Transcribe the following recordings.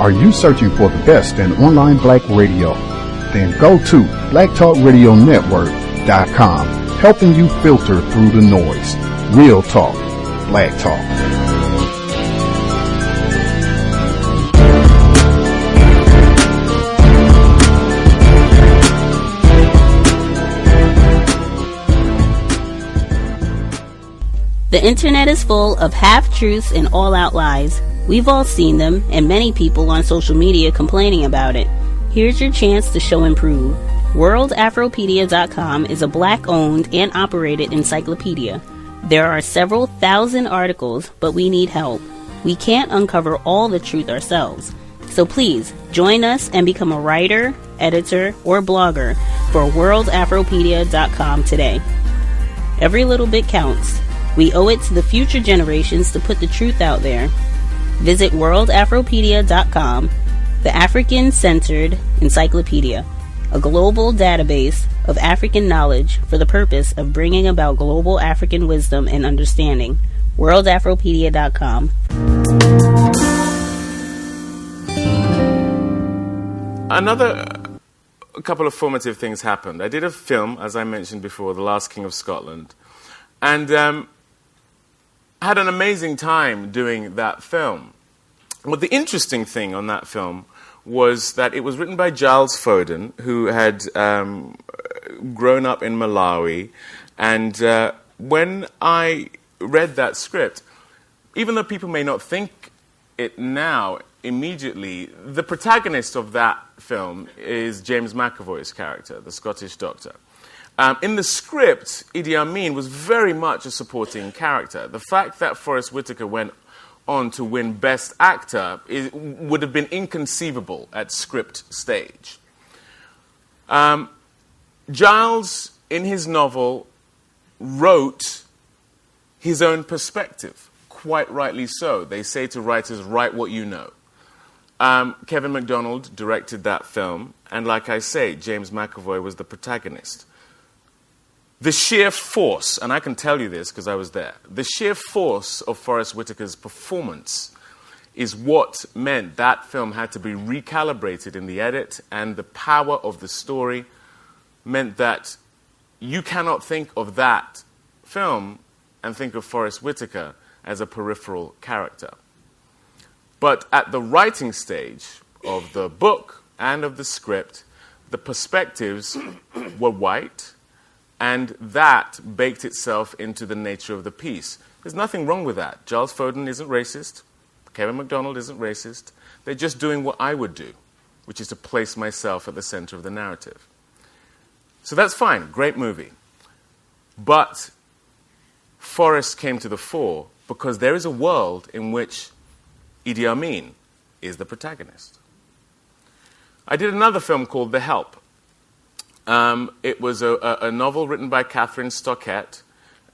Are you searching for the best in online black radio? Then go to blacktalkradionetwork.com, helping you filter through the noise. Real talk, black talk. The internet is full of half-truths and all-out lies. We've all seen them, and many people on social media complaining about it. Here's your chance to show and prove. WorldAfropedia.com is a black-owned and operated encyclopedia. There are several thousand articles, but we need help. We can't uncover all the truth ourselves. So please, join us and become a writer, editor, or blogger for WorldAfropedia.com today. Every little bit counts. We owe it to the future generations to put the truth out there. Visit WorldAfropedia.com, the African-centered encyclopedia, a global database of African knowledge for the purpose of bringing about global African wisdom and understanding. WorldAfropedia.com. A couple of formative things happened. I did a film, as I mentioned before, The Last King of Scotland, and had an amazing time doing that film. But the interesting thing on that film was that it was written by Giles Foden, who had grown up in Malawi. And when I read that script, even though people may not think it now immediately, the protagonist of that film is James McAvoy's character, the Scottish doctor. In the script, Idi Amin was very much a supporting character. The fact that Forest Whitaker went on to win Best Actor would have been inconceivable at script stage. Giles, in his novel, wrote his own perspective, quite rightly so. They say to writers, write what you know. Kevin MacDonald directed that film, and like I say, James McAvoy was the protagonist. The sheer force, and I can tell you this because I was there, the sheer force of Forest Whitaker's performance is what meant that film had to be recalibrated in the edit, and the power of the story meant that you cannot think of that film and think of Forest Whitaker as a peripheral character. But at the writing stage of the book and of the script, the perspectives were white, and that baked itself into the nature of the piece. There's nothing wrong with that. Giles Foden isn't racist. Kevin MacDonald isn't racist. They're just doing what I would do, which is to place myself at the center of the narrative. So that's fine. Great movie. But Forrest came to the fore because there is a world in which Idi Amin is the protagonist. I did another film called The Help. It was a novel written by Catherine Stockett,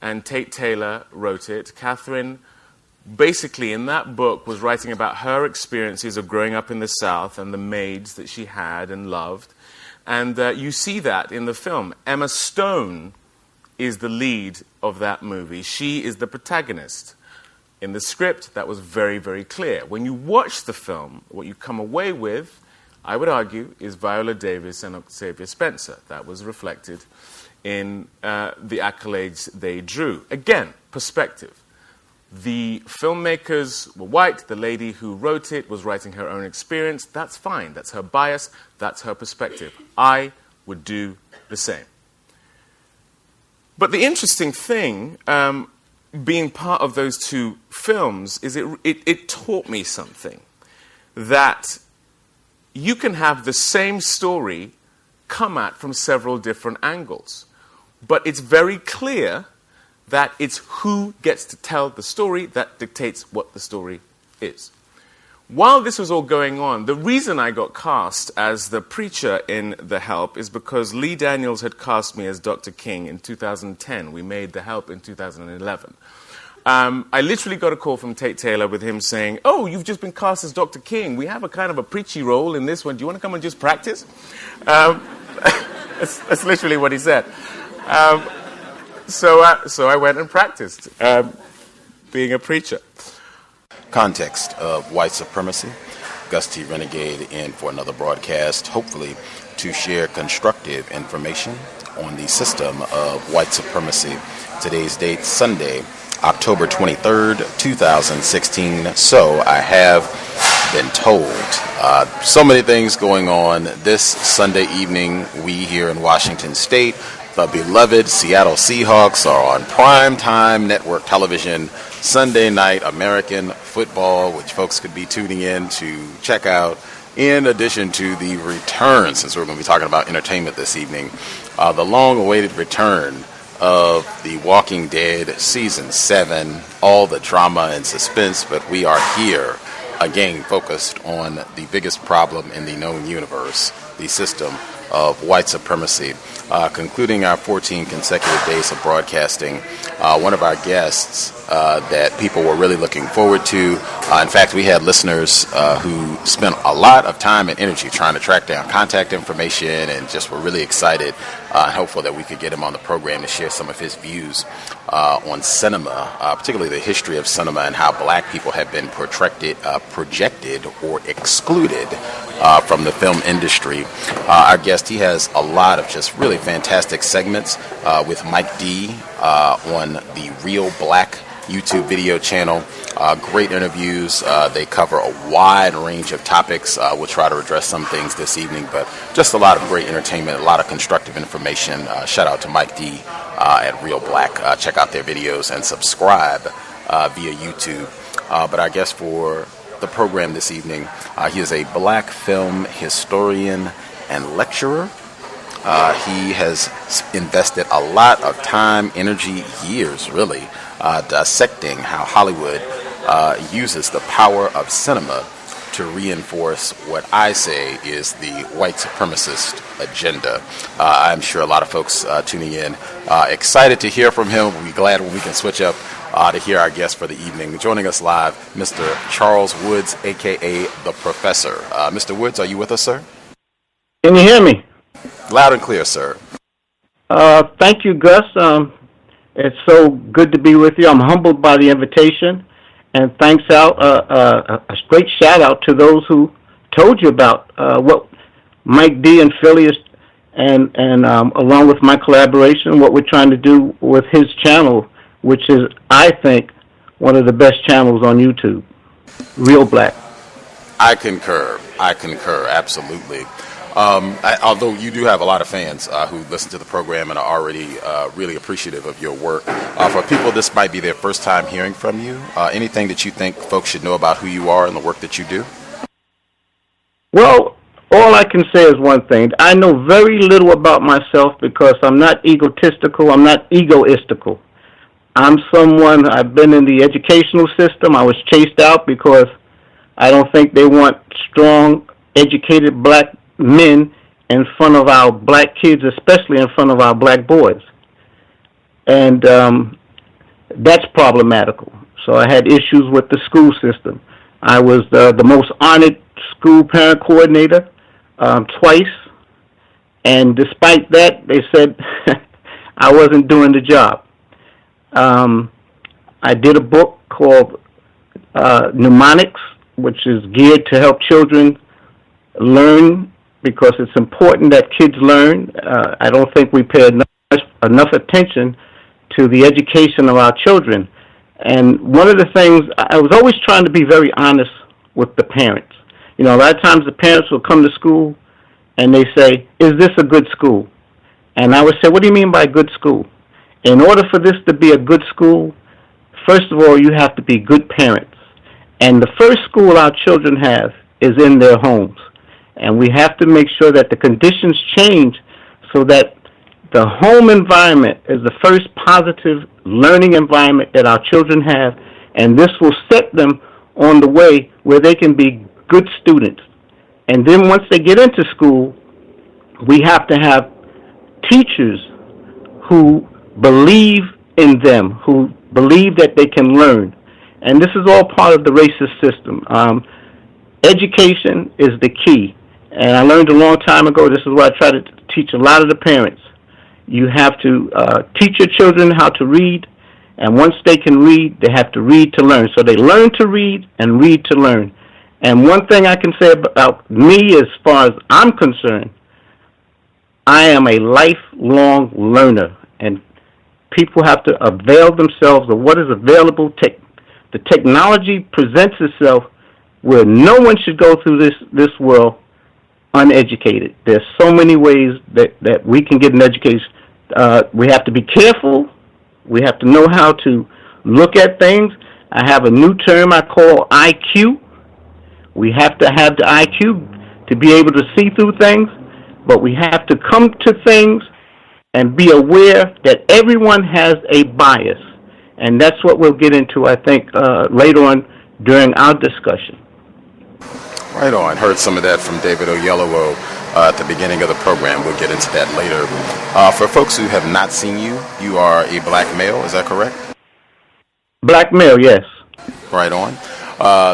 and Tate Taylor wrote it. Catherine, basically, in that book, was writing about her experiences of growing up in the South and the maids that she had and loved. And you see that in the film. Emma Stone is the lead of that movie. She is the protagonist. In the script, that was very, very clear. When you watch the film, what you come away with, I would argue, is Viola Davis and Octavia Spencer. That was reflected in the accolades they drew. Again, perspective. The filmmakers were white. The lady who wrote it was writing her own experience. That's fine. That's her bias. That's her perspective. I would do the same. But the interesting thing, being part of those two films, is it taught me something. That you can have the same story come at from several different angles. But it's very clear that it's who gets to tell the story that dictates what the story is. While this was all going on, the reason I got cast as the preacher in The Help is because Lee Daniels had cast me as Dr. King in 2010. We made The Help in 2011. I literally got a call from Tate Taylor with him saying, "Oh, you've just been cast as Dr. King. We have a kind of a preachy role in this one. Do you want to come and just practice?" That's literally what he said. So I went and practiced being a preacher. Context of White Supremacy. Gus T Renegade in for another broadcast, hopefully to share constructive information on the system of white supremacy. Today's date, Sunday, October 23rd, 2016. So I have been told. So many things going on this Sunday evening. We here in Washington State, the beloved Seattle Seahawks are on primetime network television. Sunday night American football, which folks could be tuning in to check out, in addition to the return, since we're going to be talking about entertainment this evening, the long-awaited return of The Walking Dead Season 7, all the drama and suspense, but we are here, again, focused on the biggest problem in the known universe, the system of white supremacy. Concluding our 14 consecutive days of broadcasting, one of our guests that people were really looking forward to. In fact, we had listeners who spent a lot of time and energy trying to track down contact information and just were really excited and hopeful that we could get him on the program to share some of his views on cinema, particularly the history of cinema and how black people have been projected or excluded from the film industry. Our guest, he has a lot of just really fantastic segments with Mike D on the Real Black YouTube video channel. Great interviews. They cover a wide range of topics. We'll try to address some things this evening, but just a lot of great entertainment, a lot of constructive information. Shout out to Mike D at Real Black. Check out their videos and subscribe via YouTube. But our guest for the program this evening, he is a black film historian and lecturer. He has invested a lot of time, energy, years really, dissecting how Hollywood uses the power of cinema to reinforce what I say is the white supremacist agenda. I'm sure a lot of folks tuning in excited to hear from him. We'll be glad when we can switch up to hear our guest for the evening. Joining us live, Mr. Charles Woods, a.k.a. The Professor. Mr. Woods, are you with us, sir? Can you hear me? Loud and clear, sir. Thank you, Gus. It's so good to be with you. I'm humbled by the invitation. And thanks out, a great shout out to those who told you about what Mike D and Philly is, and along with my collaboration, what we're trying to do with his channel, which is, I think, one of the best channels on YouTube, Real Black. I concur, absolutely. Although you do have a lot of fans who listen to the program and are already really appreciative of your work. For people, this might be their first time hearing from you. Anything that you think folks should know about who you are and the work that you do? Well, all I can say is one thing. I know very little about myself because I'm not egotistical. I'm not egoistical. I'm someone, I've been in the educational system. I was chased out because I don't think they want strong, educated black men in front of our black kids, especially in front of our black boys. And that's problematical. So I had issues with the school system. I was the most honored school parent coordinator twice. And despite that, they said I wasn't doing the job. I did a book called Mnemonics, which is geared to help children learn, because it's important that kids learn. I don't think we pay enough attention to the education of our children. And one of the things, I was always trying to be very honest with the parents. You know, a lot of times the parents will come to school and they say, is this a good school? And I would say, what do you mean by good school? In order for this to be a good school, first of all, you have to be good parents. And the first school our children have is in their homes. And we have to make sure that the conditions change so that the home environment is the first positive learning environment that our children have. And this will set them on the way where they can be good students. And then once they get into school, we have to have teachers who believe in them, who believe that they can learn. And this is all part of the racist system. Education is the key. And I learned a long time ago, this is what I try to teach a lot of the parents. You have to teach your children how to read, and once they can read, they have to read to learn. So they learn to read and read to learn. And one thing I can say about me as far as I'm concerned, I am a lifelong learner, and people have to avail themselves of what is available. The technology presents itself where no one should go through this world uneducated. There's so many ways that we can get an education. We have to be careful. We have to know how to look at things. I have a new term I call IQ. We have to have the IQ to be able to see through things, but we have to come to things and be aware that everyone has a bias. And that's what we'll get into, I think, later on during our discussion. Right on. Heard some of that from David Oyelowo at the beginning of the program. We'll get into that later. For folks who have not seen you, you are a black male, is that correct? Black male, yes. Right on.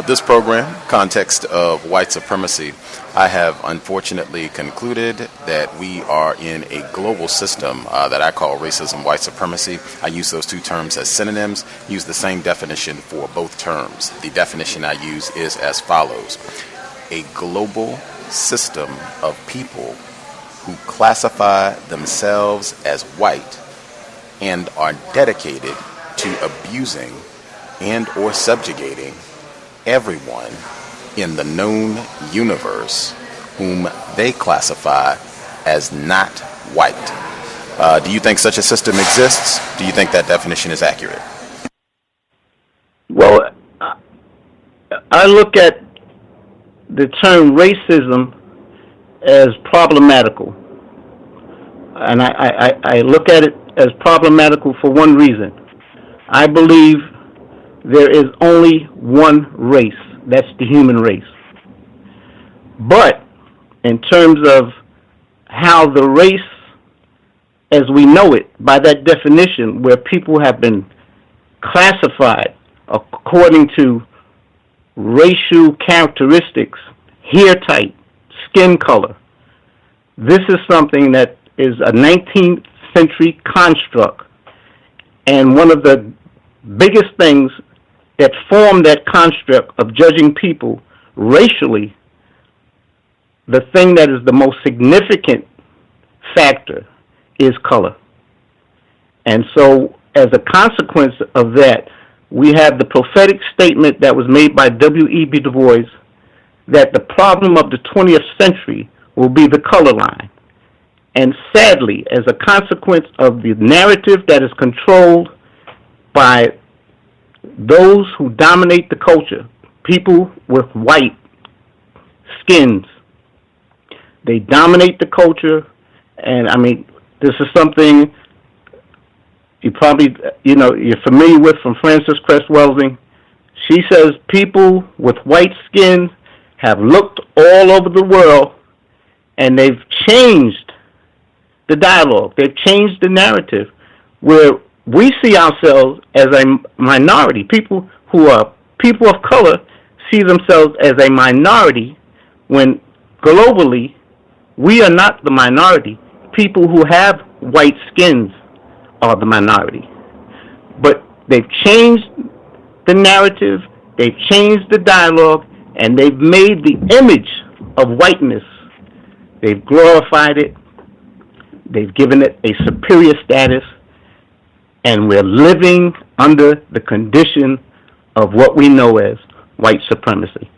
This program, Context of White Supremacy, I have unfortunately concluded that we are in a global system that I call racism, white supremacy. I use those two terms as synonyms, use the same definition for both terms. The definition I use is as follows: a global system of people who classify themselves as white and are dedicated to abusing and or subjugating everyone in the known universe whom they classify as not white. Do you think such a system exists? Do you think that definition is accurate? Well, I look at the term racism as problematical. And I look at it as problematical for one reason. I believe there is only one race. That's the human race. But in terms of how the race as we know it, by that definition, where people have been classified according to racial characteristics, hair type, skin color, this is something that is a 19th century construct. And one of the biggest things that form that construct of judging people racially, the thing that is the most significant factor is color. And so as a consequence of that, we have the prophetic statement that was made by W.E.B. Du Bois that the problem of the 20th century will be the color line. And sadly, as a consequence of the narrative that is controlled by those who dominate the culture, people with white skins, they dominate the culture. And I mean, this is something you probably, you're familiar with from Frances Cress Welsing. She says people with white skin have looked all over the world and they've changed the dialogue. They've changed the narrative where we see ourselves as a minority. People who are people of color see themselves as a minority when globally we are not the minority. People who have white skins are the minority. But they've changed the narrative, they've changed the dialogue, and they've made the image of whiteness, they've glorified it, they've given it a superior status, and we're living under the condition of what we know as white supremacy.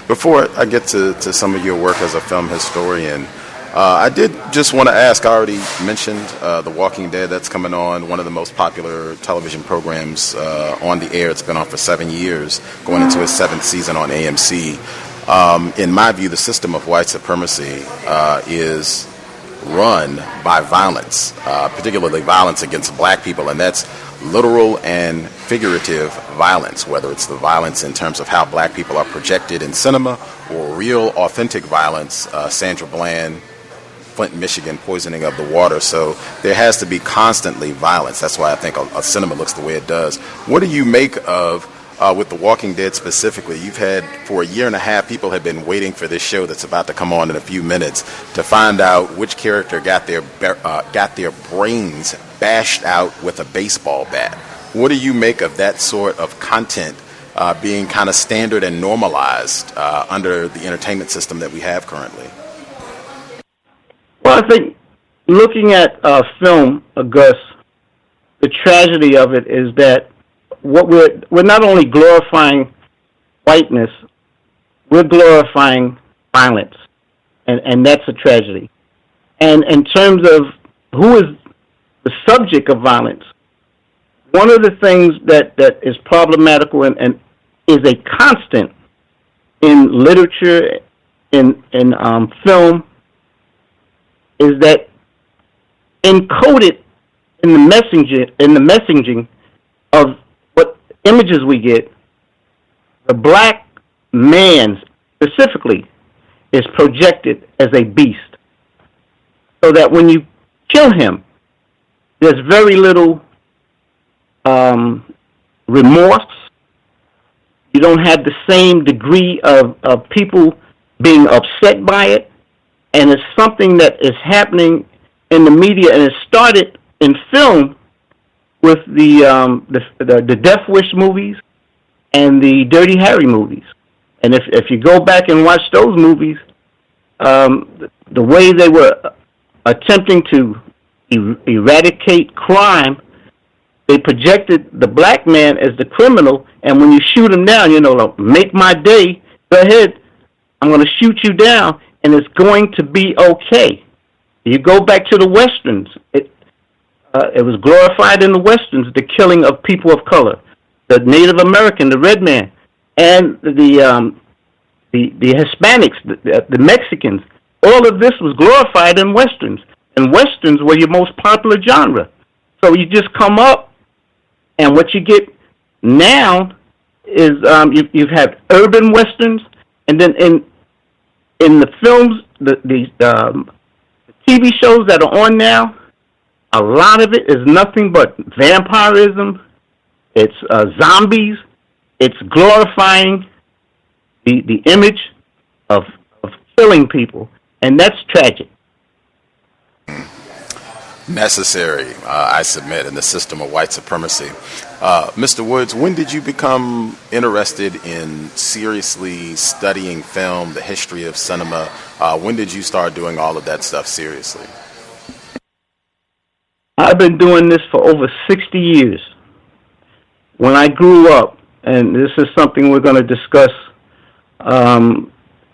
Before I get to some of your work as a film historian, I did just want to ask, I already mentioned The Walking Dead that's coming on, one of the most popular television programs on the air. It's been on for 7 years, going into its 7th season on AMC. In my view, the system of white supremacy is run by violence, particularly violence against black people, and that's literal and figurative violence, whether it's the violence in terms of how black people are projected in cinema or real authentic violence, Sandra Bland, Flint, Michigan, poisoning of the water. So there has to be constantly violence. That's why I think a cinema looks the way it does. What do you make of with The Walking Dead specifically? You've had, for a year and a half, people have been waiting for this show that's about to come on in a few minutes to find out which character got their brains bashed out with a baseball bat. What do you make of that sort of content being kind of standard and normalized under the entertainment system that we have currently? Well, I think looking at film, Gus, the tragedy of it is that what we're not only glorifying whiteness, we're glorifying violence, and that's a tragedy. And in terms of who is the subject of violence, one of the things that is problematical and is a constant in literature, in film, is that encoded in the messaging of what images we get, the black man specifically is projected as a beast. So that when you kill him, there's very little remorse. You don't have the same degree of people being upset by it. And it's something that is happening in the media, and it started in film with the Death Wish movies and the Dirty Harry movies. And if you go back and watch those movies, the way they were attempting to eradicate crime, they projected the black man as the criminal, and when you shoot him down, like, make my day, go ahead, I'm going to shoot you down, and it's going to be okay. You go back to the Westerns, it was glorified in the Westerns, the killing of people of color, the Native American, the red man, and the Hispanics, the Mexicans. All of this was glorified in Westerns, and Westerns were your most popular genre. So you just come up, and what you get now is you've had urban Westerns, and then in the films, the TV shows that are on now, a lot of it is nothing but vampirism. It's zombies. It's glorifying the image of killing people. And that's tragic. Necessary, I submit, in the system of white supremacy. Mr. Woods, when did you become interested in seriously studying film, the history of cinema? When did you start doing all of that stuff seriously? I've been doing this for over 60 years. When I grew up, and this is something we're going to discuss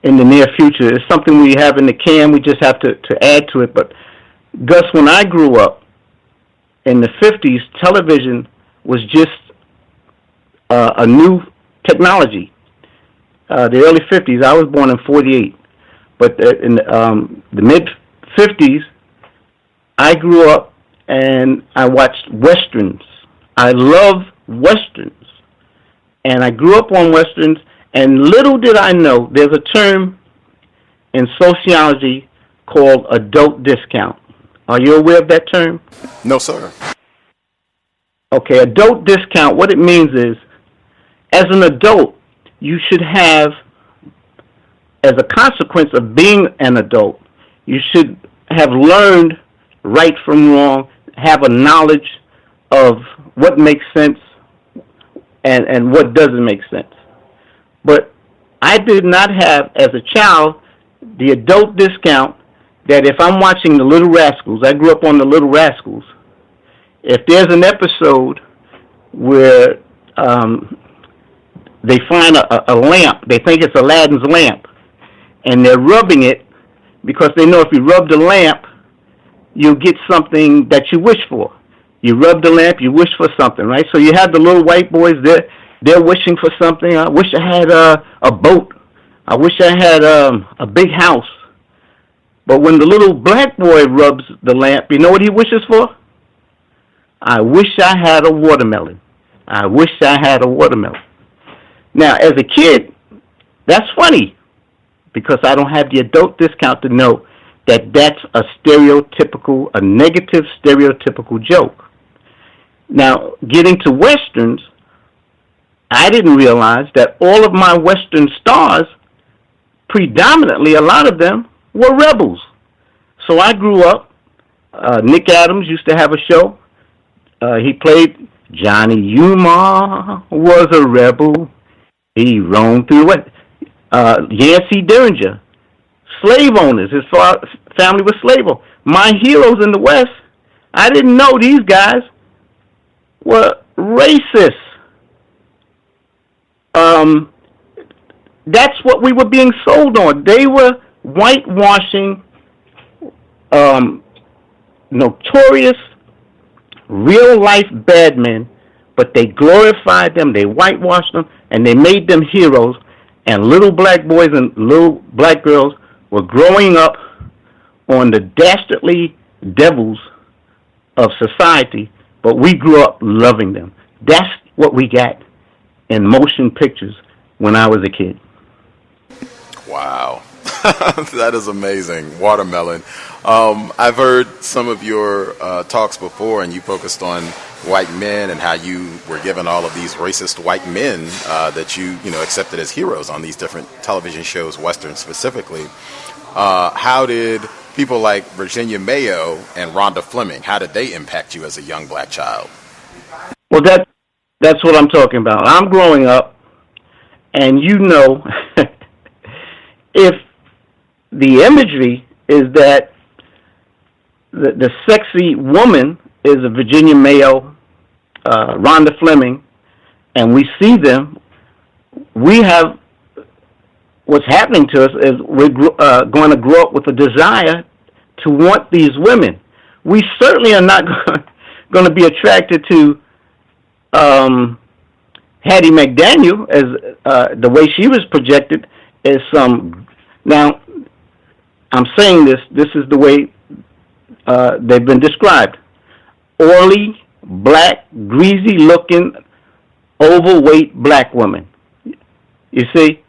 in the near future. It's something we have in the can. We just have to add to it. But, Gus, when I grew up in the 50s, television was just a new technology. The early 50s, I was born in 48. But in the mid-50s, I grew up and I watched Westerns. I love Westerns. And I grew up on Westerns. And little did I know, there's a term in sociology called adult discount. Are you aware of that term? No, sir. Okay, adult discount, what it means is, as an adult, you should have, as a consequence of being an adult, you should have learned right from wrong, have a knowledge of what makes sense and what doesn't make sense. But I did not have, as a child, the adult discount that if I'm watching The Little Rascals, I grew up on The Little Rascals, if there's an episode where they find a lamp, they think it's Aladdin's lamp, and they're rubbing it because they know if you rub the lamp, you'll get something that you wish for. You rub the lamp, you wish for something, right? So you have the little white boys there. They're wishing for something. I wish I had a boat. I wish I had a big house. But when the little black boy rubs the lamp, you know what he wishes for? I wish I had a watermelon. I wish I had a watermelon. Now, as a kid, that's funny because I don't have the adult discount to know that that's a negative stereotypical joke. Now, getting to Westerns, I didn't realize that all of my Western stars, predominantly a lot of them, were rebels. So I grew up, Nick Adams used to have a show. He played Johnny Umar was a rebel. He roamed through what? Yancey Derringer, slave owners. His family was slave owners. My heroes in the West, I didn't know these guys were racist. That's what we were being sold on. They were whitewashing notorious real-life bad men, but they glorified them, they whitewashed them, and they made them heroes, and little black boys and little black girls were growing up on the dastardly devils of society, but we grew up loving them. That's what we got in motion pictures when I was a kid. Wow. That is amazing. Watermelon. I've heard some of your talks before, and you focused on white men and how you were given all of these racist white men that you accepted as heroes on these different television shows, Western specifically. How did people like Virginia Mayo and Rhonda Fleming, how did they impact you as a young black child? Well, that's what I'm talking about. I'm growing up, and if the imagery is that the sexy woman is a Virginia Mayo, Rhonda Fleming, and we see them, we have, what's happening to us is we're going to grow up with a desire to want these women. We certainly are not going to be attracted to Hattie McDaniel as the way she was projected as some. Now, I'm saying this is the way they've been described. Oily, black, greasy-looking, overweight black women. You see?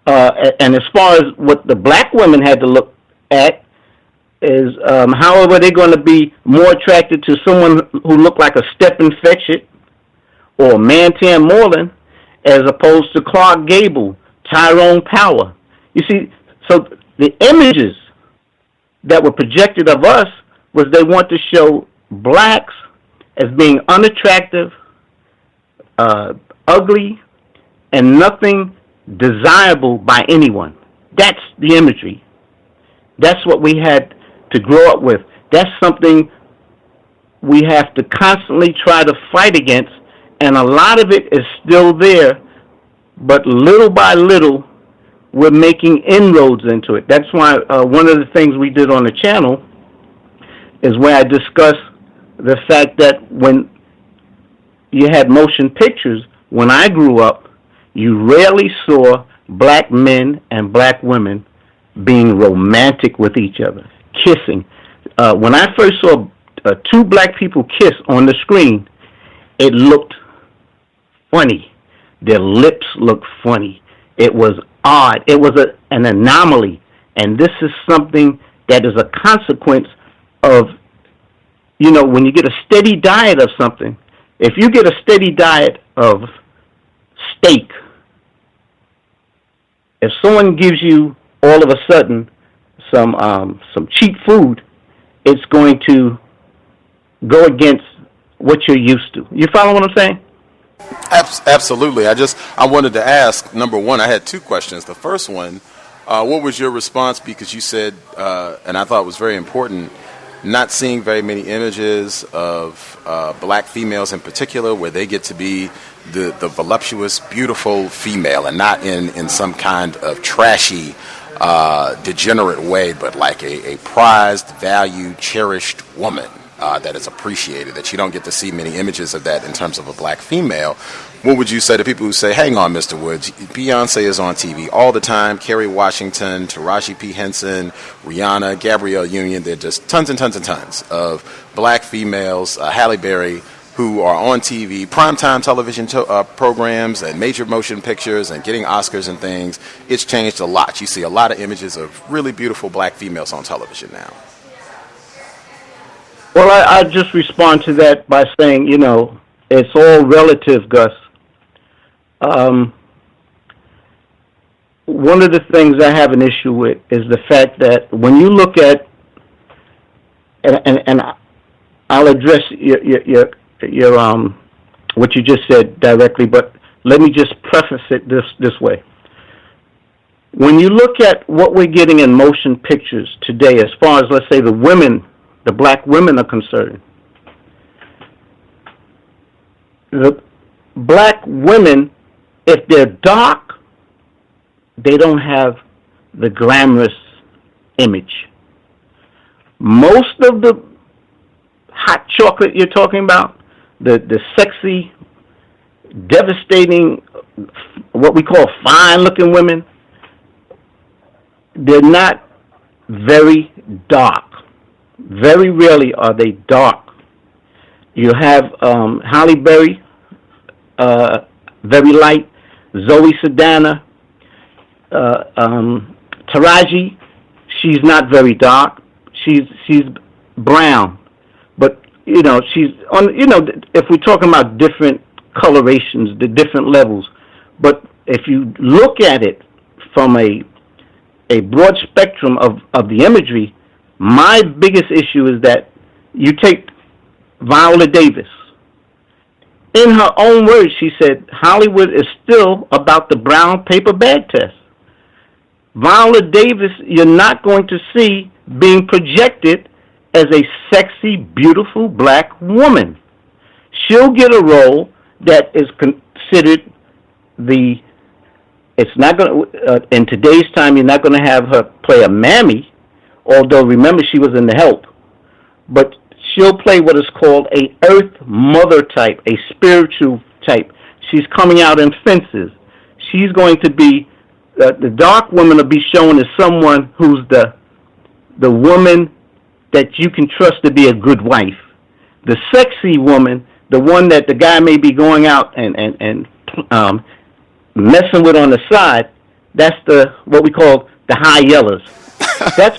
And as far as what the black women had to look at is how are they going to be more attracted to someone who looked like a Stephen Fetchit or Mantan Moreland as opposed to Clark Gable, Tyrone Power. You see, so the images that were projected of us was they want to show blacks as being unattractive, ugly, and nothing desirable by anyone. That's the imagery. That's what we had to grow up with. That's something we have to constantly try to fight against, and a lot of it is still there, but little by little, we're making inroads into it. That's why one of the things we did on the channel is where I discussed the fact that when you had motion pictures, when I grew up, you rarely saw black men and black women being romantic with each other, kissing. When I first saw two black people kiss on the screen, it looked funny. Their lips looked funny. It was odd. It was an anomaly. And this is something that is a consequence of, when you get a steady diet of something. If you get a steady diet of steak, if someone gives you all of a sudden some cheap food, it's going to go against what you're used to. You follow what I'm saying? Absolutely. I wanted to ask, number one, I had two questions. The first one, what was your response? Because you said, and I thought it was very important, not seeing very many images of black females in particular where they get to be the voluptuous, beautiful female and not in some kind of trashy, degenerate way, but like a prized, valued, cherished woman. That is appreciated, that you don't get to see many images of that in terms of a black female. What would you say to people who say, hang on, Mr. Woods, Beyonce is on TV all the time, Kerry Washington, Taraji P. Henson, Rihanna, Gabrielle Union, there are just tons and tons and tons of black females, Halle Berry, who are on TV, primetime television programs and major motion pictures and getting Oscars and things. It's changed a lot. You see a lot of images of really beautiful black females on television now. Well, I just respond to that by saying, it's all relative, Gus. One of the things I have an issue with is the fact that when you look at, and I'll address your what you just said directly, but let me just preface it this way. When you look at what we're getting in motion pictures today, as far as, let's say, the black women are concerned, the black women, if they're dark, they don't have the glamorous image. Most of the hot chocolate you're talking about, the sexy, devastating, what we call fine-looking women, they're not very dark. Very rarely are they dark. You have Halle Berry, very light, Zoe Saldana, Taraji, she's not very dark. She's brown, but she's on. If we're talking about different colorations, the different levels, but if you look at it from a broad spectrum of the imagery, my biggest issue is that you take Viola Davis. In her own words, she said, Hollywood is still about the brown paper bag test. Viola Davis, you're not going to see being projected as a sexy, beautiful black woman. She'll get a role that is considered it's not going to, in today's time, you're not going to have her play a mammy, although remember she was in The Help, but she'll play what is called a earth mother type, a spiritual type. She's coming out in Fences. She's going to be, the dark woman will be shown as someone who's the woman that you can trust to be a good wife. The sexy woman, the one that the guy may be going out and messing with on the side, that's what we call the high yellers. That's,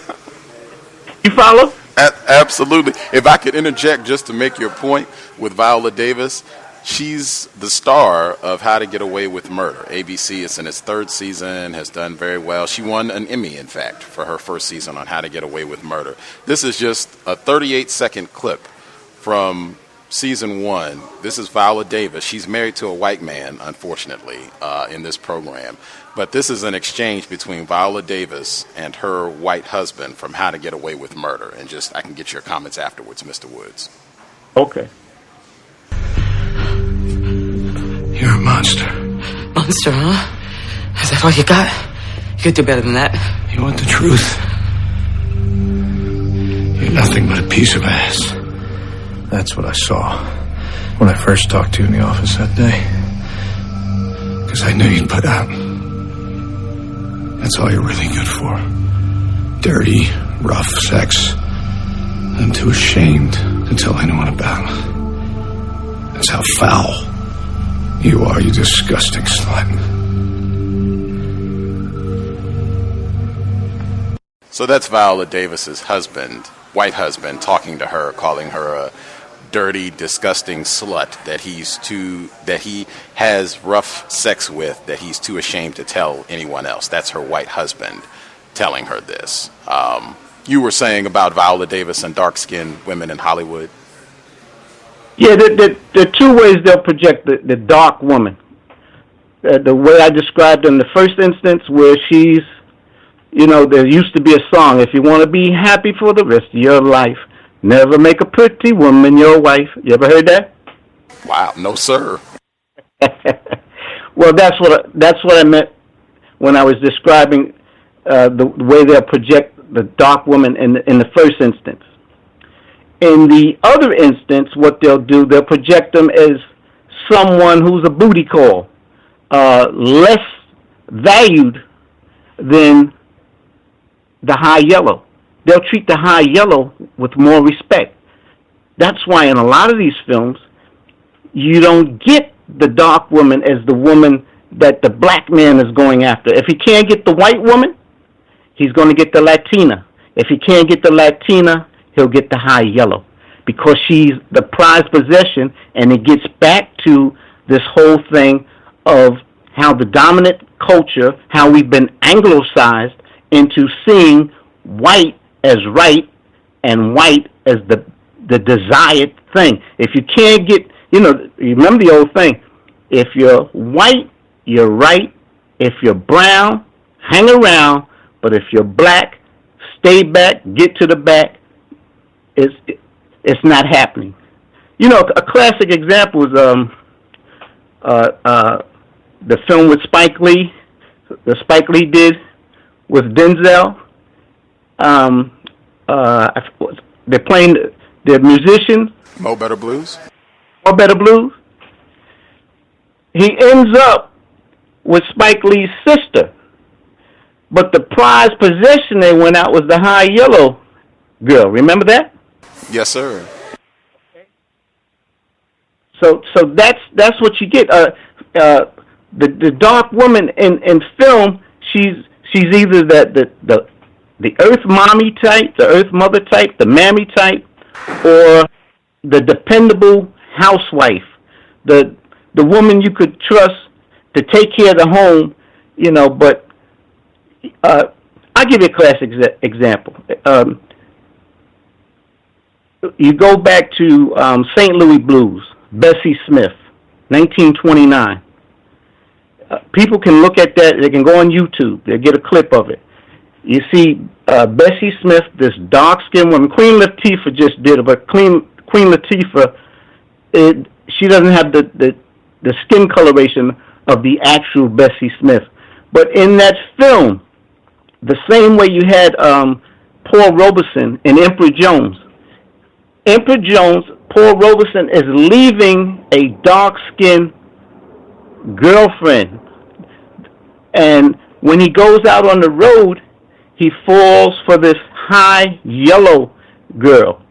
you follow? Absolutely. If I could interject just to make your point with Viola Davis, she's the star of How to Get Away with Murder. ABC, it's in its third season, has done very well. She won an Emmy, in fact, for her first season on How to Get Away with Murder. This is just a 38-second clip from season 1. This is Viola Davis. She's married to a white man, unfortunately, in this program. But this is an exchange between Viola Davis and her white husband from How to Get Away with Murder. And I can get your comments afterwards, Mr. Woods. Okay. You're a monster. Monster, huh? Is that all you got? You could do better than that. You want the truth? You're nothing but a piece of ass. That's what I saw when I first talked to you in the office that day. Because I knew you'd put out. That's all you're really good for. Dirty, rough sex. I'm too ashamed to tell anyone about. That's how foul you are, you disgusting slut. So that's Viola Davis's husband, white husband, talking to her, calling her a dirty, disgusting slut that he has rough sex with, that he's too ashamed to tell anyone else. That's her white husband telling her this. You were saying about Viola Davis and dark-skinned women in Hollywood. Yeah, there are two ways they'll project the dark woman. The way I described in the first instance, where she's, there used to be a song, if you want to be happy for the rest of your life, never make a pretty woman your wife. You ever heard that? Wow, no sir. Well, that's what I meant when I was describing the way they'll project the dark woman in the first instance. In the other instance, what they'll do, they'll project them as someone who's a booty call, less valued than the high yellow. They'll treat the high yellow with more respect. That's why in a lot of these films, you don't get the dark woman as the woman that the black man is going after. If he can't get the white woman, he's going to get the Latina. If he can't get the Latina, he'll get the high yellow, because she's the prized possession, and it gets back to this whole thing of how the dominant culture, how we've been anglicized into seeing white as right and white as the desired thing. If you can't get, you remember the old thing, if you're white, you're right. If you're brown, hang around. But if you're black, stay back, get to the back. It's not happening. You know, a classic example is the film with Spike Lee. The Spike Lee did with Denzel. They're playing the musician. Mo Better Blues. Mo Better Blues. He ends up with Spike Lee's sister, but the prized possession they went out was the high yellow girl. Remember that? Yes, sir. So that's what you get. The dark woman in film, she's either the earth mommy type, the earth mother type, the mammy type, or the dependable housewife, the woman you could trust to take care of the home, you know. But I'll give you a classic example. You go back to St. Louis Blues, Bessie Smith, 1929. People can look at that. They can go on YouTube. They'll get a clip of it. You see Bessie Smith, this dark-skinned woman. Queen Latifah just did it, but Queen Latifah, she doesn't have the skin coloration of the actual Bessie Smith. But in that film, the same way you had Paul Robeson in Emperor Jones. Emperor Jones, Paul Robeson is leaving a dark-skinned girlfriend. And when he goes out on the road, he falls for this high yellow girl.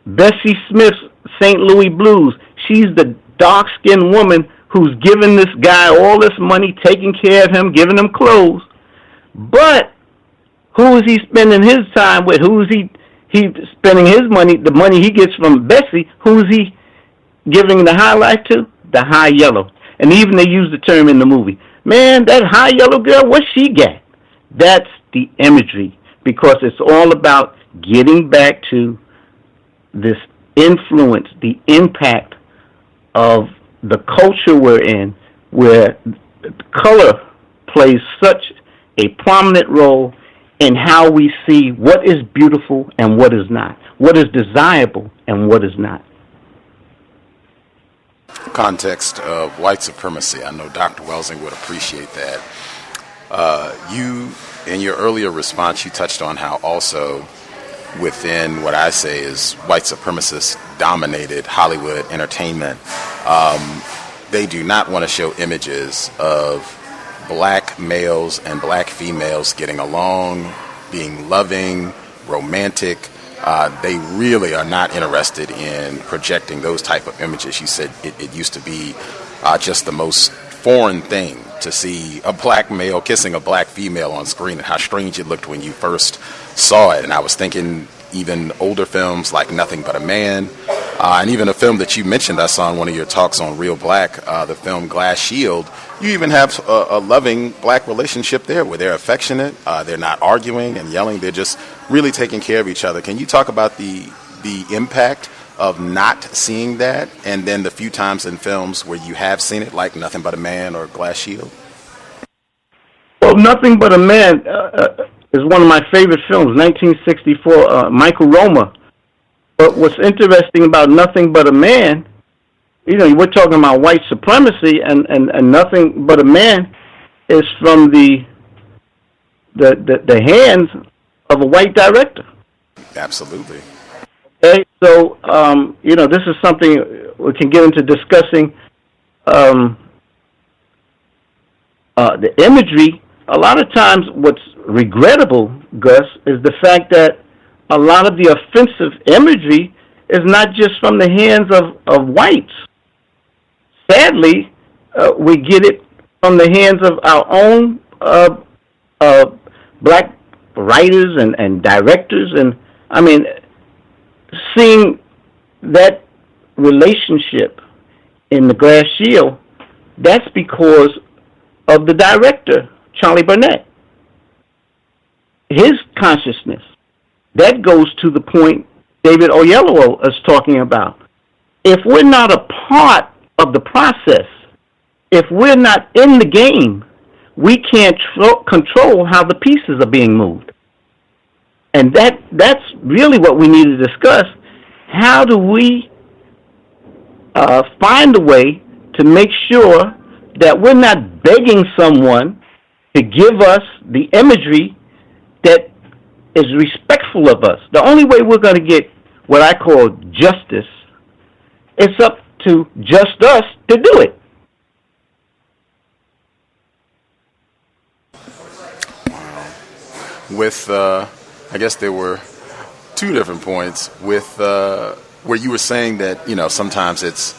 Bessie Smith's St. Louis Blues, she's the dark-skinned woman who's giving this guy all this money, taking care of him, giving him clothes. But who is he spending his time with? Who is he spending his money, the money he gets from Bessie, who's he giving the high life to? The high yellow. And even they use the term in the movie. Man, that high yellow girl, what she got? That's the imagery, because it's all about getting back to this influence, the impact of the culture we're in, where color plays such a prominent role in how we see what is beautiful and what is not, what is desirable and what is not. Context of white supremacy. I know Dr. Welsing would appreciate that. You, in your earlier response, you touched on how also within what I say is white supremacist dominated Hollywood entertainment, they do not want to show images of black males and black females getting along, being loving, romantic. They really are not interested in projecting those type of images. You said it used to be just the most foreign thing to see a black male kissing a black female on screen, and how strange it looked when you first saw it. And I was thinking even older films like Nothing But a Man, and even a film that you mentioned I saw in one of your talks on Real Black, the film Glass Shield. You even have a loving black relationship there where they're affectionate, they're not arguing and yelling, they're just really taking care of each other. Can you talk about the impact of not seeing that, and then the few times in films where you have seen it, like Nothing But a Man or Glass Shield? Well, Nothing But a Man is one of my favorite films, 1964, Michael Roma. But what's interesting about Nothing But a Man, you know, we're talking about white supremacy, and Nothing But a Man is from the hands of a white director. Absolutely. Okay, so you know, this is something we can get into discussing. The imagery. A lot of times, what's regrettable, Gus, is the fact that a lot of the offensive imagery is not just from the hands of whites. Sadly, we get it from the hands of our own black writers and directors. And, I mean, seeing that relationship in The Glass Shield, that's because of the director, Charlie Burnett. His consciousness. That goes to the point David Oyelowo is talking about. If we're not a part of the process, if we're not in the game, we can't control how the pieces are being moved. And that's really what we need to discuss. How do we find a way to make sure that we're not begging someone to give us the imagery that is respectful of us? The only way we're going to get what I call justice, it's up to just us to do it. With, I guess there were two different points with where you were saying that, sometimes it's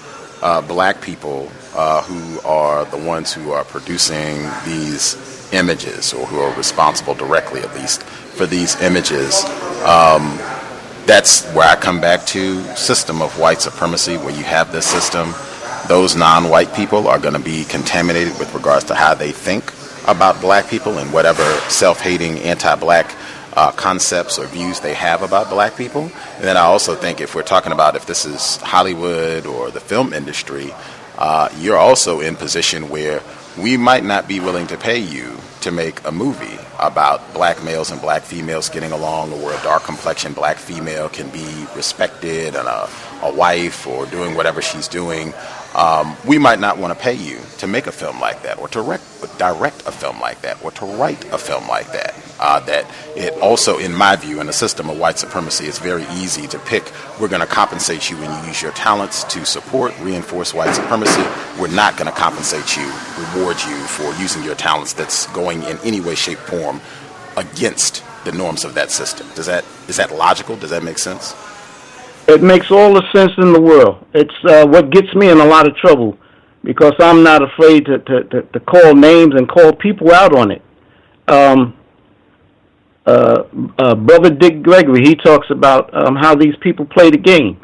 black people who are the ones who are producing these images, or who are responsible directly, at least, for these images. That's where I come back to system of white supremacy, where you have this system. Those non-white people are going to be contaminated with regards to how they think about black people and whatever self-hating, anti-black concepts or views they have about black people. And then I also think if we're talking about if this is Hollywood or the film industry, you're also in position where we might not be willing to pay you to make a movie about black males and black females getting along, or where a dark complexion black female can be respected and a wife or doing whatever she's doing. We might not want to pay you to make a film like that, or to direct a film like that, or to write a film like that. That it also, in my view, in the system of white supremacy, it's very easy to pick, we're going to compensate you when you use your talents to support, reinforce white supremacy. We're not going to compensate you, reward you for using your talents that's going in any way, shape, form against the norms of that system. Is that logical? Does that make sense? It makes all the sense in the world. It's what gets me in a lot of trouble, because I'm not afraid to call names and call people out on it. Brother Dick Gregory, he talks about how these people play the game,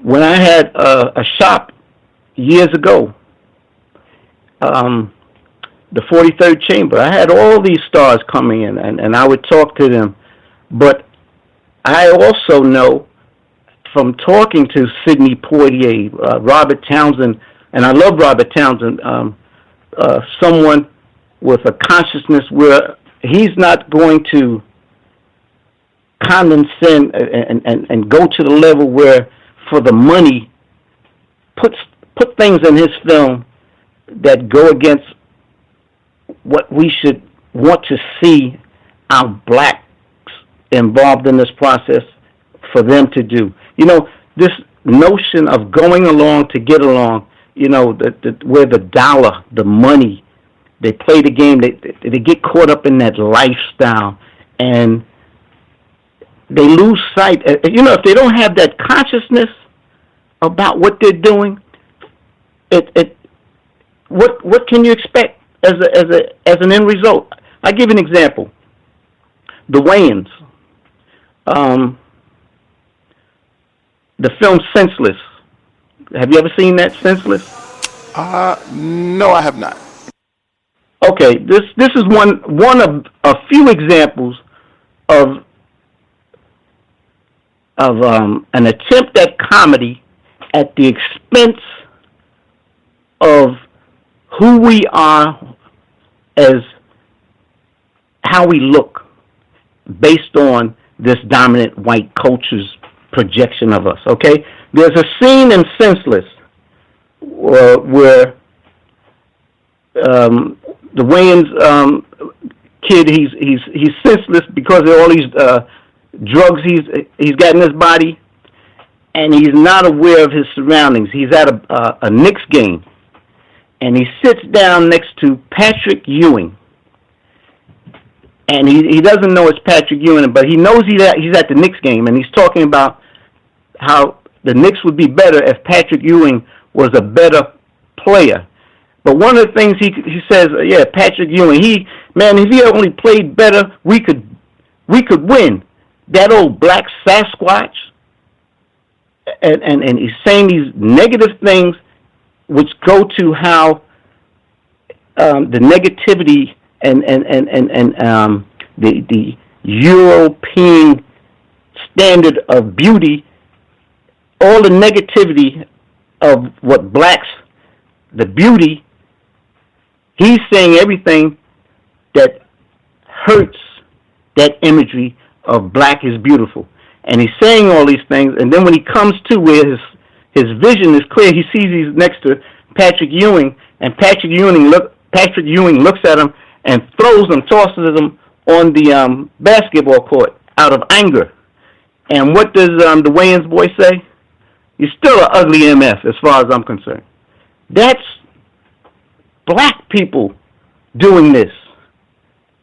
When I had a shop years ago, the 43rd Chamber, I had all these stars coming in, and I would talk to them. But I also know from talking to Sidney Poitier, Robert Townsend, and I love Robert Townsend, someone with a consciousness where he's not going to condescend and go to the level where, for the money, put things in his film that go against what we should want to see our blacks involved in this process for them to do. This notion of going along to get along, where the dollar, the money, they play the game, they get caught up in that lifestyle, and they lose sight. If they don't have that consciousness about what they're doing, what can you expect as an end result? I'll give you an example. The Wayans, the film Senseless. Have you ever seen that, Senseless? No, I have not. Okay, this is one of a few examples of an attempt at comedy at the expense of who we are as how we look, based on this dominant white culture's projection of us, okay? There's a scene in Senseless where the Wayans kid, he's senseless because of all these drugs he's got in his body, and he's not aware of his surroundings. He's at a Knicks game, and he sits down next to Patrick Ewing. And he doesn't know it's Patrick Ewing, but he knows he's at the Knicks game, and he's talking about how the Knicks would be better if Patrick Ewing was a better player. But one of the things he says, Patrick Ewing, if he only played better, we could win. That old black Sasquatch, and he's saying these negative things, which go to how the negativity and the European standard of beauty, all the negativity of what blacks the beauty. He's saying everything that hurts that imagery of black is beautiful. And he's saying all these things, and then when he comes to where his vision is clear, he sees he's next to Patrick Ewing, and Patrick Ewing looks at him and throws him, tosses him on the basketball court out of anger. And what does the Wayans boy say? You're still an ugly MF as far as I'm concerned. That's black people doing this.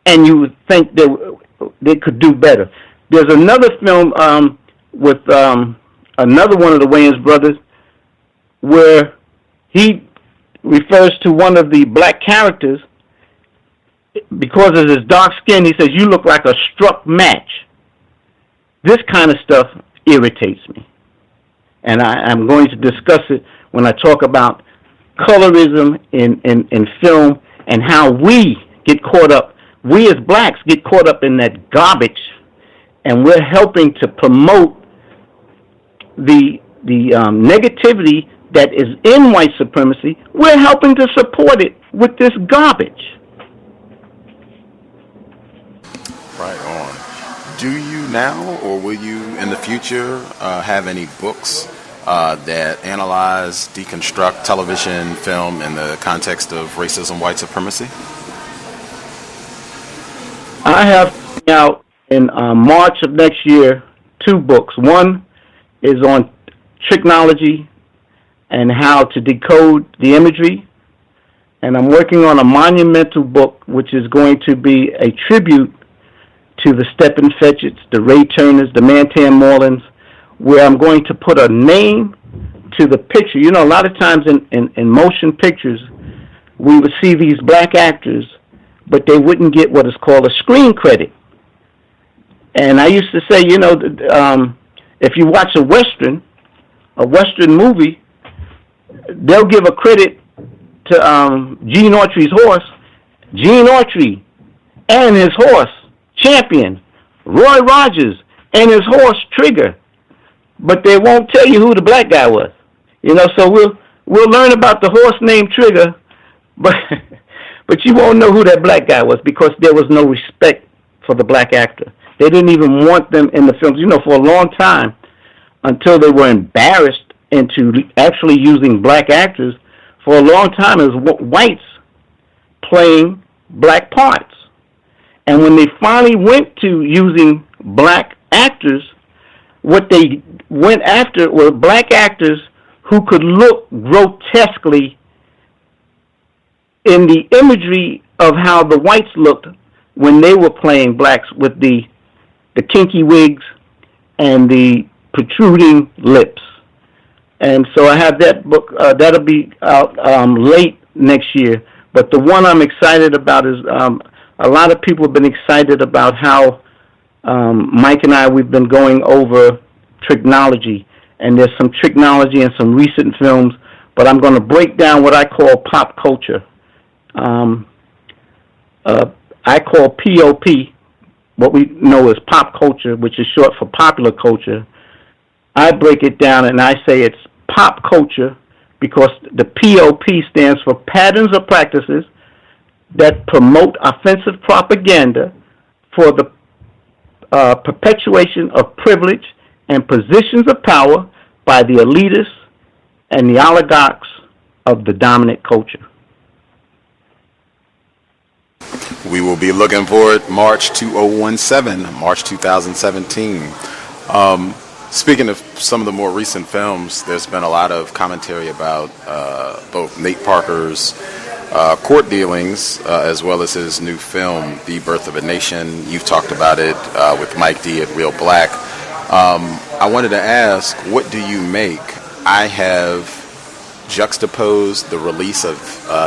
And you would think they could do better. There's another film with another one of the Wayans brothers where he refers to one of the black characters because of his dark skin. He says, "You look like a struck match." This kind of stuff irritates me. And I'm going to discuss it when I talk about colorism in film and how we get caught up. We as blacks get caught up in that garbage, and we're helping to promote the negativity that is in white supremacy. We're helping to support it with this garbage. Right on. Do you now, or will you in the future, have any books that analyze, deconstruct television, film in the context of racism, white supremacy? I have out in March of next year 2 books. One is on technology and how to decode the imagery, and I'm working on a monumental book which is going to be a tribute to the Stephen Fetchits, the Ray Turners, the Mantan Moorlands, where I'm going to put a name to the picture. You know, a lot of times in motion pictures, we would see these black actors, but they wouldn't get what is called a screen credit. And I used to say, you know, if you watch a Western movie, they'll give a credit to Gene Autry's horse, Gene Autry and his horse, Champion, Roy Rogers and his horse, Trigger. But they won't tell you who the black guy was. You know, so we'll learn about the horse named Trigger, but you won't know who that black guy was because there was no respect for the black actor. They didn't even want them in the films. You know, for a long time, until they were embarrassed into actually using black actors, for a long time it was whites playing black parts. And when they finally went to using black actors, what they went after were black actors who could look grotesquely in the imagery of how the whites looked when they were playing blacks with the kinky wigs and the protruding lips. And so I have that book, that'll be out late next year. But the one I'm excited about is, a lot of people have been excited about how Mike and I, we've been going over technology. And there's some technology in some recent films, but I'm going to break down what I call pop culture. I call POP, what we know as pop culture, which is short for popular culture. I break it down and I say it's pop culture because the POP stands for patterns or practices that promote offensive propaganda for the perpetuation of privilege and positions of power by the elitists and the oligarchs of the dominant culture. We will be looking for it March 2017, March 2017. Speaking of some of the more recent films, there's been a lot of commentary about both Nate Parker's court dealings as well as his new film, The Birth of a Nation. You've talked about it with Mike D at Real Black. I wanted to ask, what do you make? I have juxtaposed the release of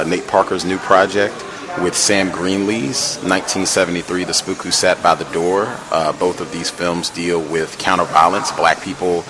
Nate Parker's new project with Sam Greenlee's 1973, The Spook Who Sat by the Door. Both of these films deal with counter-violence, black people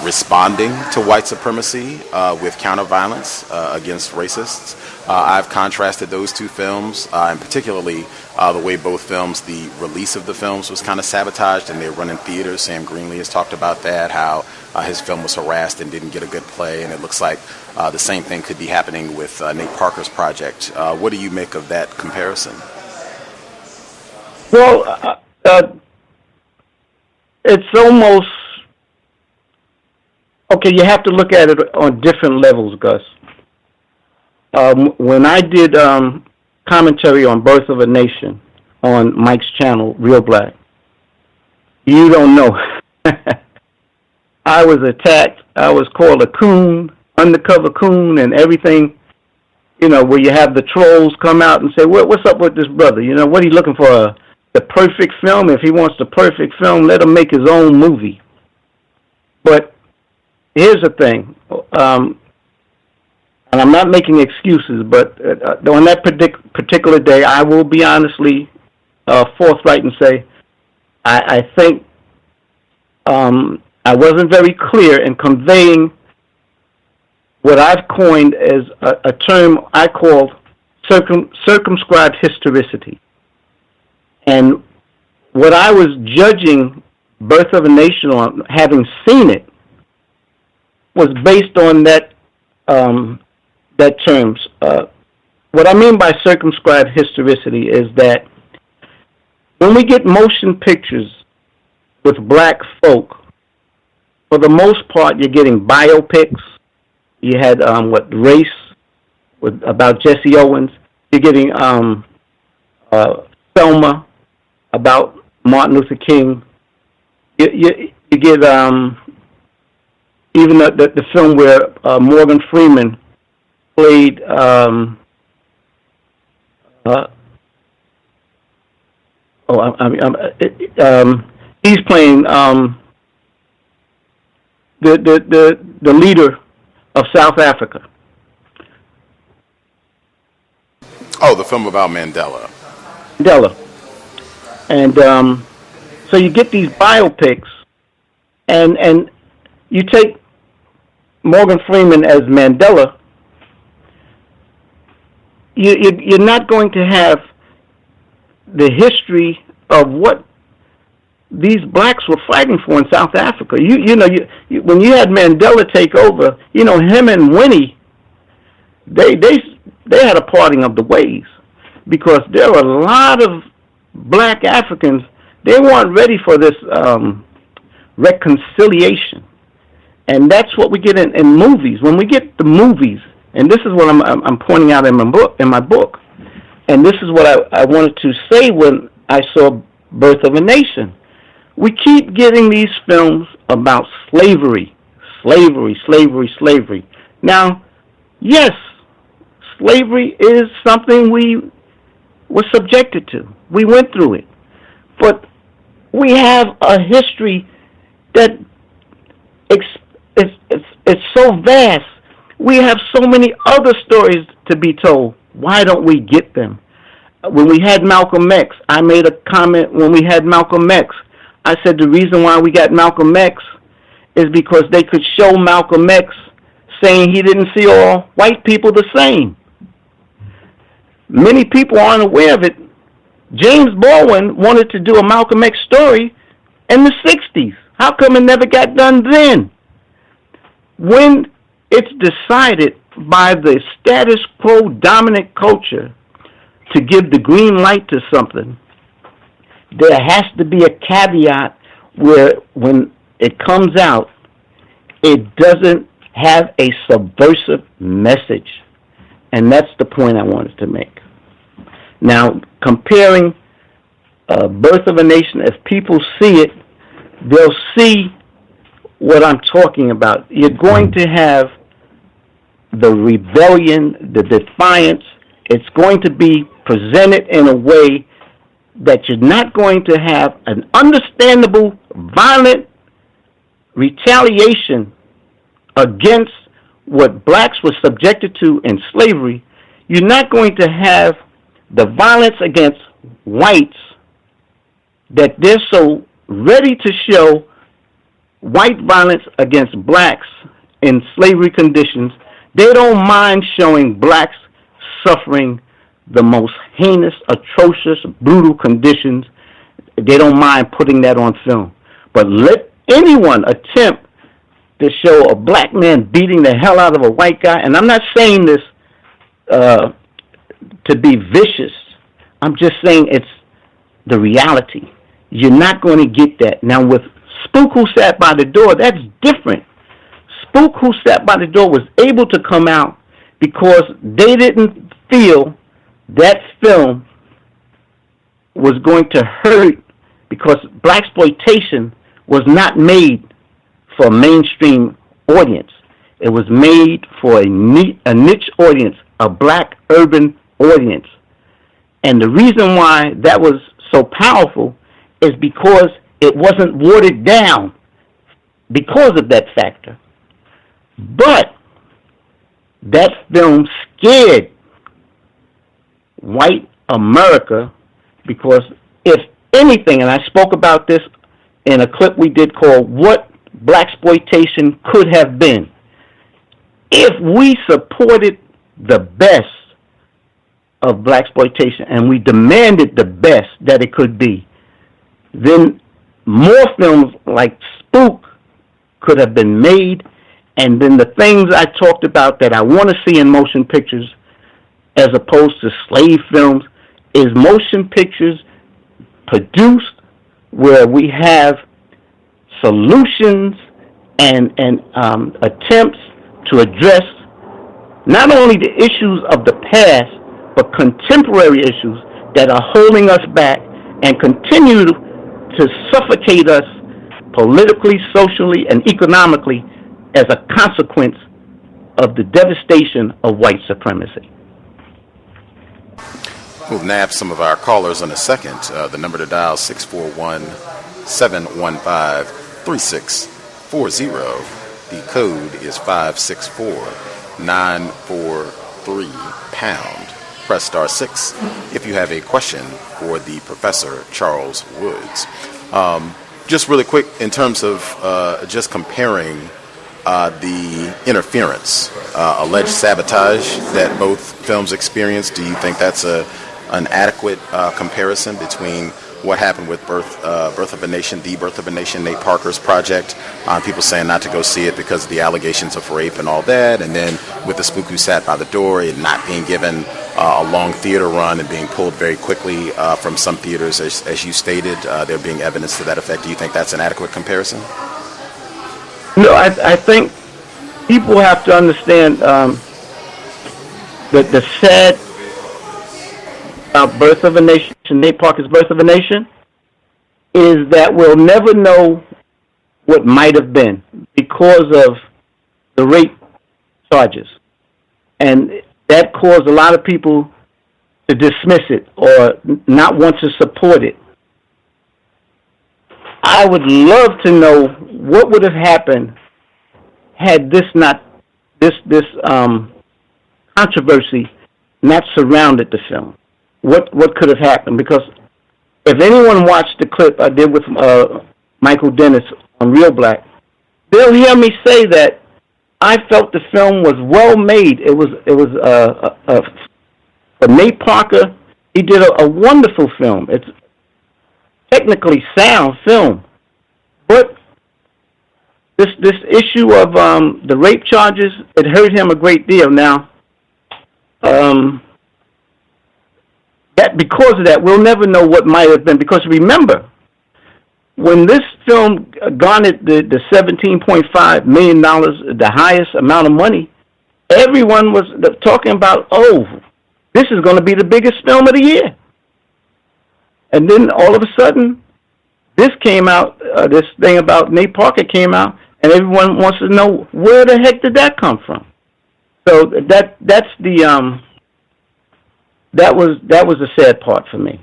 responding to white supremacy with counter-violence against racists. I've contrasted those two films, and particularly the way both films, the release of the films was kind of sabotaged, and they run in theaters. Sam Greenlee has talked about that, how his film was harassed and didn't get a good play, and it looks like the same thing could be happening with Nate Parker's project. What do you make of that comparison? Well, it's almost, okay, you have to look at it on different levels, Gus. When I did commentary on Birth of a Nation on Mike's channel, Real Black, you don't know. I was attacked. I was called a coon, undercover coon, and everything, where you have the trolls come out and say, what's up with this brother? What are you looking for? The perfect film? If he wants the perfect film, let him make his own movie. But here's the thing. And I'm not making excuses, but on that particular day, I will be honestly forthright and say, I think I wasn't very clear in conveying what I've coined as a term I called circumscribed historicity. And what I was judging Birth of a Nation on, having seen it, was based on that terms. What I mean by circumscribed historicity is that when we get motion pictures with black folk, for the most part, you're getting biopics. You had Race about Jesse Owens. You're getting Selma about Martin Luther King. You get even the film where Morgan Freeman played he's playing the leader of South Africa. Oh, the film about Mandela. And so you get these biopics, and you take Morgan Freeman as Mandela. You're not going to have the history of what these blacks were fighting for in South Africa. When you had Mandela take over, him and Winnie, they had a parting of the ways, because there were a lot of black Africans. They weren't ready for this reconciliation, and that's what we get in movies. When we get the movies, and this is what I'm pointing out in my book, and this is what I wanted to say when I saw Birth of a Nation. We keep getting these films about slavery. Now, yes, slavery is something we were subjected to. We went through it. But we have a history that it's so vast. We have so many other stories to be told. Why don't we get them? When we had Malcolm X, I made a comment when we had Malcolm X. I said the reason why we got Malcolm X is because they could show Malcolm X saying he didn't see all white people the same. Many people aren't aware of it. James Baldwin wanted to do a Malcolm X story in the 60s. How come it never got done then? When it's decided by the status quo dominant culture to give the green light to something, there has to be a caveat where when it comes out, it doesn't have a subversive message. And that's the point I wanted to make. Now, comparing Birth of a Nation, if people see it, they'll see what I'm talking about. You're going to have the rebellion, the defiance. It's going to be presented in a way that you're not going to have an understandable, violent retaliation against what blacks were subjected to in slavery. You're not going to have the violence against whites that they're so ready to show white violence against blacks in slavery conditions, they don't mind showing blacks suffering the most heinous, atrocious, brutal conditions. They don't mind putting that on film. But let anyone attempt to show a black man beating the hell out of a white guy, and I'm not saying this to be vicious. I'm just saying it's the reality. You're not going to get that. Now, with Spook Who Sat by the Door, that's different. Spook Who Sat by the Door was able to come out because they didn't feel that film was going to hurt, because blaxploitation was not made for a mainstream audience. It was made for a niche audience, a black urban audience. And the reason why that was so powerful is because it wasn't watered down because of that factor. But that film scared white America, because if anything, and I spoke about this in a clip we did called What Blaxploitation Could Have Been, if we supported the best of blaxploitation and we demanded the best that it could be, then more films like Spook could have been made. And then the things I talked about that I want to see in motion pictures as opposed to slave films is motion pictures produced where we have solutions and attempts to address not only the issues of the past, but contemporary issues that are holding us back and continue to suffocate us politically, socially, and economically as a consequence of the devastation of white supremacy. We'll nab some of our callers in a second. The number to dial 641-715-3640. The code is 564-943#. Press star 6 if you have a question for the Professor Charles Woods. Just really quick, in terms of just comparing the interference, alleged sabotage that both films experienced, do you think that's an adequate comparison between what happened with Birth of a Nation, The Birth of a Nation, Nate Parker's project, people saying not to go see it because of the allegations of rape and all that, and then with The Spook Who Sat by the Door, it not being given a long theater run and being pulled very quickly from some theaters, as you stated, there being evidence to that effect. Do you think that's an adequate comparison? No, I think people have to understand the sad Birth of a Nation, Nate Parker's Birth of a Nation, is that we'll never know what might have been because of the rape charges. And that caused a lot of people to dismiss it or not want to support it. I would love to know what would have happened had this controversy not surrounded the film. What could have happened? Because if anyone watched the clip I did with Michael Dennis on Real Black, they'll hear me say that I felt the film was well made. It was for Nate Parker. He did a wonderful film. It's technically sound film, but this issue of the rape charges, it hurt him a great deal. Now, that because of that, we'll never know what might have been. Because remember, when this film garnered the $17.5 million, the highest amount of money, everyone was talking about, oh, this is going to be the biggest film of the year. And then all of a sudden, this came out, this thing about Nate Parker came out, and everyone wants to know, where the heck did that come from? So that's the that was the sad part for me.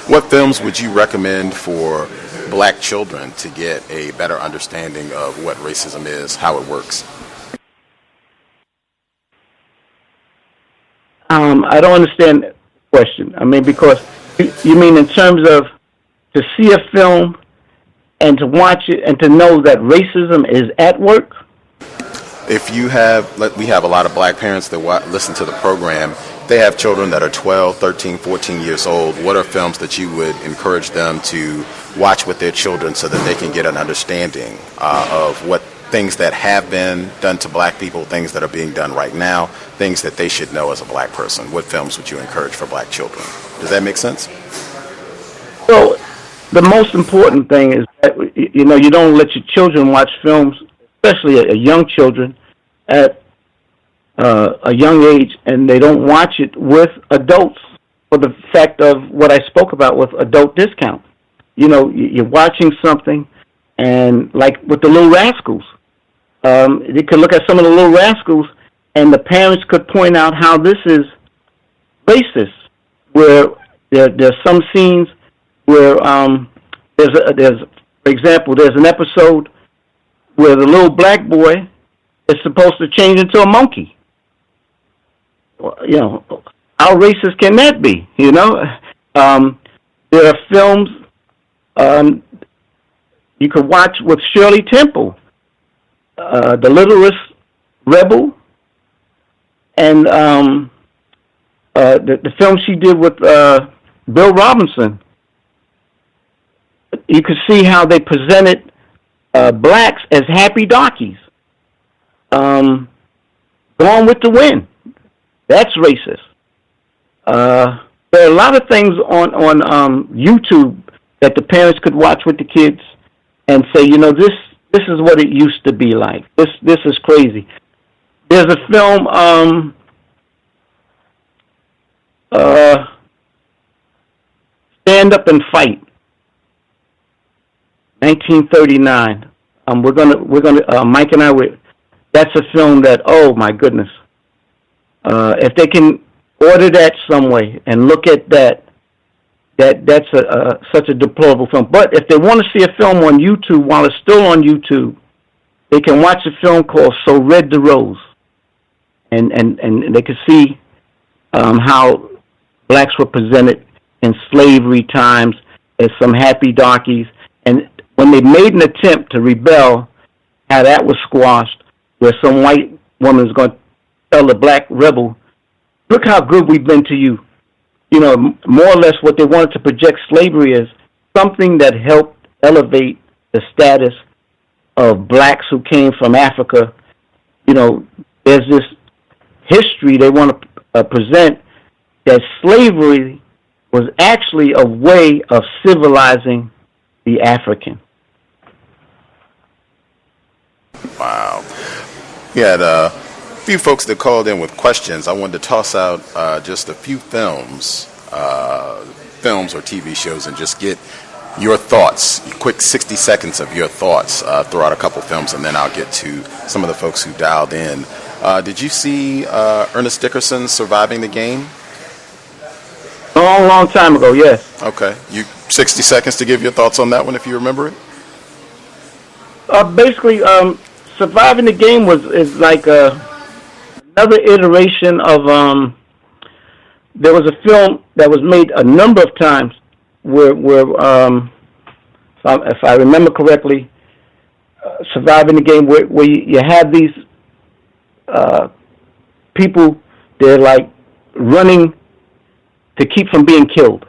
What films would you recommend for black children to get a better understanding of what racism is, how it works? I don't understand the question. I mean, because you mean in terms of to see a film and to watch it and to know that racism is at work. If you have, we have a lot of black parents that listen to the program. They have children that are 12, 13, 14 years old. What are films that you would encourage them to watch with their children so that they can get an understanding of what things that have been done to black people, things that are being done right now, things that they should know as a black person? What films would you encourage for black children? Does that make sense? Well, the most important thing is that, you know, you don't let your children watch films, especially young children, at a young age, and they don't watch it with adults for the fact of what I spoke about with adult discount. You know, you're watching something, and like with the Little Rascals, you could look at some of the Little Rascals, and the parents could point out how this is racist, where there's some scenes where there's, for example, there's an episode where the little black boy is supposed to change into a monkey. You know, how racist can that be? You know, there are films you could watch with Shirley Temple, The Littlest Rebel, and the film she did with Bill Robinson. You could see how they presented blacks as happy darkies. Gone with the Wind. That's racist. There are a lot of things on YouTube that the parents could watch with the kids and say, you know, this is what it used to be like. This is crazy. There's a film, Stand Up and Fight, 1939. We're gonna Mike and I that's a film that, oh my goodness. If they can order that some way and look at that's such a deplorable film. But if they want to see a film on YouTube while it's still on YouTube, they can watch a film called So Red the Rose, and they can see how blacks were presented in slavery times as some happy darkies, and when they made an attempt to rebel, how that was squashed, where some white woman is going to tell the black rebel, look how good we've been to you. You know, more or less what they wanted to project slavery as something that helped elevate the status of blacks who came from Africa. You know, there's this history they want to present that slavery was actually a way of civilizing the African. Wow. We had a few folks that called in with questions. I wanted to toss out just a few films or TV shows and just get your thoughts, quick 60 seconds of your thoughts, throw out a couple films, and then I'll get to some of the folks who dialed in. Did you see Ernest Dickerson's Surviving the Game? A long time ago, yes. Okay. 60 seconds to give your thoughts on that one, if you remember it? Basically, Surviving the Game is like another iteration of there was a film that was made a number of times where if I remember correctly, Surviving the Game, where you have these people, they're like running to keep from being killed.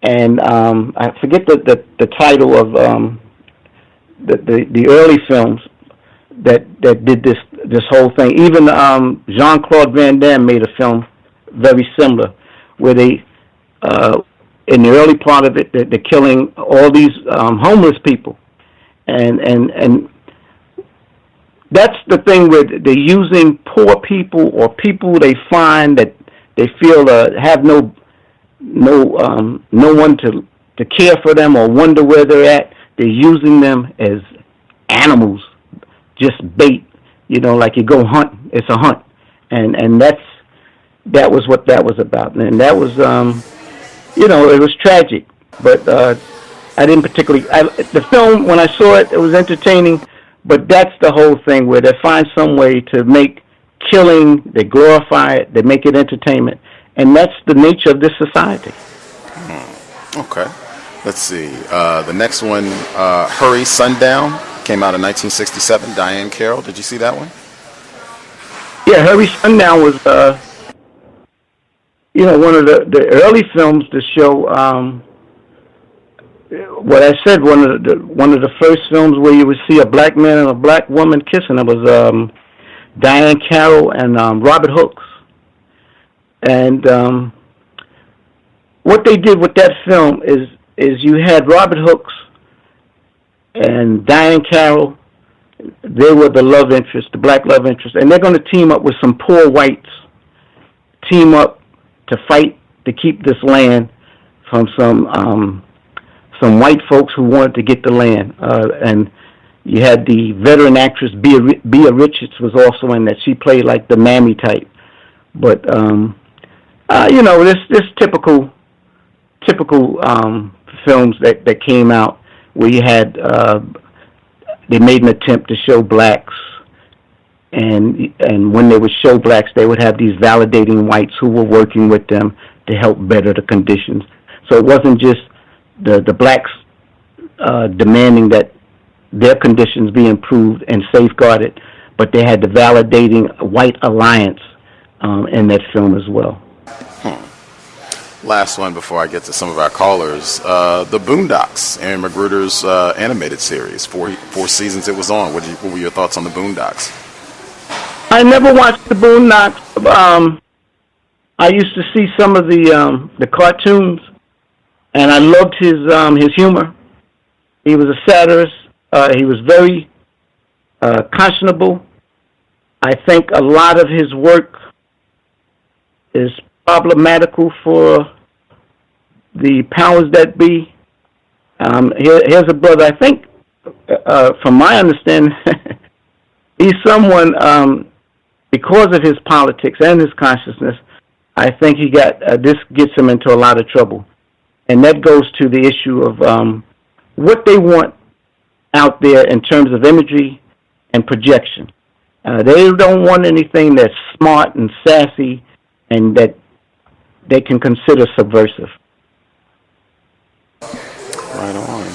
And I forget the title of the early films that did this whole thing. Even Jean-Claude Van Damme made a film very similar, where they in the early part of it they're killing all these homeless people, and that's the thing where they're using poor people or people they find that they feel have no one to care for them or wonder where they're at. They're using them as animals, just bait. You know, like you go hunt. It's a hunt, and that was what that was about. And that was, it was tragic. But I didn't particularly. The film, when I saw it, it was entertaining. But that's the whole thing, where they find some way to make killing, they glorify it, they make it entertainment. And that's the nature of this society. Okay. Let's see. The next one, Hurry Sundown, came out in 1967. Diane Carroll, did you see that one? Yeah, Hurry Sundown was, one of the early films to show what I said. One of the first films where you would see a black man and a black woman kissing. It was Diane Carroll and Robert Hooks. And what they did with that film is you had Robert Hooks and Diane Carroll. They were the love interest, the black love interest, and they're going to team up with some poor whites, team up to fight to keep this land from some white folks who wanted to get the land. And you had the veteran actress Bea Richards was also in that. She played like the mammy type. But this typical films that came out where you had they made an attempt to show blacks, and when they would show blacks, they would have these validating whites who were working with them to help better the conditions. So it wasn't just the blacks demanding that their conditions be improved and safeguarded, but they had the validating white alliance in that film as well. Last one before I get to some of our callers. The Boondocks, Aaron Magruder's animated series. Four seasons it was on. What were your thoughts on the Boondocks? I never watched the Boondocks. I used to see some of the cartoons, and I loved his humor. He was a satirist. He was very conscionable. I think a lot of his work is problematical for the powers that be. Here's a brother, I think, from my understanding, he's someone, because of his politics and his consciousness, I think he got, this gets him into a lot of trouble. And that goes to the issue of what they want out there in terms of imagery and projection. They don't want anything that's smart and sassy and that they can consider subversive. Right on.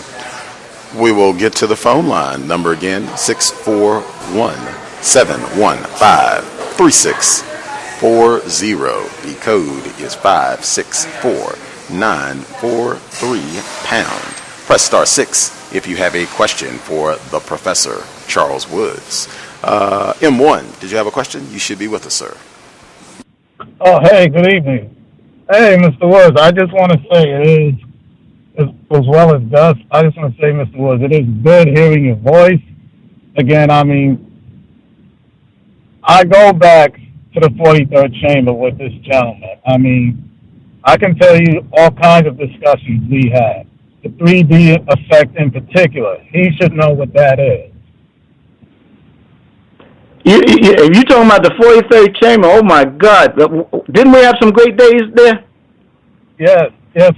We will get to the phone line. Number again, 641-715-3640. The code is 564943#. Press star 6 if you have a question for the Professor, Charles Woods. M1, did you have a question? You should be with us, sir. Oh, hey, good evening. Hey, Mr. Woods, I just want to say as well as Gus, I just want to say, Mr. Woods, it is good hearing your voice. Again, I mean, I go back to the 43rd chamber with this gentleman. I mean, I can tell you all kinds of discussions we had. The 3D effect in particular, he should know what that is. If you're talking about the 43rd chamber, oh my God, didn't we have some great days there? Yes,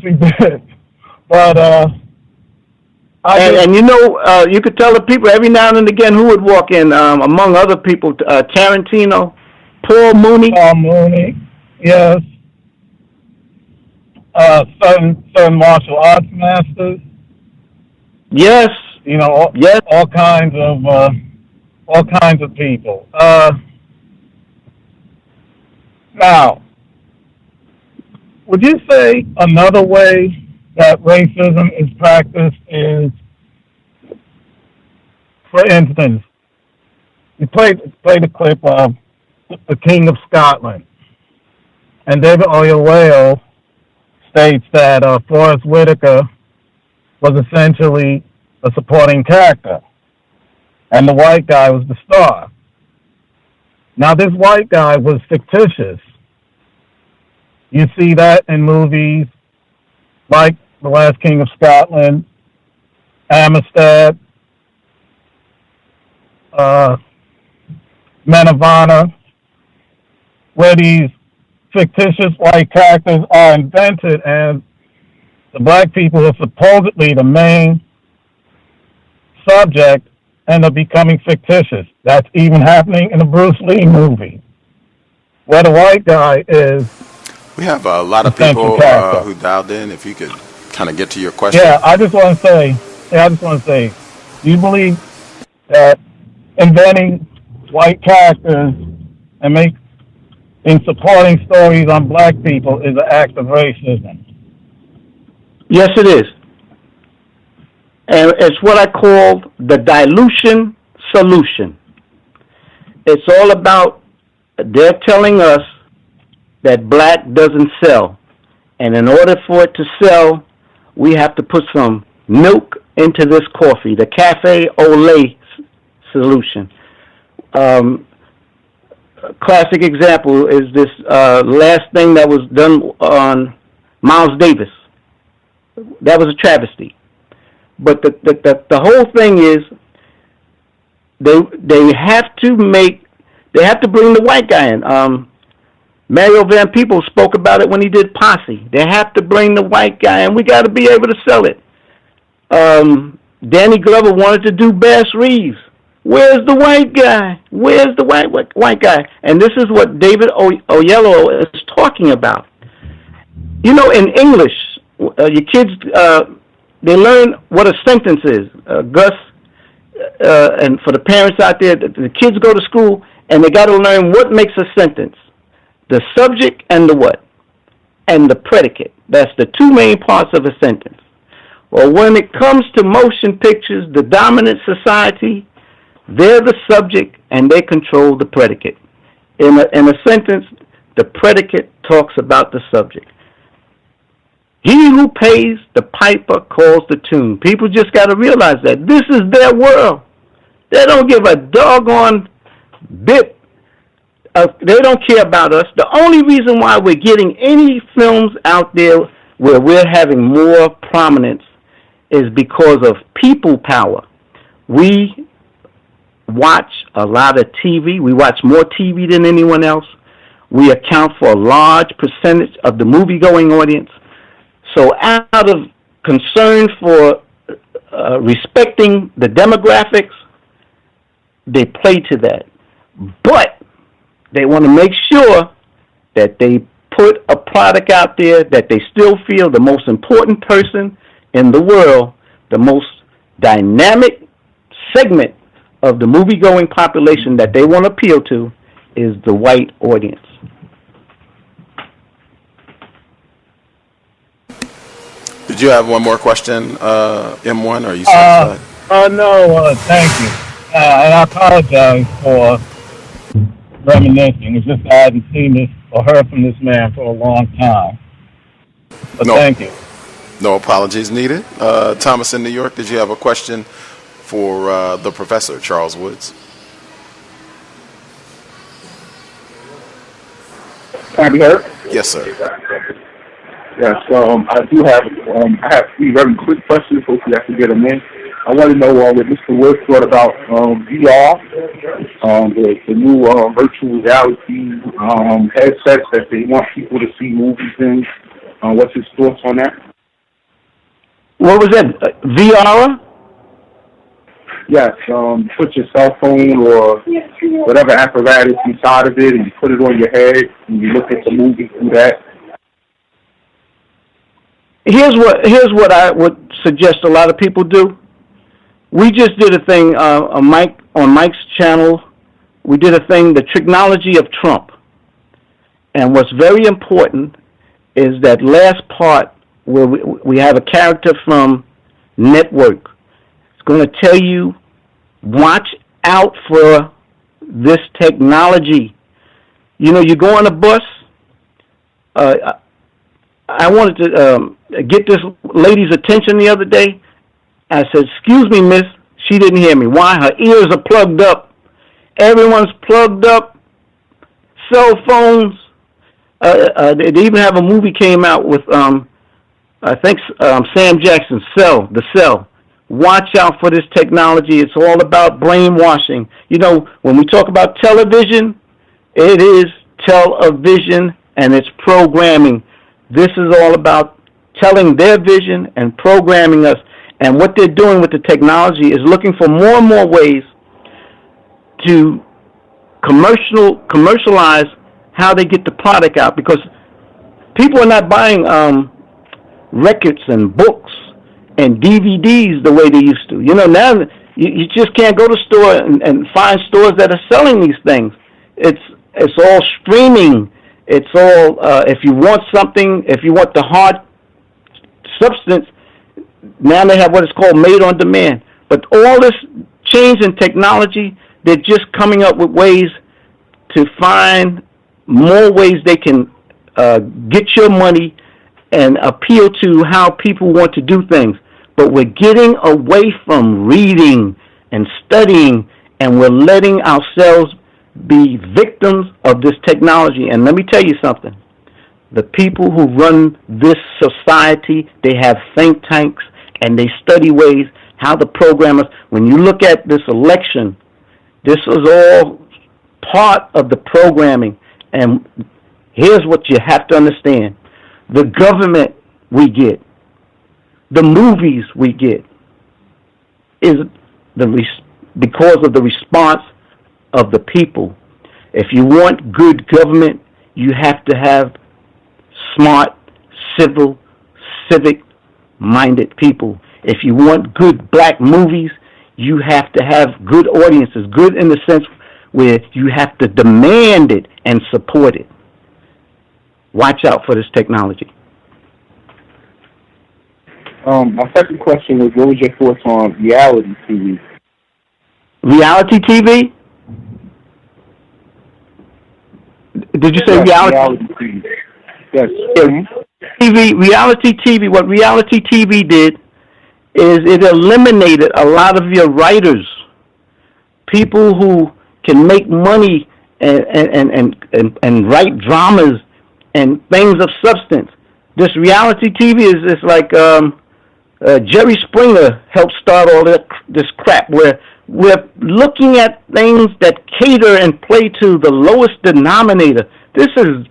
we did. But you could tell the people every now and again who would walk in. Among other people, Tarantino, Paul Mooney, yes. Certain martial arts masters. Yes. All kinds of people. Now, would you say another way that racism is practiced is, for instance, you played a clip of the King of Scotland, and David Oyelowo states that Forrest Whitaker was essentially a supporting character, and the white guy was the star. Now, this white guy was fictitious. You see that in movies like The Last King of Scotland, Amistad, Men of Honor, where these fictitious white characters are invented and the black people who are supposedly the main subject end up becoming fictitious. That's even happening in the Bruce Lee movie, where the white guy is. We have a lot of people who dialed in. If you could kind of get to your question? Yeah, I just want to say, do you believe that inventing white characters and in supporting stories on black people is an act of racism? Yes, it is. And it's what I call the dilution solution. It's all about, they're telling us that black doesn't sell. And in order for it to sell, we have to put some milk into this coffee, the cafe au lait solution. Classic example is this last thing that was done on Miles Davis. That was a travesty. But the whole thing is they have to bring the white guy in. Mario Van Peebles spoke about it when he did Posse. They have to bring the white guy, and we got to be able to sell it. Danny Glover wanted to do Bass Reeves. Where's the white guy? Where's the white guy? And this is what David Oyelowo is talking about. You know, in English, your kids, they learn what a sentence is. Gus, and for the parents out there, the kids go to school, and they got to learn what makes a sentence. The subject and the what? And the predicate. That's the two main parts of a sentence. Well, when it comes to motion pictures, the dominant society, they're the subject and they control the predicate. In a sentence, the predicate talks about the subject. He who pays the piper calls the tune. People just got to realize that this is their world. They don't give a doggone bit. They don't care about us. The only reason why we're getting any films out there where we're having more prominence is because of people power. We watch a lot of TV. We watch more TV than anyone else. We account for a large percentage of the movie-going audience. So out of concern for respecting the demographics, they play to that. But they want to make sure that they put a product out there that they still feel the most important person in the world, the most dynamic segment of the movie-going population that they want to appeal to is the white audience. Did you have one more question, M1, or are you satisfied? No, thank you. And I apologize for reminiscing. It's just I hadn't seen this or heard from this man for a long time. But thank you. No apologies needed. Thomas in New York, did you have a question for the professor, Charles Woods? Can I be heard? Yes, sir. Yes, I do have. I have three very quick questions. Hopefully, I can get them in. I want to know what Mr. Woods thought about VR, the new virtual reality headsets that they want people to see movies in. What's his thoughts on that? What was that? VR? Yes, put your cell phone or whatever apparatus inside of it, and you put it on your head, and you look at the movie through that. Here's what I would suggest a lot of people do. We just did a thing on Mike's channel. We did a thing, the technology of Trump. And what's very important is that last part where we have a character from Network. It's going to tell you, watch out for this technology. You know, you go on a bus. I wanted to get this lady's attention the other day. I said, "Excuse me, miss." She didn't hear me. Why? Her ears are plugged up. Everyone's plugged up. Cell phones. They even have a movie came out with, I think, Sam Jackson, The Cell. Watch out for this technology. It's all about brainwashing. You know, when we talk about television, it is television and it's programming. This is all about telling their vision and programming us. And what they're doing with the technology is looking for more and more ways to commercialize how they get the product out, because people are not buying records and books and DVDs the way they used to. You know, now you just can't go to store and find stores that are selling these things. It's all streaming. It's all, if you want something, if you want the hard substance, now they have what is called made on demand. But all this change in technology, they're just coming up with ways to find more ways they can get your money and appeal to how people want to do things. But we're getting away from reading and studying, and we're letting ourselves be victims of this technology. And let me tell you something. The people who run this society, they have think tanks, and they study ways how the programmers, when you look at this election, this is all part of the programming. And here's what you have to understand. The government we get, the movies we get, is because of the response of the people. If you want good government, you have to have smart, civic-minded people. If you want good black movies, you have to have good audiences, good in the sense where you have to demand it and support it. Watch out for this technology. My second question was, what was your thoughts on reality TV? Reality TV? Did you say reality TV? Yes. Reality TV. What reality TV did is it eliminated a lot of your writers, people who can make money and write dramas and things of substance. This reality TV is like Jerry Springer helped start all this crap, where we're looking at things that cater and play to the lowest denominator. This is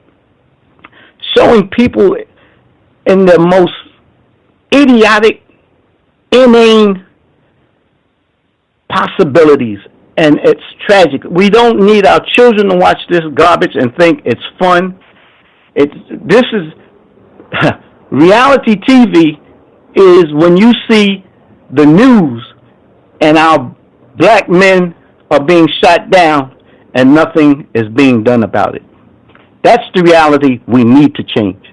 showing people in their most idiotic, inane possibilities, and it's tragic. We don't need our children to watch this garbage and think it's fun. This is reality TV is when you see the news and our black men are being shot down and nothing is being done about it. That's the reality we need to change.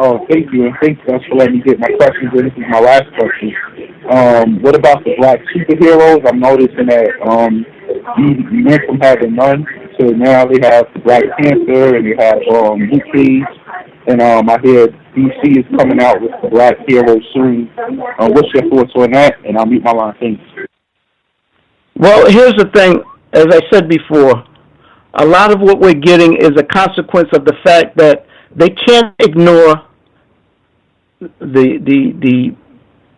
Oh, thank you, and thanks for letting me get my questions in. This is my last question. What about the black superheroes? I'm noticing that you went from having none to now they have the Black Panther and they have Luke Cage, and I hear DC is coming out with the black hero soon. What's your thoughts on that? And I'll mute my line. Thanks. Well, here's the thing. As I said before, a lot of what we're getting is a consequence of the fact that they can't ignore the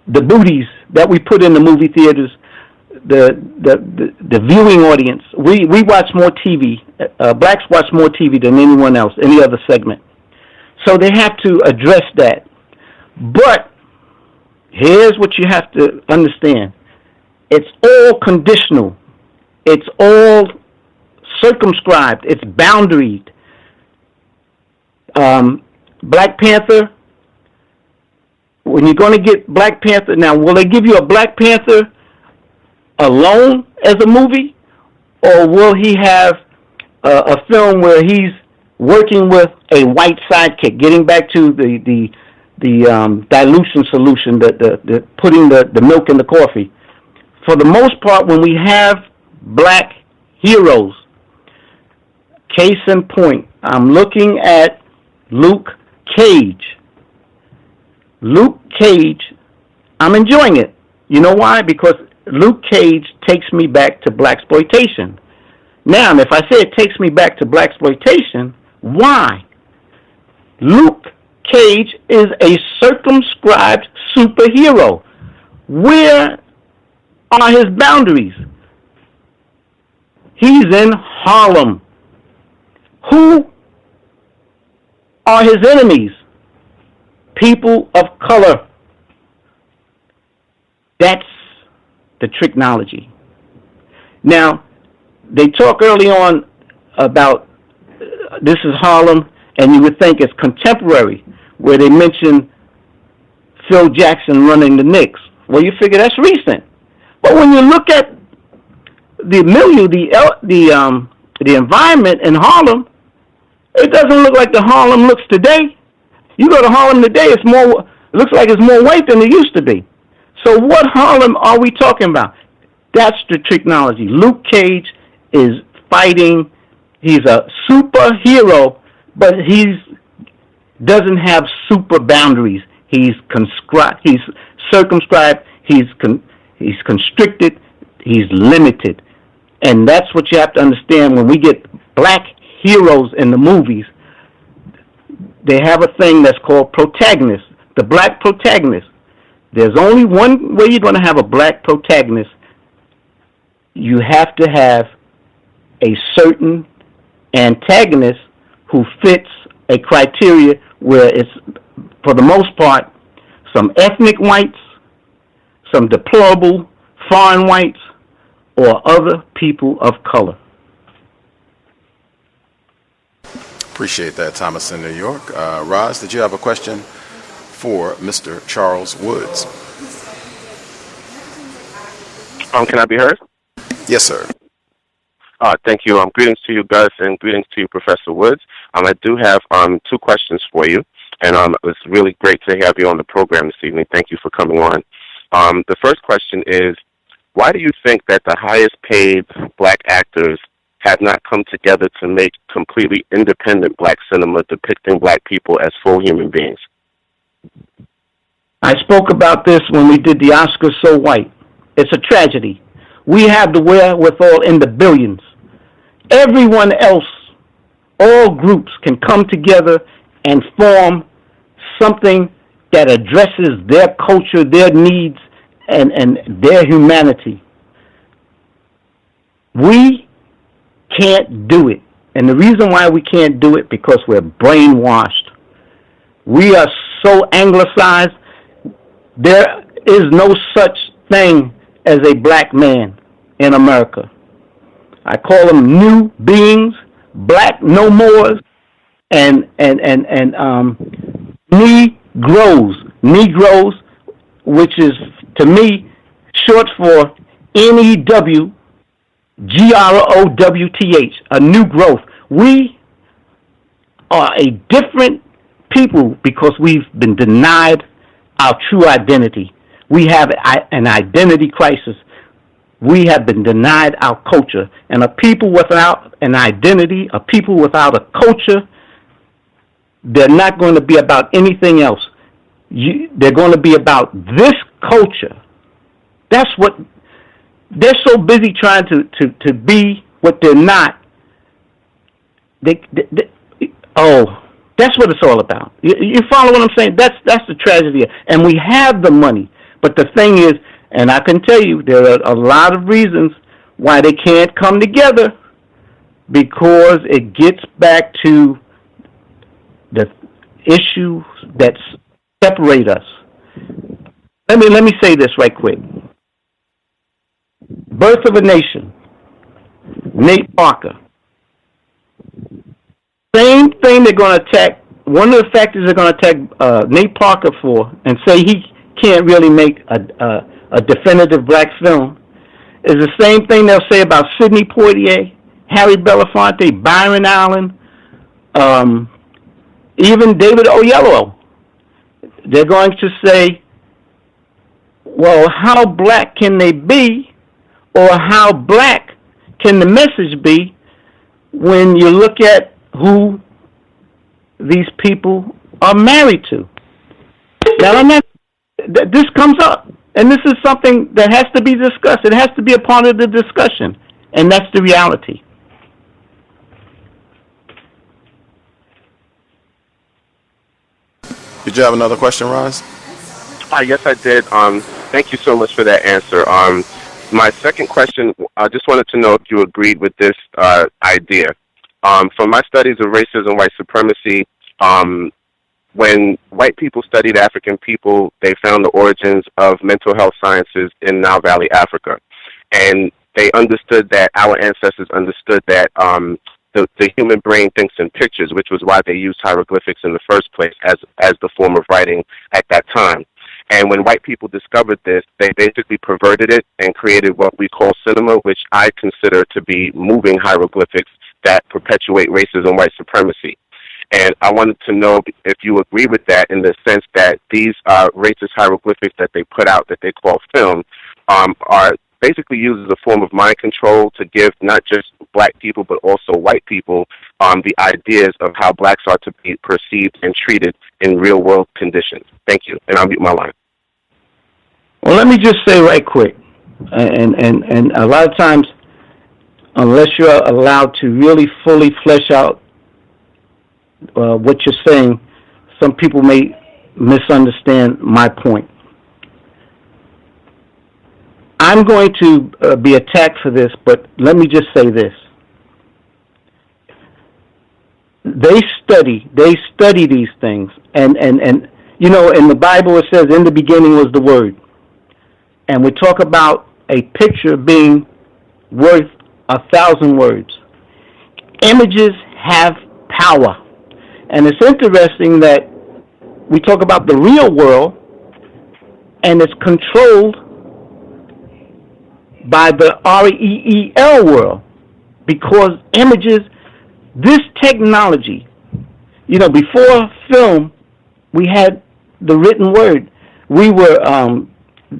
booties that we put in the movie theaters, the viewing audience. We watch more TV. Blacks watch more TV than anyone else, any other segment. So they have to address that. But here's what you have to understand. It's all conditional. It's all circumscribed. It's boundaried. Black Panther, when you're going to get Black Panther, now will they give you a Black Panther alone as a movie, or will he have a film where he's working with a white sidekick, getting back to the dilution solution, the putting the milk in the coffee? For the most part, when we have black heroes, case in point, I'm looking at Luke Cage. Luke Cage, I'm enjoying it. You know why? Because Luke Cage takes me back to blaxploitation. Now, if I say it takes me back to blaxploitation, why? Luke Cage is a circumscribed superhero. Where are his boundaries? He's in Harlem. Who are his enemies? People of color. That's the tricknology. Now, they talk early on about this is Harlem, And you would think it's contemporary, where they mention Phil Jackson running the Knicks. Well, you figure that's recent. But when you look at the milieu, the environment in Harlem, it doesn't look like the Harlem looks today. You go to Harlem today, it looks like it's more white than it used to be. So what Harlem are we talking about? That's the technology. Luke Cage is fighting. He's a superhero, but he doesn't have super boundaries. He's circumscribed. He's constricted. He's limited. And that's what you have to understand when we get black heroes in the movies. They have a thing that's called protagonist, the black protagonist. There's only one way you're going to have a black protagonist. You have to have a certain antagonist who fits a criteria where it's, for the most part, some ethnic whites, some deplorable foreign whites, or other people of color. Appreciate that, Thomas in New York. Roz, did you have a question for Mr. Charles Woods? Can I be heard? Yes, sir. Thank you. Greetings to you, Gus, and greetings to you, Professor Woods. I do have two questions for you, and it's really great to have you on the program this evening. Thank you for coming on. The first question is, why do you think that the highest paid black actors have not come together to make completely independent black cinema depicting black people as full human beings? I spoke about this when we did the Oscars So White. It's a tragedy. We have the wherewithal in the billions. Everyone else, all groups can come together and form something that addresses their culture, their needs, and their humanity. We can't do it. And the reason why we can't do it, because we're brainwashed. We are so anglicized. There is no such thing as a black man in America. I call them new beings, black no mores, and Negroes, which is to me short for NEW. GROWTH, a new growth. We are a different people because we've been denied our true identity. We have an identity crisis. We have been denied our culture. And a people without an identity, a people without a culture, they're not going to be about anything else. They're going to be about this culture. That's what they're so busy trying to be what they're not. That's what it's all about. You follow what I'm saying? That's the tragedy. And we have the money. But the thing is, and I can tell you, there are a lot of reasons why they can't come together, because it gets back to the issues that separate us. Let me say this right quick. Birth of a Nation, Nate Parker. Same thing they're going to attack. One of the factors they're going to attack Nate Parker for and say he can't really make a definitive black film is the same thing they'll say about Sidney Poitier, Harry Belafonte, Byron Allen, even David Oyelowo. They're going to say, well, how black can they be? Or how black can the message be when you look at who these people are married to? Now, this comes up, and this is something that has to be discussed. It has to be a part of the discussion, and that's the reality. Did you have another question, Roz? Yes, I did. Thank you so much for that answer. My second question, I just wanted to know if you agreed with this idea. From my studies of racism, white supremacy, when white people studied African people, they found the origins of mental health sciences in Nile Valley, Africa. And they understood that, our ancestors understood that the human brain thinks in pictures, which was why they used hieroglyphics in the first place as the form of writing at that time. And when white people discovered this, they basically perverted it and created what we call cinema, which I consider to be moving hieroglyphics that perpetuate racism, white supremacy. And I wanted to know if you agree with that, in the sense that these racist hieroglyphics that they put out, that they call film, are basically used as a form of mind control to give not just black people but also white people the ideas of how blacks are to be perceived and treated in real world conditions. Thank you, and I'll mute my line. Well, let me just say right quick, and a lot of times, unless you're allowed to really fully flesh out what you're saying, some people may misunderstand my point. I'm going to be attacked for this, but let me just say this. They study these things, and you know, in the Bible it says, in the beginning was the Word. And we talk about a picture being worth 1,000 words. Images have power. And it's interesting that we talk about the real world, and it's controlled by the REEL world, because images, this technology, you know, before film, we had the written word. We were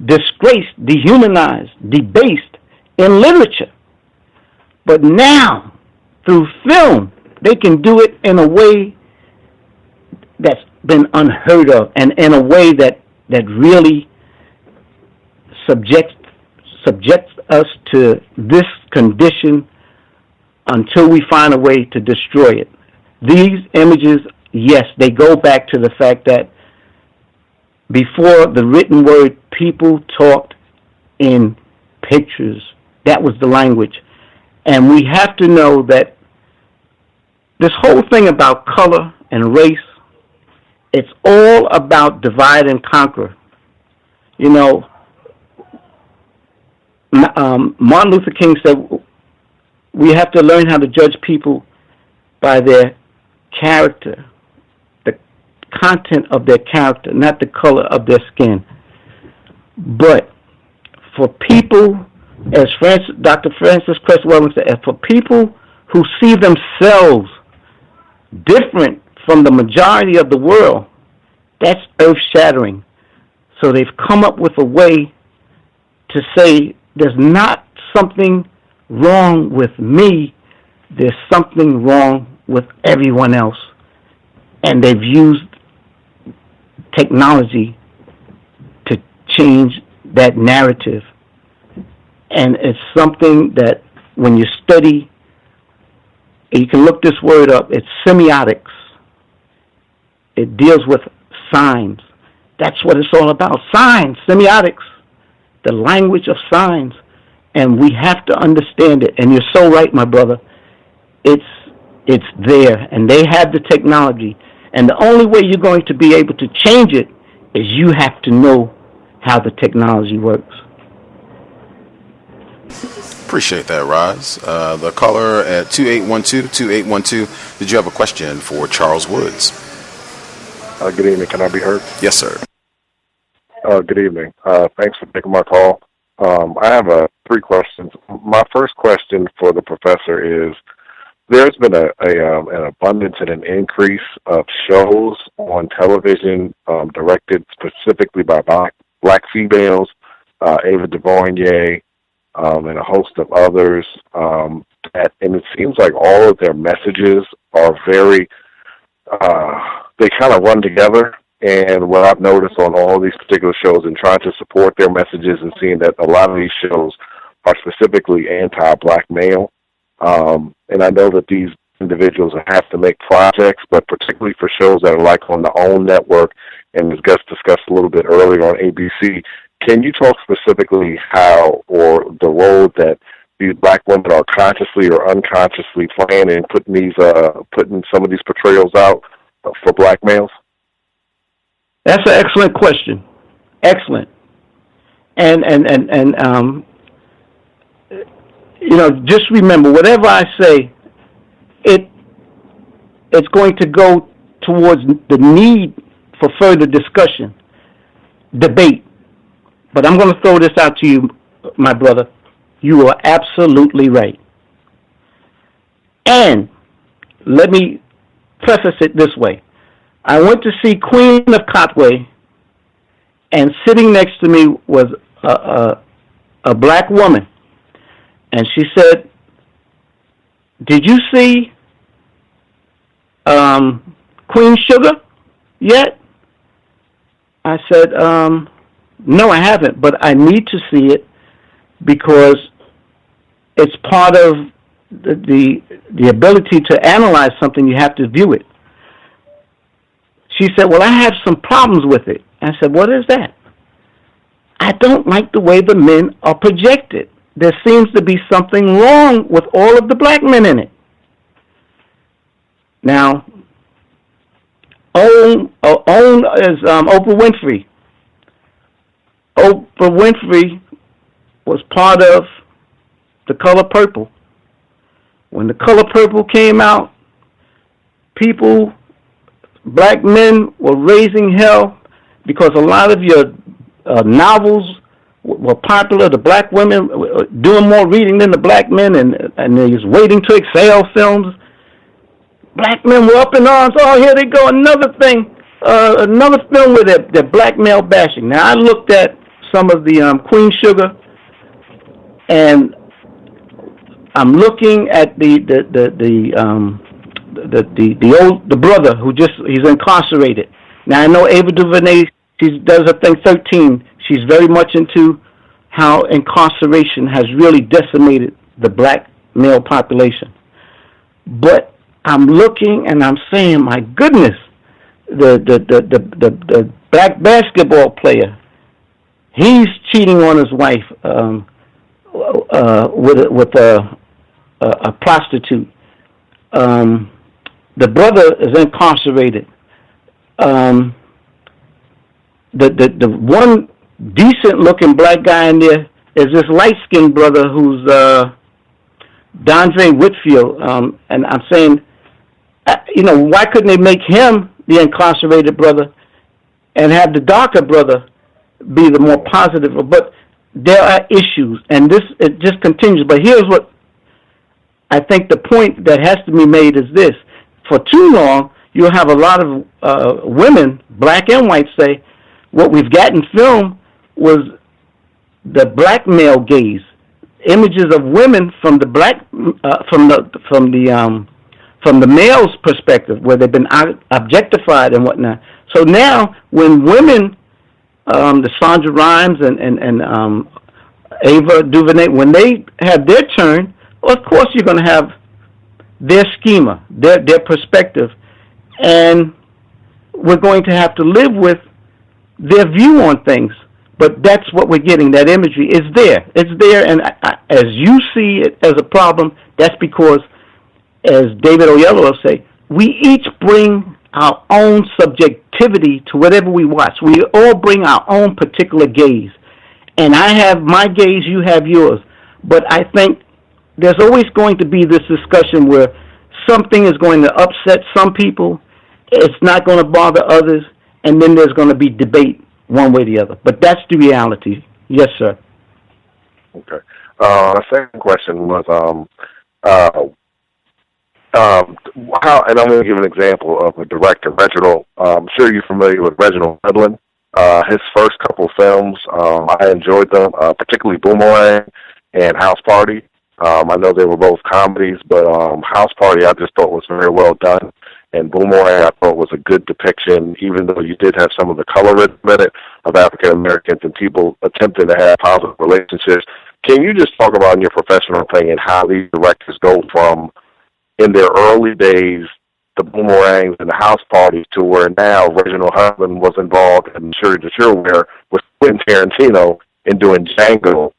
disgraced, dehumanized, debased in literature. But now, through film, they can do it in a way that's been unheard of, and in a way that really subjects us to this condition until we find a way to destroy it. These images, yes, they go back to the fact that before the written word, people talked in pictures. That was the language. And we have to know that this whole thing about color and race, it's all about divide and conquer. You know, Martin Luther King said we have to learn how to judge people by their character, the content of their character, not the color of their skin. But for people, as Dr. Francis Cresswell said, for people who see themselves different from the majority of the world, that's earth-shattering. So they've come up with a way to say there's not something wrong with me, there's something wrong with everyone else. And they've used technology to change that narrative. And it's something that when you study, you can look this word up, it's semiotics. It deals with signs. That's what it's all about. Signs, semiotics, the language of signs. And we have to understand it. And you're so right, my brother. It's there, and they have the technology. And the only way you're going to be able to change it is you have to know how the technology works. Appreciate that, Roz. The caller at 2812, did you have a question for Charles Woods? Good evening. Can I be heard? Yes, sir. Good evening. Thanks for taking my call. I have 3 questions. My first question for the professor is, there's been an abundance and an increase of shows on television directed specifically by black females, Ava DuVernay, and a host of others. And it seems like all of their messages are very, they kind of run together. And what I've noticed on all these particular shows and trying to support their messages and seeing that a lot of these shows are specifically anti-black male. And I know that these individuals have to make projects, but particularly for shows that are like on the OWN network, and as Gus discussed a little bit earlier on ABC, can you talk specifically how, or the role that these black women are consciously or unconsciously playing in putting some of these portrayals out for black males? That's an excellent question. Excellent. And you know, just remember, whatever I say, it's going to go towards the need for further discussion, debate. But I'm going to throw this out to you, my brother. You are absolutely right. And let me preface it this way. I went to see Queen of Cotway, and sitting next to me was a black woman. And she said, "Did you see Queen Sugar yet?" I said, "No, I haven't, but I need to see it because it's part of the ability to analyze something. You have to view it." She said, "Well, I have some problems with it." I said, "What is that?" "I don't like the way the men are projected. There seems to be something wrong with all of the black men in it." Now, own is Oprah Winfrey. Oprah Winfrey was part of The Color Purple. When The Color Purple came out, black men were raising hell because a lot of your novels were popular. The black women were doing more reading than the black men, and they was waiting to exhale films. Black men were up in arms. "Oh, here they go, another thing, another film with their black male bashing." Now, I looked at some of the Queen Sugar, and I'm looking at the brother who he's incarcerated. Now, I know Ava DuVernay, she does her thing 13. She's very much into how incarceration has really decimated the black male population. But I'm looking and I'm saying, my goodness, the black basketball player, he's cheating on his wife with a prostitute. The brother is incarcerated. The one decent-looking black guy in there is this light-skinned brother who's Dondre Whitfield. And I'm saying, why couldn't they make him the incarcerated brother and have the darker brother be the more positive? But there are issues, and it just continues. But here's what I think the point that has to be made is this. For too long, you'll have a lot of women, black and white, say, what we've got in film was the black male gaze, images of women from the black, from the male's perspective, where they've been objectified and whatnot. So now, when women, the Sandra Rhimes and Ava DuVernay, when they have their turn, well, of course you're going to have their schema, their perspective, and we're going to have to live with their view on things. But that's what we're getting. That imagery is there. It's there, and as you see it as a problem, that's because, as David Oyelowo say, we each bring our own subjectivity to whatever we watch. We all bring our own particular gaze. And I have my gaze, you have yours. But I think there's always going to be this discussion where something is going to upset some people, it's not going to bother others, and then there's going to be debate one way or the other. But that's the reality. Yes, sir. Okay. The second question was how, and I'm going to give an example of a director, Reginald. I'm sure you're familiar with Reginald Hudlin. His first couple films, I enjoyed them, particularly Boomerang and House Party. I know they were both comedies, but House Party I just thought was very well done. And Boomerang I thought was a good depiction, even though you did have some of the colorism in it of African Americans and people attempting to have positive relationships. Can you just talk about, in your professional opinion, how these directors go from, in their early days, the Boomerangs and the House Parties, to where now Reginald Hudlin was involved, and I'm sure that you're aware, with Quentin Tarantino in doing Django.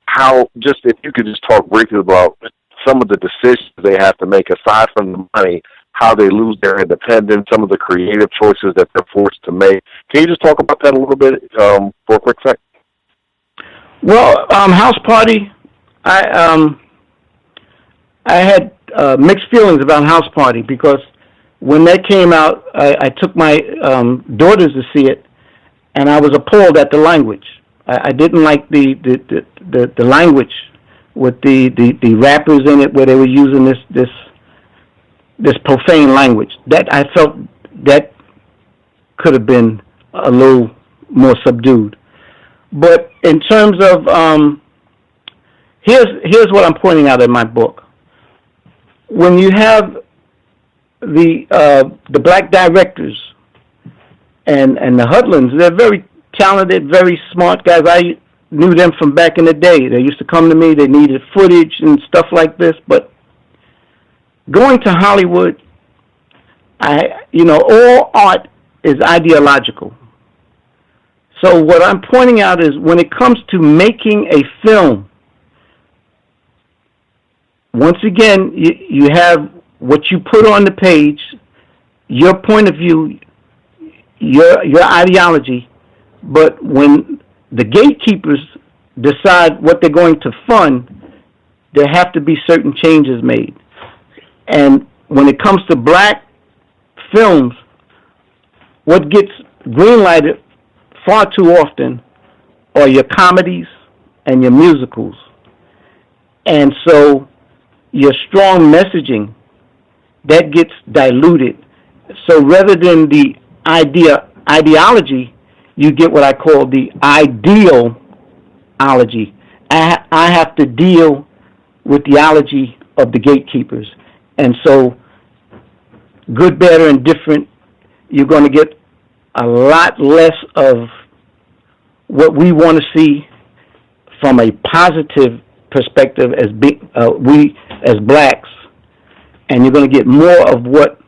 How, just if you could just talk briefly about some of the decisions they have to make aside from the money, how they lose their independence, some of the creative choices that they're forced to make. Can you just talk about that a little bit for a quick sec? Well, House Party, I had mixed feelings about House Party, because when that came out, I took my daughters to see it, and I was appalled at the language. I didn't like the language with the rappers in it, where they were using this profane language. That I felt that could have been a little more subdued. But in terms of here's what I'm pointing out in my book. When you have the black directors and the Hudlins, they're very talented, very smart guys. I knew them from back in the day. They used to come to me. They needed footage and stuff like this. But going to Hollywood, all art is ideological. So what I'm pointing out is, when it comes to making a film, once again, you have what you put on the page, your point of view, your ideology, but when the gatekeepers decide what they're going to fund, there have to be certain changes made. And when it comes to black films, what gets greenlighted far too often are your comedies and your musicals. And so your strong messaging, that gets diluted. So rather than the ideology, you get what I call the ideology. I have to deal with the ideology of the gatekeepers. And so, good, better, and different, you're going to get a lot less of what we want to see from a positive perspective as we as blacks, and you're going to get more of what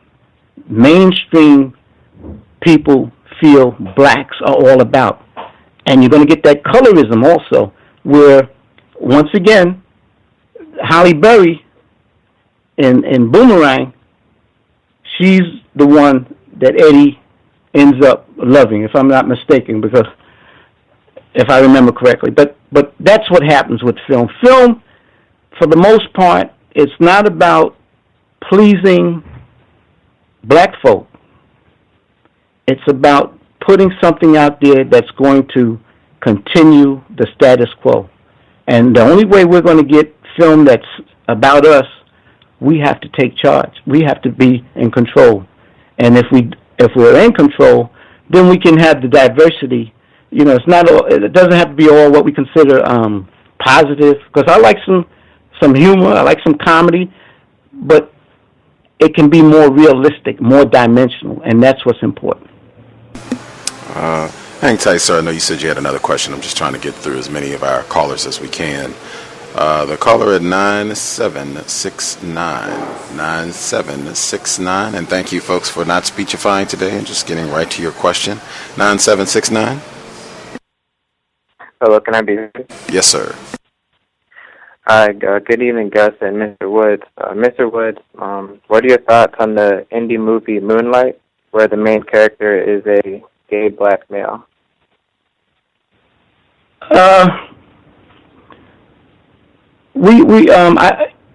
mainstream people feel blacks are all about. And you're going to get that colorism also, where, once again, Halle Berry in Boomerang, she's the one that Eddie ends up loving, if I'm not mistaken, because if I remember correctly. But that's what happens with film. Film, for the most part, it's not about pleasing black folk. It's about putting something out there that's going to continue the status quo. And the only way we're going to get film that's about us, we have to take charge. We have to be in control. And if we're in control, then we can have the diversity. You know, it doesn't have to be all what we consider positive. Because I like some humor, I like some comedy, but it can be more realistic, more dimensional, and that's what's important. Hang tight, sir. I know you said you had another question. I'm just trying to get through as many of our callers as we can. The caller at 9769, and thank you folks for not speechifying today and just getting right to your question. 9769. Hello, can I be heard? Yes, sir. Good evening, Gus and Mr. Woods. Mr. Woods, what are your thoughts on the indie movie Moonlight, where the main character is a gay black male?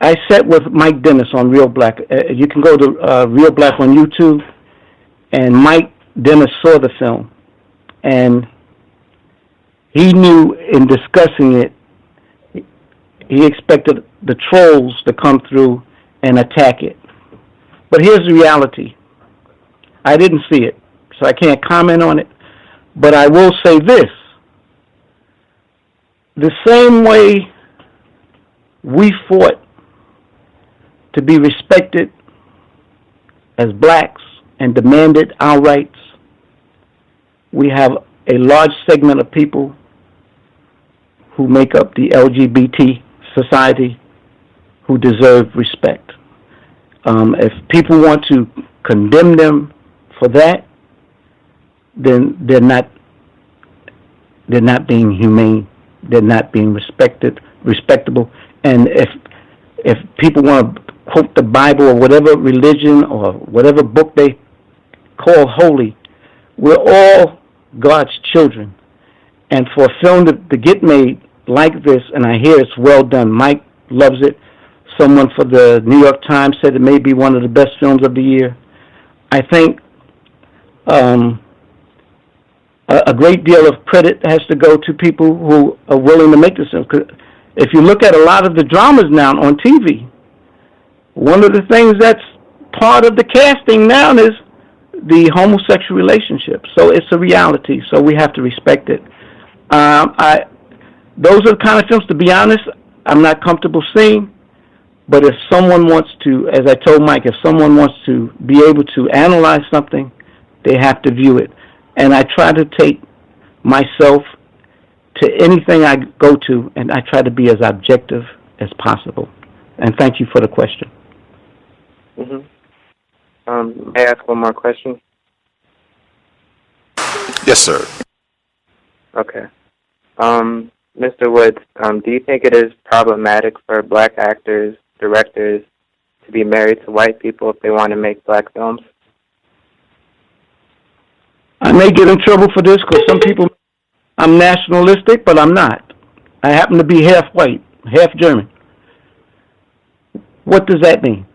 I sat with Mike Dennis on Real Black. You can go to Real Black on YouTube, and Mike Dennis saw the film, and he knew in discussing it, he expected the trolls to come through and attack it. But here's the reality. I didn't see it, so I can't comment on it, but I will say this. The same way we fought to be respected as blacks and demanded our rights, we have a large segment of people who make up the LGBT society who deserve respect. If people want to condemn them for that, then they're not being humane. They're not being respectable. And if people want to quote the Bible or whatever religion or whatever book they call holy, we're all God's children. And for a film to get made like this, and I hear it's well done, Mike loves it, Someone for the New York Times said it may be one of the best films of the year. I think a great deal of credit has to go to people who are willing to make this film. 'Cause if you look at a lot of the dramas now on TV, one of the things that's part of the casting now is the homosexual relationship. So it's a reality, so we have to respect it. Those are the kind of films, to be honest, I'm not comfortable seeing. But if someone wants to, as I told Mike, if someone wants to be able to analyze something, they have to view it. And I try to take myself to anything I go to, and I try to be as objective as possible. And thank you for the question. May I ask one more question? Yes, sir. Okay. Mr. Woods, do you think it is problematic for black actors, directors, to be married to white people if they want to make black films? I may get in trouble for this because some people, I'm nationalistic, but I'm not. I happen to be half white, half German. What does that mean?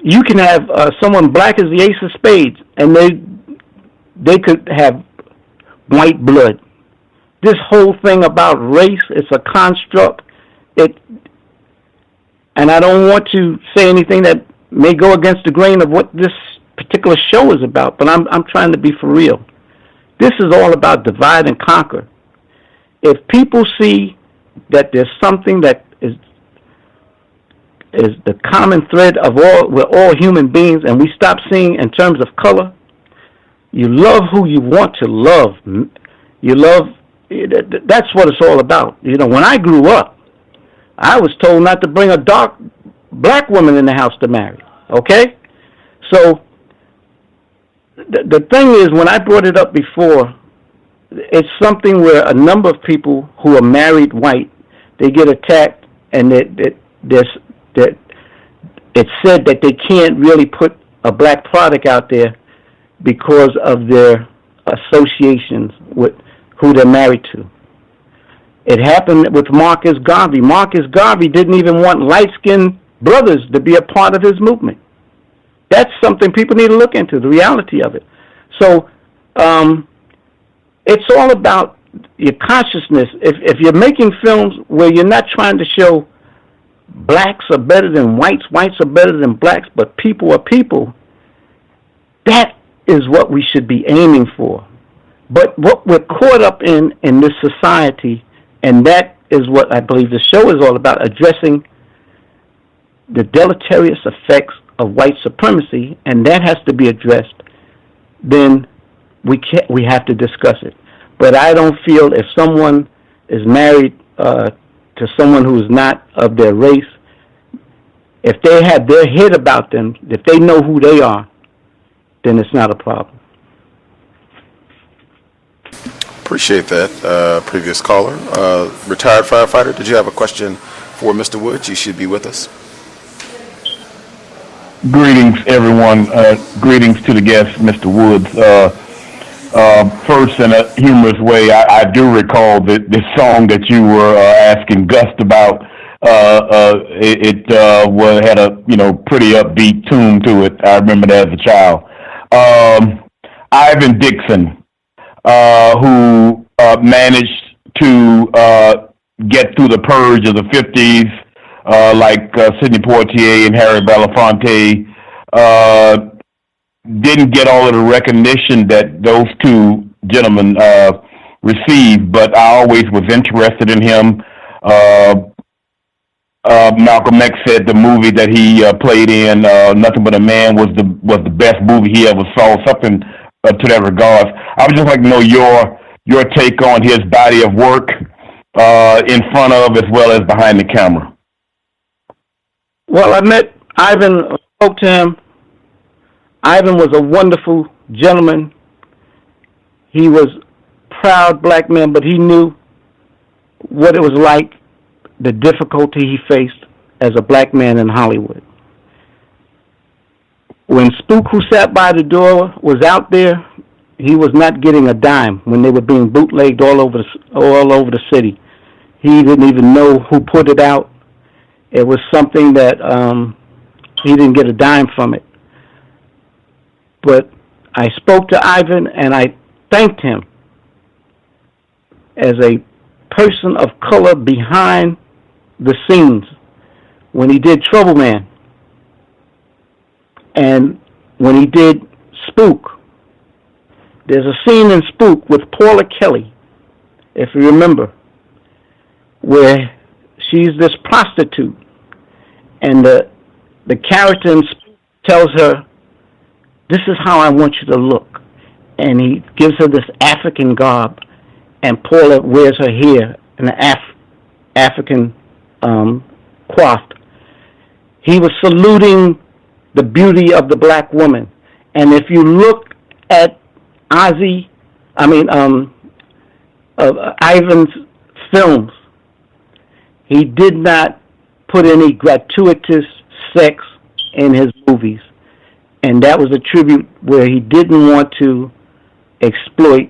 You can have someone black as the ace of spades, and they could have white blood. This whole thing about race, it's a construct. And I don't want to say anything that may go against the grain of what this particular show is about, but I'm trying to be for real. This is all about divide and conquer. If people see that there's something that is the common thread of all, we're all human beings, and we stop seeing in terms of color, you love who you want to love. You love, that's what it's all about. You know, when I grew up, I was told not to bring a dark black woman in the house to marry, okay? So the thing is, when I brought it up before, it's something where a number of people who are married white, they get attacked, and it's said that they can't really put a black product out there because of their associations with who they're married to. It happened with Marcus Garvey. Marcus Garvey didn't even want light-skinned brothers to be a part of his movement. That's something people need to look into, the reality of it. So it's all about your consciousness. If you're making films where you're not trying to show blacks are better than whites, whites are better than blacks, but people are people, that is what we should be aiming for. But what we're caught up in this society, and that is what I believe the show is all about, addressing the deleterious effects of white supremacy, and that has to be addressed, then we have to discuss it. But I don't feel if someone is married to someone who is not of their race, if they have their head about them, if they know who they are, then it's not a problem. Appreciate that. Previous caller, retired firefighter, did you have a question for Mr. Woods? You should be with us. Greetings, everyone. Greetings to the guest, Mr. Woods. First, in a humorous way, I do recall this song that you were asking Gus about. It had a pretty upbeat tune to it. I remember that as a child. Ivan Dixon, who managed to get through the purge of the 50s, like Sidney Poitier and Harry Belafonte, didn't get all of the recognition that those two gentlemen received, but I always was interested in him. Malcolm X said the movie that he played in, Nothing But a Man, was the best movie he ever saw, something to that regard. I would just like to know your take on his body of work in front of as well as behind the camera. Well, I met Ivan, spoke to him. Ivan was a wonderful gentleman. He was a proud black man, but he knew what it was like, the difficulty he faced as a black man in Hollywood. When Spook, who sat by the door, was out there, he was not getting a dime when they were being bootlegged all over the city. He didn't even know who put it out. It was something that he didn't get a dime from it. But I spoke to Ivan and I thanked him as a person of color behind the scenes when he did Trouble Man and when he did Spook. There's a scene in Spook with Paula Kelly, if you remember, where she's this prostitute, and the character in Spook tells her, "This is how I want you to look," and he gives her this African garb, and Paula wears her hair in an African coiffed. He was saluting the beauty of the black woman, and if you look at Ivan's films, he did not put any gratuitous sex in his movies. And that was a tribute where he didn't want to exploit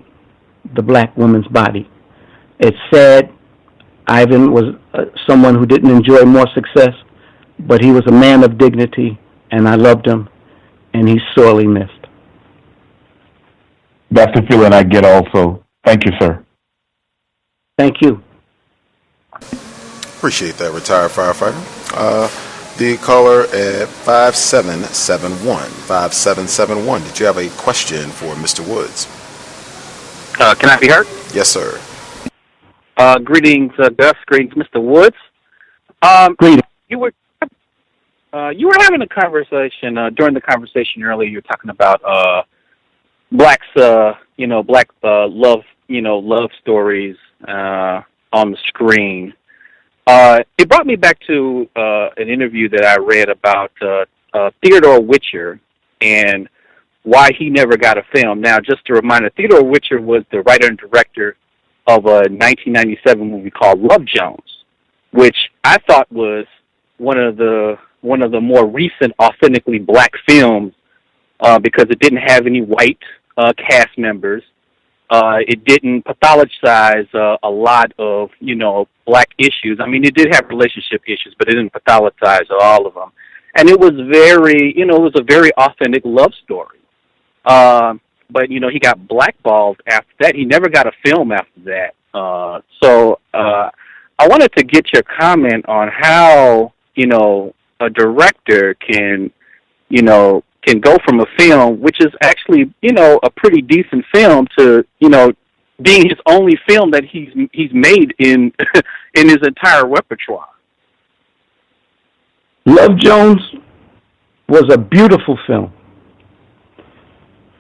the black woman's body. It's sad. Ivan was someone who didn't enjoy more success, but he was a man of dignity, and I loved him, and he's sorely missed. That's the feeling I get also. Thank you, sir. Thank you. Appreciate that, retired firefighter. The caller at 5771. 5771. Did you have a question for Mr. Woods? Can I be heard? Yes, sir. Greetings, Gus. Greetings, Mr. Woods. Greetings. You were having a conversation during the conversation earlier. You were talking about blacks, black love stories on the screen. It brought me back to an interview that I read about Theodore Witcher and why he never got a film. Now, just a reminder, Theodore Witcher was the writer and director of a 1997 movie called Love Jones, which I thought was one of the more recent authentically black films because it didn't have any white cast members. It didn't pathologize a lot of, black issues. I mean, it did have relationship issues, but it didn't pathologize all of them. And it was a very authentic love story. But, he got blackballed after that. He never got a film after that. So I wanted to get your comment on how, a director can go from a film, which is actually, a pretty decent film, to, being his only film that he's made in in his entire repertoire. Love Jones was a beautiful film,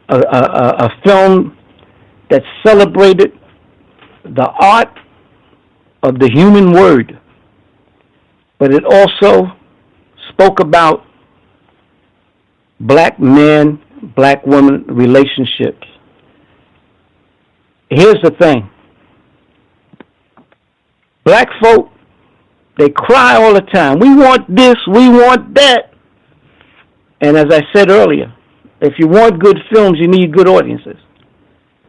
a film that celebrated the art of the human word, but it also spoke about black man, black woman relationships. Here's the thing. Black folk, they cry all the time. We want this, we want that. And as I said earlier, if you want good films, you need good audiences.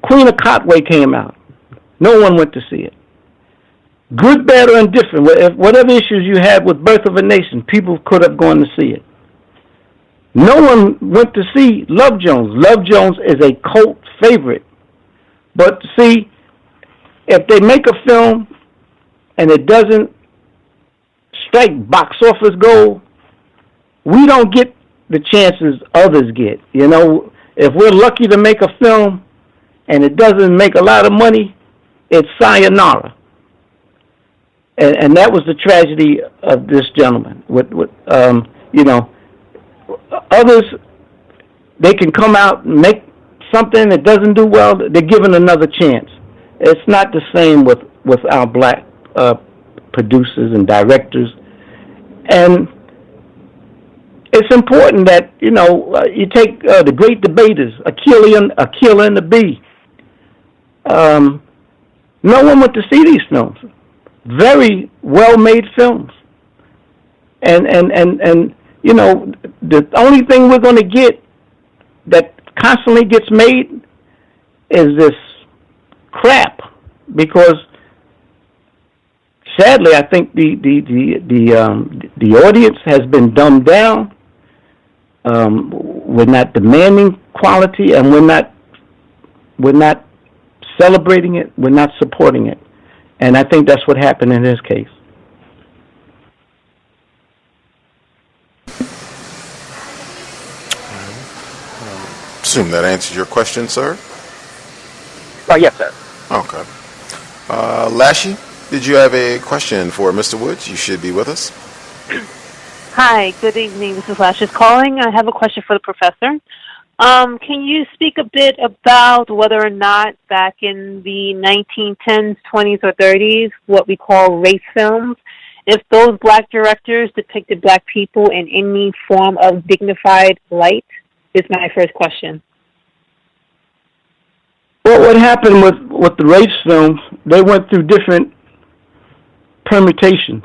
Queen of Cotway came out. No one went to see it. Good, bad, or indifferent, whatever issues you had with Birth of a Nation, people could have gone to see it. No one went to see Love Jones. Love Jones is a cult favorite. But see, if they make a film and it doesn't strike box office gold, we don't get the chances others get. If we're lucky to make a film and it doesn't make a lot of money, it's sayonara. And that was the tragedy of this gentleman. Others, they can come out and make something that doesn't do well, they're given another chance. It's not the same with our black producers and directors. And it's important that, you take the great debaters, Aquila and the Bee. No one went to see these films. Very well-made films. And the only thing we're going to get that constantly gets made is this crap, because sadly, I think the audience has been dumbed down. We're not demanding quality, and we're not celebrating it. We're not supporting it, and I think that's what happened in this case. Assume that answers your question, sir. Yes, sir. Okay. Lashy, did you have a question for Mr. Woods? You should be with us. Hi, good evening. This is Lashes calling. I have a question for the professor. Can you speak a bit about whether or not back in the 1910s, 20s, or 30s, what we call race films, if those black directors depicted black people in any form of dignified light? Is my first question. Well, what happened with the race films, they went through different permutations.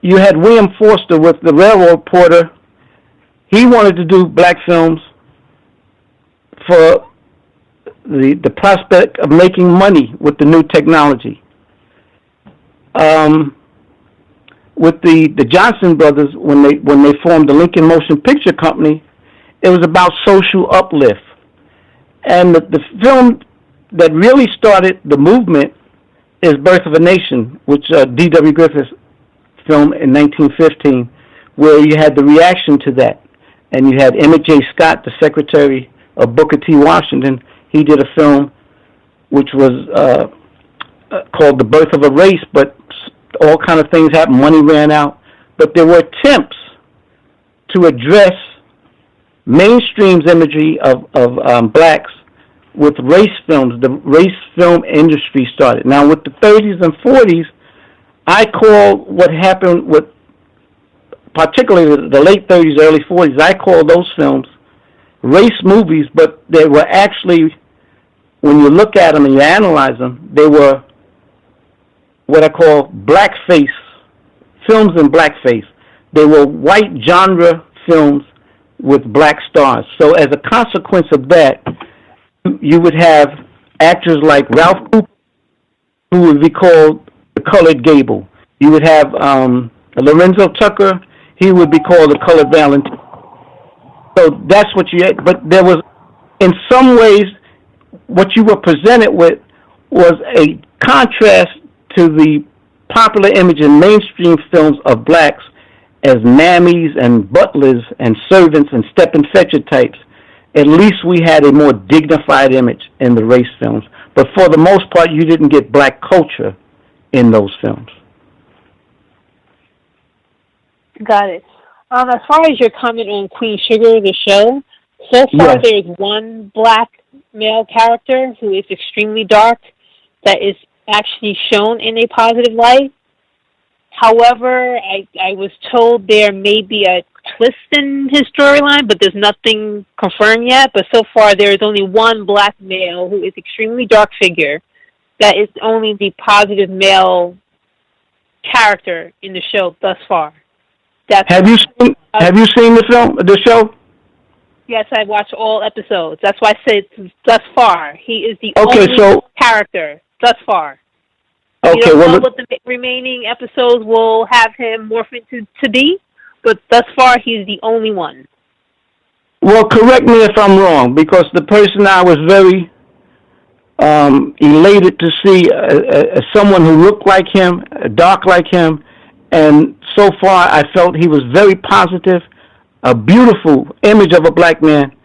You had William Forster with The Railroad Porter. He wanted to do black films for the prospect of making money with the new technology. With the Johnson brothers, when they formed the Lincoln Motion Picture Company, it was about social uplift. And the film that really started the movement is Birth of a Nation, which D.W. Griffith's film in 1915, where you had the reaction to that. And you had Emmett J. Scott, the secretary of Booker T. Washington. He did a film which was called The Birth of a Race, but all kind of things happened. Money ran out. But there were attempts to address mainstream's imagery of blacks with race films. The race film industry started. Now, with the 30s and 40s, I call what happened with particularly the late 30s, early 40s, I call those films race movies, but they were actually, when you look at them and you analyze them, they were what I call blackface, films in blackface. They were white genre films with black stars. So as a consequence of that, you would have actors like Ralph Cooper, who would be called the Colored Gable. You would have Lorenzo Tucker, he would be called the Colored Valentine. So that's what you had. But there was, in some ways, what you were presented with was a contrast to the popular image in mainstream films of blacks as mammies and butlers and servants and step and fetcher types. At least we had a more dignified image in the race films. But for the most part, you didn't get black culture in those films. Got it. As far as your comment on Queen Sugar, the show, so far Yes. there's one black male character who is extremely dark that is actually shown in a positive light. However, I was told there may be a twist in his storyline, but there's nothing confirmed yet. But so far, there is only one black male who is extremely dark figure that is only the positive male character in the show thus far. Have you seen the show? Yes, I watched all episodes. That's why I said thus far. He is the Okay, only so- character thus far. Okay, We don't well, know what the remaining episodes will have him morph into to be, but thus far he's the only one. Well, correct me if I'm wrong, because the person I was very elated to see someone who looked like him, dark like him, and so far I felt he was very positive, a beautiful image of a black man,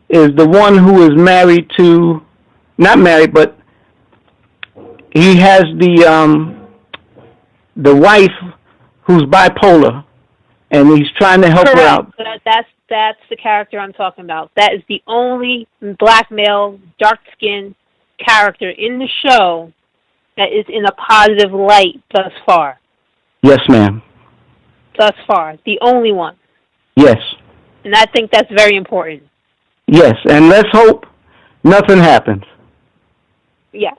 is the one who is married to, not married, but he has the wife who's bipolar, and he's trying to help her out. That's the character I'm talking about. That is the only black male, dark-skinned character in the show that is in a positive light thus far. Yes, ma'am. Thus far. The only one. Yes. And I think that's very important. Yes, and let's hope nothing happens. Yeah.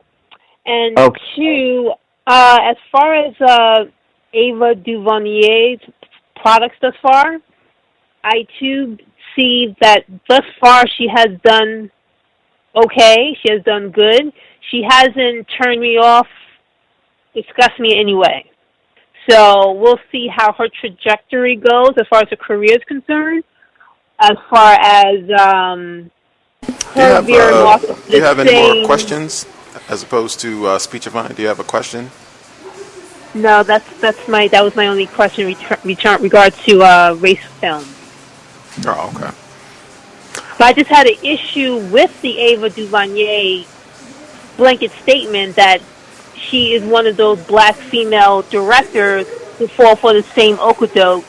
And Okay. two, as far as Ava DuVernay's products thus far, I too see that thus far she has done okay. She has done good. she hasn't turned me off, discussed me in any way. So we'll see how her trajectory goes as far as her career is concerned. As far as her veering off the do you have any more questions as opposed to speechifying? Do you have a question? No, that was my only question regards to race film. Oh, okay. But I just had an issue with the Ava DuVernay blanket statement that she is one of those black female directors who fall for the same okadoke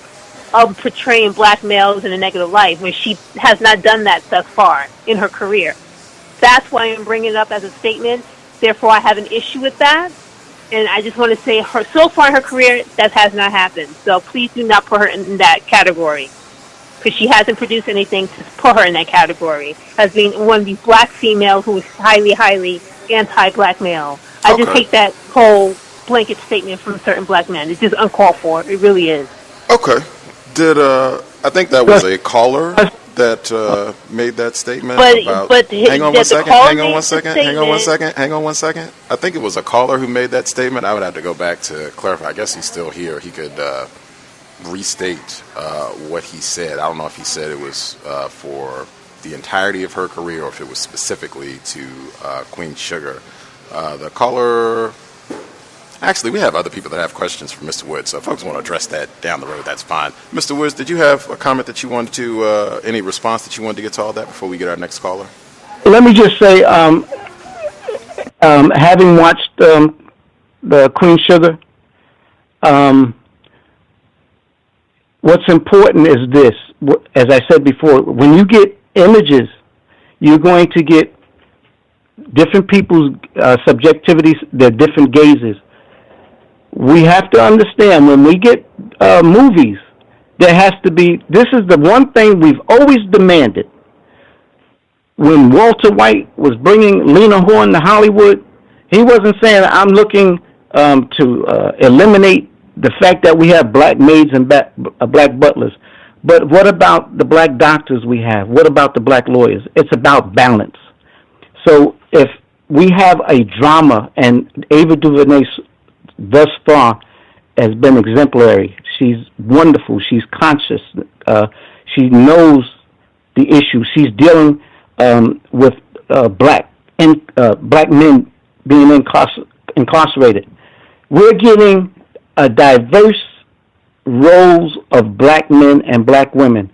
of portraying black males in a negative light, when she has not done that thus far in her career. That's why I'm bringing it up as a statement. Therefore, I have an issue with that. And I just want to say, so far in her career, that has not happened. So please do not put her in that category, because she hasn't produced anything to put her in that category as being one of these black females who is highly, highly anti-black male. I just hate that whole blanket statement from certain black men. It's just uncalled for. It really is. Okay. I think that was a caller that made that statement. Hang on one second. I think it was a caller who made that statement. I would have to go back to clarify. I guess he's still here. He could restate what he said. I don't know if he said it was for the entirety of her career or if it was specifically to Queen Sugar. The caller... Actually, we have other people that have questions for Mr. Woods, so if folks want to address that down the road, that's fine. Mr. Woods, did you have a comment that you wanted to, any response that you wanted to get to all that before we get our next caller? Let me just say, having watched the Queen Sugar, what's important is this. As I said before, when you get images, you're going to get different people's subjectivities, their different gazes. We have to understand, when we get movies, there has to be, this is the one thing we've always demanded. When Walter White was bringing Lena Horne to Hollywood, he wasn't saying, I'm looking to eliminate the fact that we have black maids and black butlers. But what about the black doctors we have? What about the black lawyers? It's about balance. So if we have a drama, and Ava DuVernay thus far has been exemplary. She's wonderful. She's conscious. She knows the issue. She's dealing with black men being incarcerated. We're getting a diverse roles of black men and black women.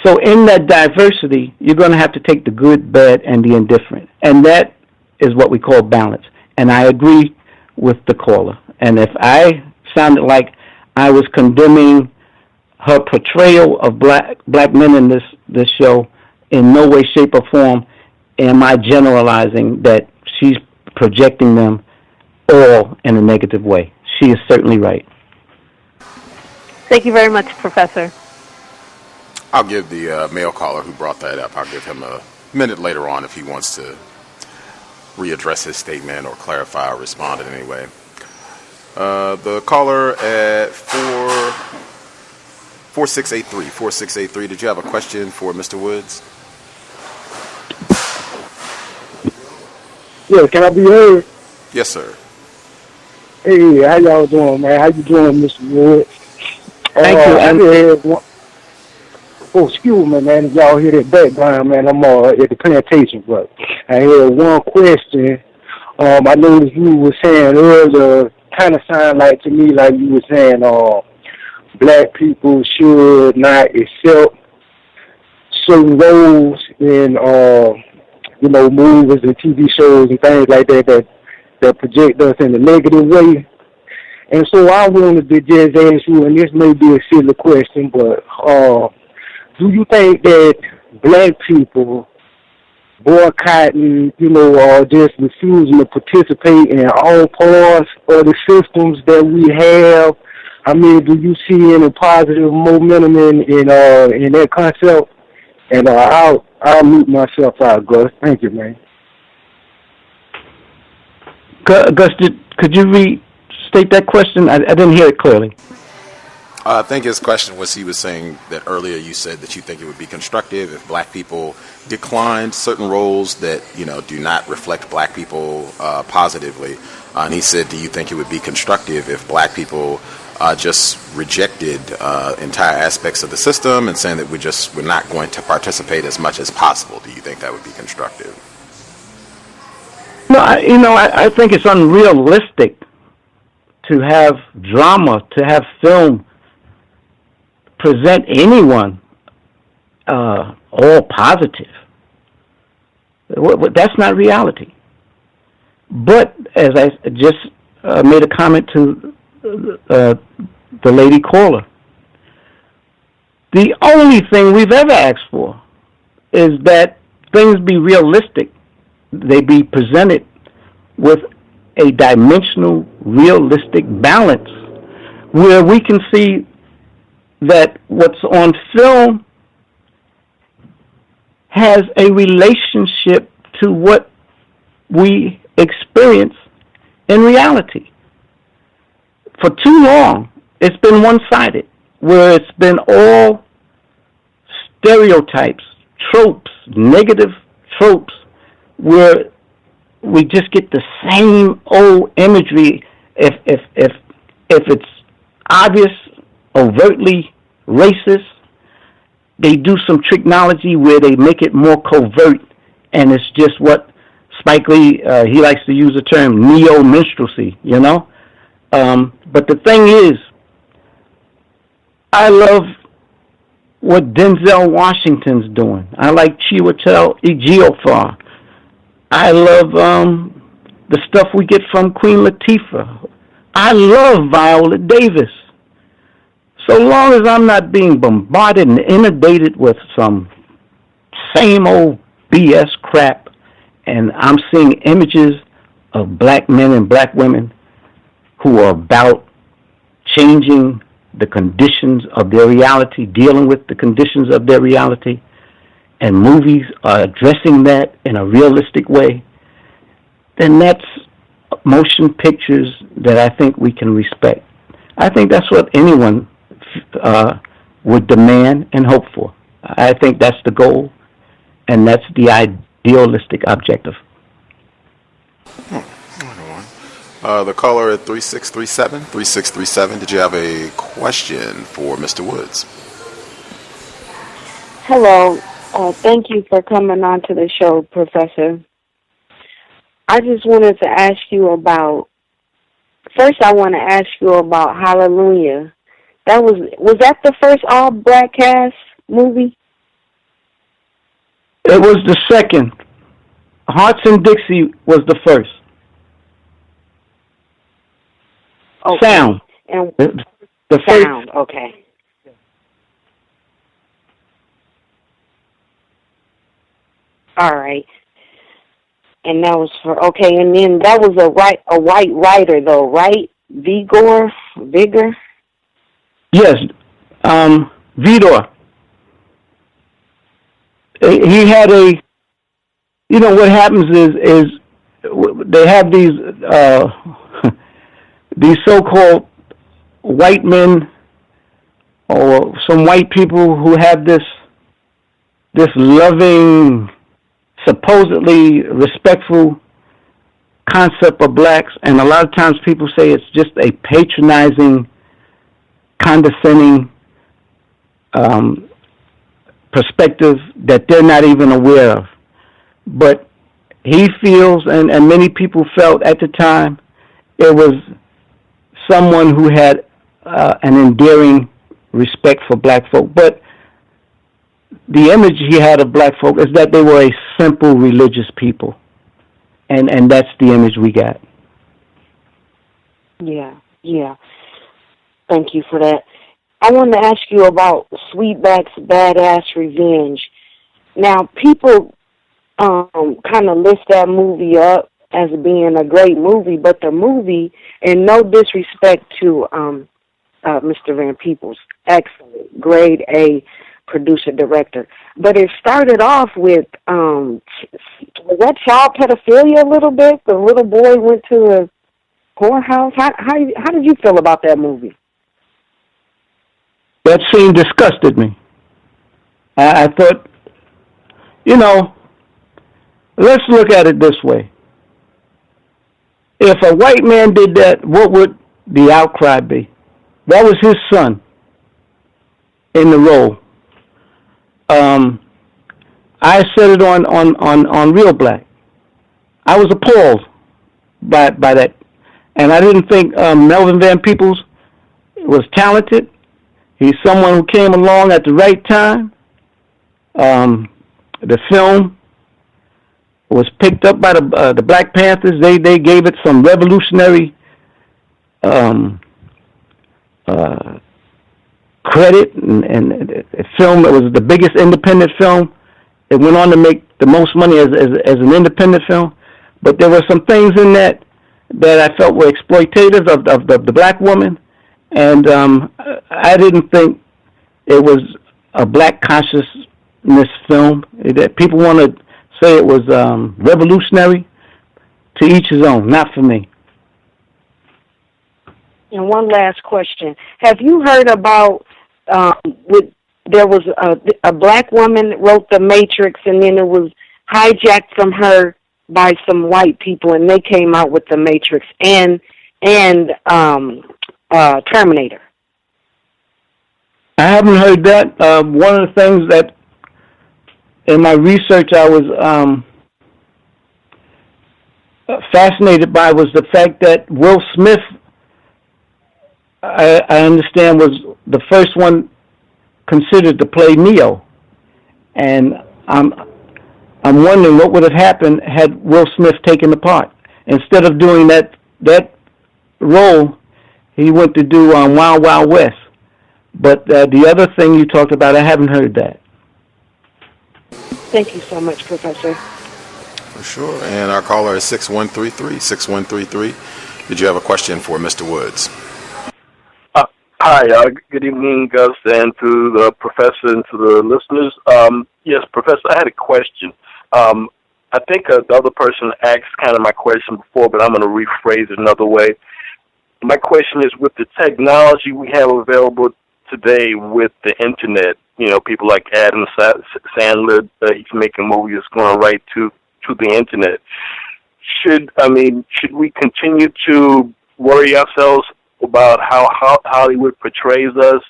So in that diversity, you're going to have to take the good, bad, and the indifferent. And that is what we call balance. And I agree with the caller. And if I sounded like I was condemning her portrayal of black men in this show, in no way, shape, or form am I generalizing that she's projecting them all in a negative way. She is certainly right. Thank you very much, Professor. I'll give the male caller who brought that up, I'll give him a minute later on if he wants to readdress his statement or clarify or respond in any way. The caller at 4683, did you have a question for Mr. Woods? Yeah, can I be heard? Yes, sir. Hey, how y'all doing, man? How you doing, Mr. Woods? Thank you. Excuse me, man, if y'all hear that background, man, I'm at the plantation, but I had one question. I noticed you were saying earlier, kind of sound like to me like you were saying black people should not accept certain roles in movies and TV shows and things like that project us in a negative way. And so I wanted to just ask you, and this may be a silly question, but do you think that black people boycotting, or just refusing to participate in all parts of the systems that we have, I mean, do you see any positive momentum in that concept? And I'll mute myself out, Gus. Thank you, man. Gus, could you restate that question? I didn't hear it clearly. I think his question was, he was saying that earlier you said that you think it would be constructive if black people declined certain roles that, do not reflect black people positively. And he said, do you think it would be constructive if black people just rejected entire aspects of the system and saying that we're not going to participate as much as possible? Do you think that would be constructive? No, I think it's unrealistic to have drama, to have film present anyone all positive. That's not reality. But as I just made a comment to the lady caller, the only thing we've ever asked for is that things be realistic. They be presented with a dimensional, realistic balance where we can see that what's on film has a relationship to what we experience in reality. For too long, it's been one-sided, where it's been all stereotypes, tropes, negative tropes, where we just get the same old imagery. If it's obvious, overtly racist, they do some technology where they make it more covert, and it's just what Spike Lee, he likes to use the term neo-minstrelsy, But the thing is, I love what Denzel Washington's doing. I like Chiwetel Ejiofor. I love the stuff we get from Queen Latifah. I love Viola Davis. So long as I'm not being bombarded and inundated with some same old BS crap, and I'm seeing images of black men and black women who are about changing the conditions of their reality, dealing with the conditions of their reality, and movies are addressing that in a realistic way, then that's motion pictures that I think we can respect. I think that's what anyone would demand and hope for. I think that's the goal, and that's the idealistic objective. The caller at 3637, did you have a question for Mr. Woods? Hello. Thank you for coming on to the show, Professor. I just wanted to ask you about, first I want to ask you about Hallelujah. Was that the first all-black cast movie? It was the second. Hearts and Dixie was the first. Okay. Sound. And the sound, okay. All right. And that was and then that was a white writer though, right? Vigor? Yes, Vidor. He had what happens is they have these these so-called white men or some white people who have this loving, supposedly respectful concept of blacks, and a lot of times people say it's just a patronizing, condescending perspective that they're not even aware of. But he feels, and many people felt at the time, it was someone who had an endearing respect for black folk. But the image he had of black folk is that they were a simple religious people. And that's the image we got. Yeah. Thank you for that. I wanted to ask you about Sweetback's Badass Revenge. Now, people kind of list that movie up as being a great movie, but the movie, and no disrespect to Mr. Van Peebles, excellent, grade A producer-director, but it started off with, was that child pedophilia a little bit? The little boy went to a whorehouse? How did you feel about that movie? That scene disgusted me. I thought, you know, let's look at it this way. If a white man did that, what would the outcry be? That was his son in the role. I said it on Real Black. I was appalled by that. And I didn't think Melvin Van Peebles was talented. He's someone who came along at the right time. The film was picked up by the Black Panthers. They gave it some revolutionary credit, and a film that was the biggest independent film. It went on to make the most money as an independent film. But there were some things in that I felt were exploitative of the black woman, and I didn't think it was a black consciousness film. That people want to say it was revolutionary. To each his own, not for me. And one last question: have you heard about there was a black woman that wrote The Matrix, and then it was hijacked from her by some white people, and they came out with The Matrix and Terminator? I haven't heard that. One of the things that in my research I was fascinated by was the fact that Will Smith, I understand, was the first one considered to play Neo, and I'm wondering what would have happened had Will Smith taken the part. Instead of doing that role, he went to do Wild Wild West. But the other thing you talked about, I haven't heard that. Thank you so much, Professor. For sure. And our caller is 6133. 6133. Did you have a question for Mr. Woods? Hi, good evening, Gus, and to the professor and to the listeners. Yes, Professor, I had a question. I think the other person asked kind of my question before, but I'm going to rephrase it another way. My question is, with the technology we have available today with the internet, you know, people like Adam Sandler, he's making movies going right to the internet. Should we continue to worry ourselves about how Hollywood portrays us,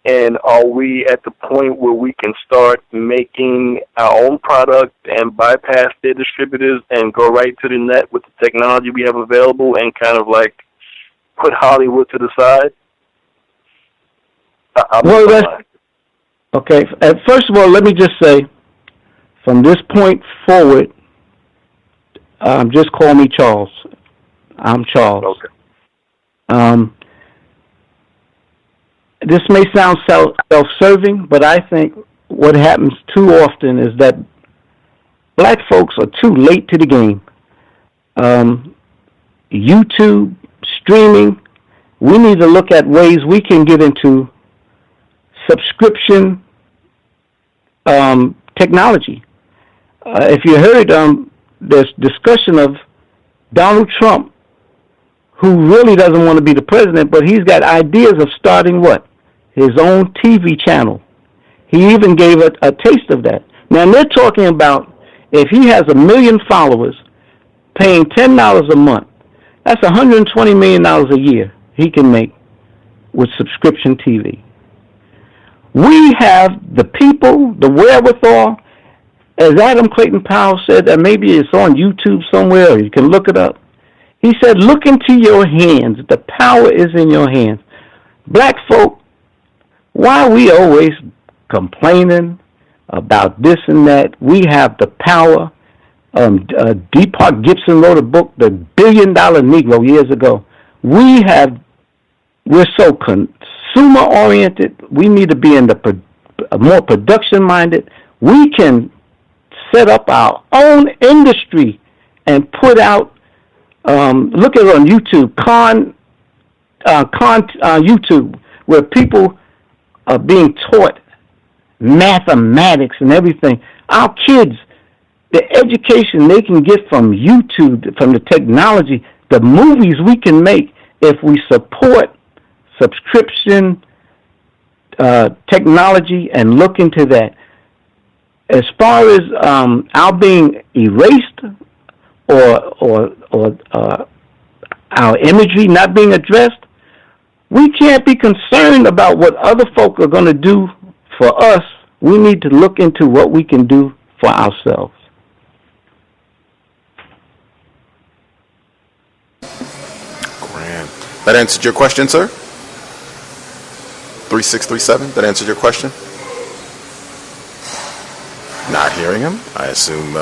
and are we at the point where we can start making our own product and bypass their distributors and go right to the net with the technology we have available and kind of like put Hollywood to the side? Okay. First of all, let me just say, from this point forward, just call me Charles. I'm Charles. Okay. This may sound self-serving, but I think what happens too often is that black folks are too late to the game. YouTube, streaming, we need to look at ways we can get into subscription technology. If you heard, there's discussion of Donald Trump, who really doesn't want to be the president, but he's got ideas of starting what? His own TV channel. He even gave a taste of that. Now, they're talking about if he has 1 million followers paying $10 a month, that's $120 million a year he can make with subscription TV. We have the people, the wherewithal. As Adam Clayton Powell said, that maybe it's on YouTube somewhere, or you can look it up. He said, look into your hands. The power is in your hands. Black folk, why are we always complaining about this and that? We have the power. D. Park Gibson wrote a book, The $1 Billion Negro, years ago. We're so consumer-oriented. We need to be in the more production-minded. We can set up our own industry and put out. Look at it on YouTube, YouTube, where people are being taught mathematics and everything. Our kids, the education they can get from YouTube, from the technology, the movies we can make if we support subscription technology and look into that. As far as our being erased or our imagery not being addressed, we can't be concerned about what other folk are going to do for us. We need to look into what we can do for ourselves. Grand. That answered your question, sir? 3637, that answered your question? Not hearing him. I assume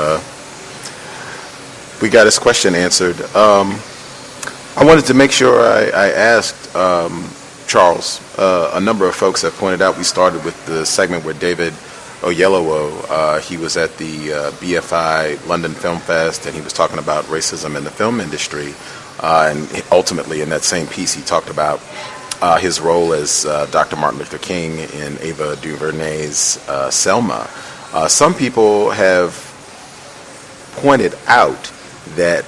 we got his question answered. I wanted to make sure I asked Charles. A number of folks have pointed out we started with the segment where David Oyelowo, he was at the BFI London Film Fest, and he was talking about racism in the film industry. And ultimately, in that same piece, he talked about his role as Dr. Martin Luther King in Ava DuVernay's Selma. Some people have pointed out that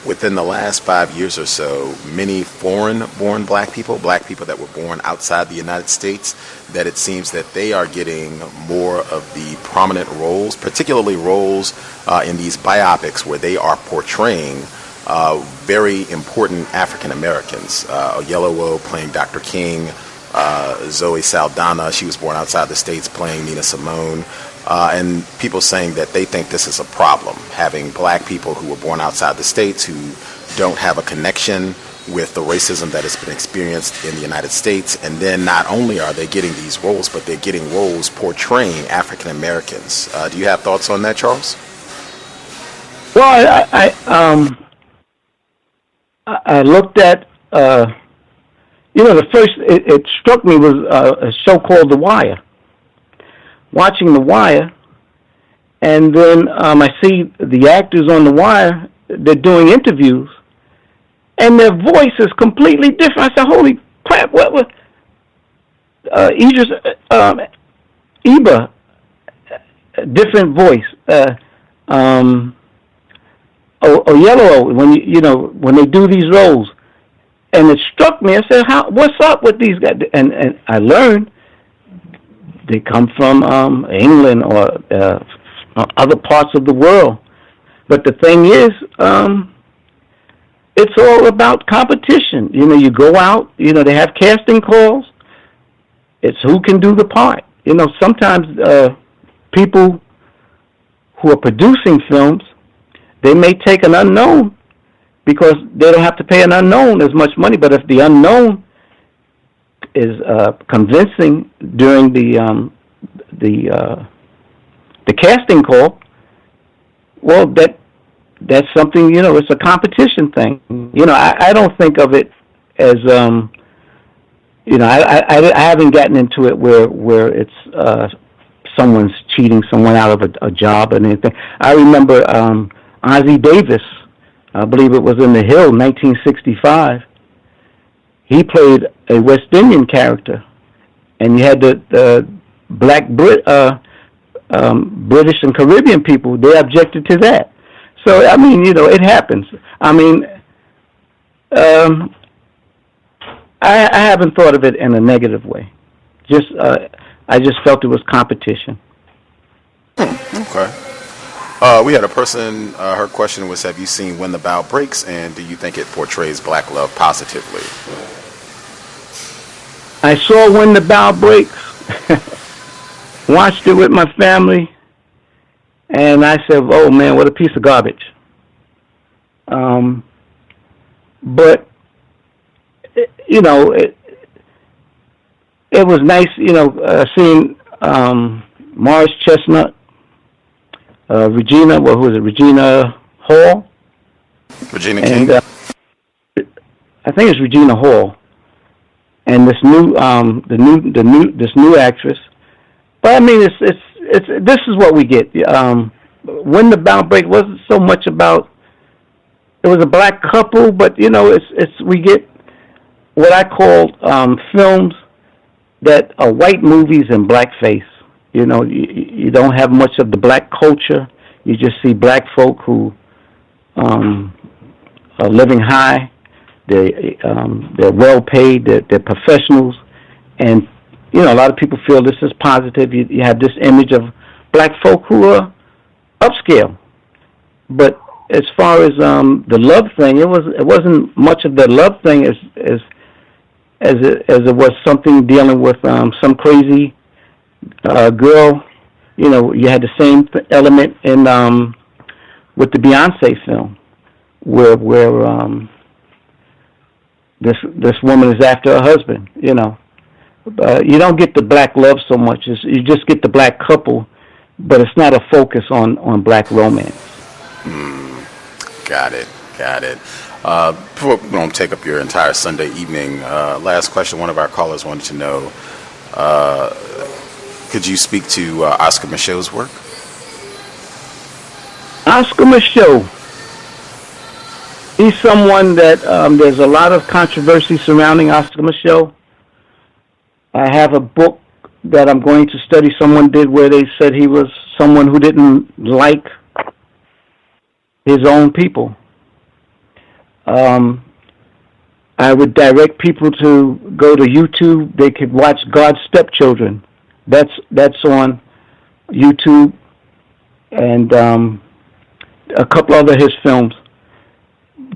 within the last 5 years or so, many foreign-born black people that were born outside the United States, that it seems that they are getting more of the prominent roles, particularly roles in these biopics where they are portraying very important African Americans. Oyelowo playing Dr. King, Zoe Saldana, she was born outside the States, playing Nina Simone. And people saying that they think this is a problem, having black people who were born outside the States who don't have a connection with the racism that has been experienced in the United States. And then not only are they getting these roles, but they're getting roles portraying African Americans. Do you have thoughts on that, Charles? Well, I looked at, the first, it struck me was a show called The Wire. Watching The Wire, and then I see the actors on The Wire, they're doing interviews, and their voice is completely different. I said, holy crap, what Eba, different voice. Oyelowo, when they do these roles, and it struck me, I said, what's up with these guys? And I learned they come from England or other parts of the world. But the thing is, it's all about competition. You go out, they have casting calls. It's who can do the part. Sometimes people who are producing films, they may take an unknown because they don't have to pay an unknown as much money. But if the unknown is convincing during the casting call, well, that's something, it's a competition thing. I don't think of it as I haven't gotten into it where it's someone's cheating someone out of a job or anything. I remember Ozzie Davis, I believe it was in The Hill, 1965. He played a West Indian character, and you had the black British and Caribbean people. They objected to that. So it happens. I haven't thought of it in a negative way. I just felt it was competition. Okay. We had a person, her question was, have you seen When the Bow Breaks, and do you think it portrays black love positively? I saw When the Bow Breaks, watched it with my family, and I said, oh man, what a piece of garbage. But, it was nice, seeing Morris Chestnut, Regina Hall? Regina King? I think it's Regina Hall. And this new actress. But it's this is what we get. When the Bow Break wasn't so much about, it was a black couple, but we get what I call films that are white movies in blackface. You don't have much of the black culture. You just see black folk who are living high. They're well paid. They're professionals, and a lot of people feel this is positive. You have this image of black folk who are upscale. But as far as the love thing, it wasn't much of the love thing as it was something dealing with some crazy girl. You had the same element in with the Beyonce film, where this woman is after her husband. You don't get the black love so much. You just get the black couple, but it's not a focus on black romance. Got it. Before we don't take up your entire Sunday evening, last question. One of our callers wanted to know, could you speak to Oscar Micheaux's work? Oscar Micheaux, he's someone that there's a lot of controversy surrounding Oscar Micheaux. I have a book that I'm going to study someone did where they said he was someone who didn't like his own people. I would direct people to go to YouTube. They could watch God's Stepchildren. That's on YouTube, and a couple other his films.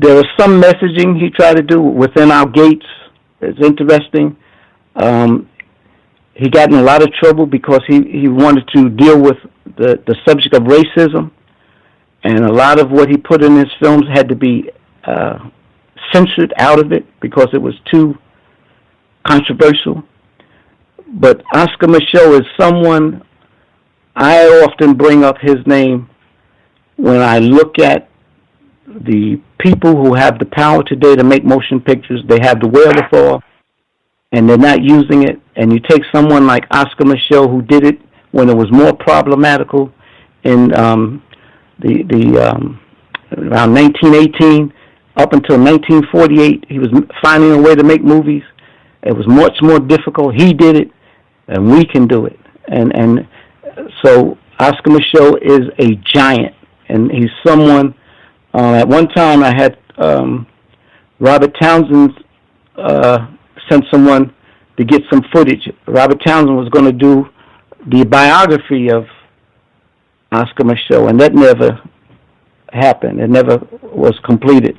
There was some messaging he tried to do within our gates. It's interesting. He got in a lot of trouble because he wanted to deal with the subject of racism, and a lot of what he put in his films had to be censored out of it because it was too controversial. But Oscar Micheaux is someone I often bring up his name when I look at the people who have the power today to make motion pictures. They have the wherewithal, and they're not using it. And you take someone like Oscar Micheaux, who did it when it was more problematical in around 1918 up until 1948. He was finding a way to make movies. It was much more difficult. He did it, and we can do it. And so Oscar Micheaux is a giant, and he's someone. At one time, I had Robert Townsend sent someone to get some footage. Robert Townsend was going to do the biography of Oscar Micheaux, and that never happened. It never was completed.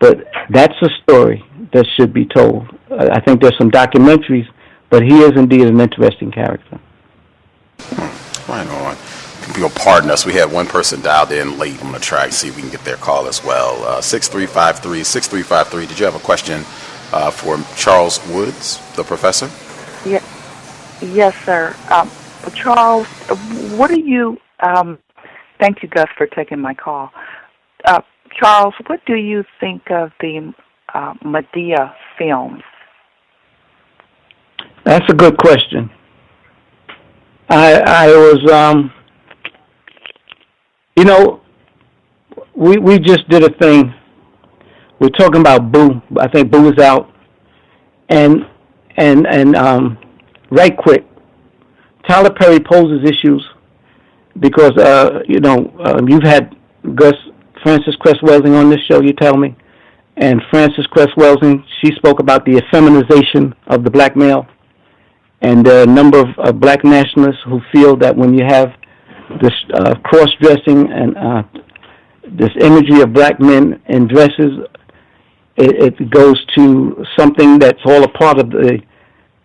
But that's a story that should be told. I think there's some documentaries, but he is indeed an interesting character. Right on. You'll pardon us. We had one person dialed in late. I'm going to try to see if we can get their call as well. 6353. Did you have a question for Charles Woods, the professor? Yeah. Yes, sir. Charles, what do you... thank you, Gus, for taking my call. Charles, what do you think of the Medea films? That's a good question. I was... we just did a thing. We're talking about Boo. I think Boo is out. And right quick, Tyler Perry poses issues because, you've had Frances Cress Welsing on this show, you tell me. And Frances Cress Welsing, she spoke about the effeminization of the black male. And there are a number of black nationalists who feel that when you have this cross-dressing and this imagery of black men in dresses, it goes to something that's all a part of the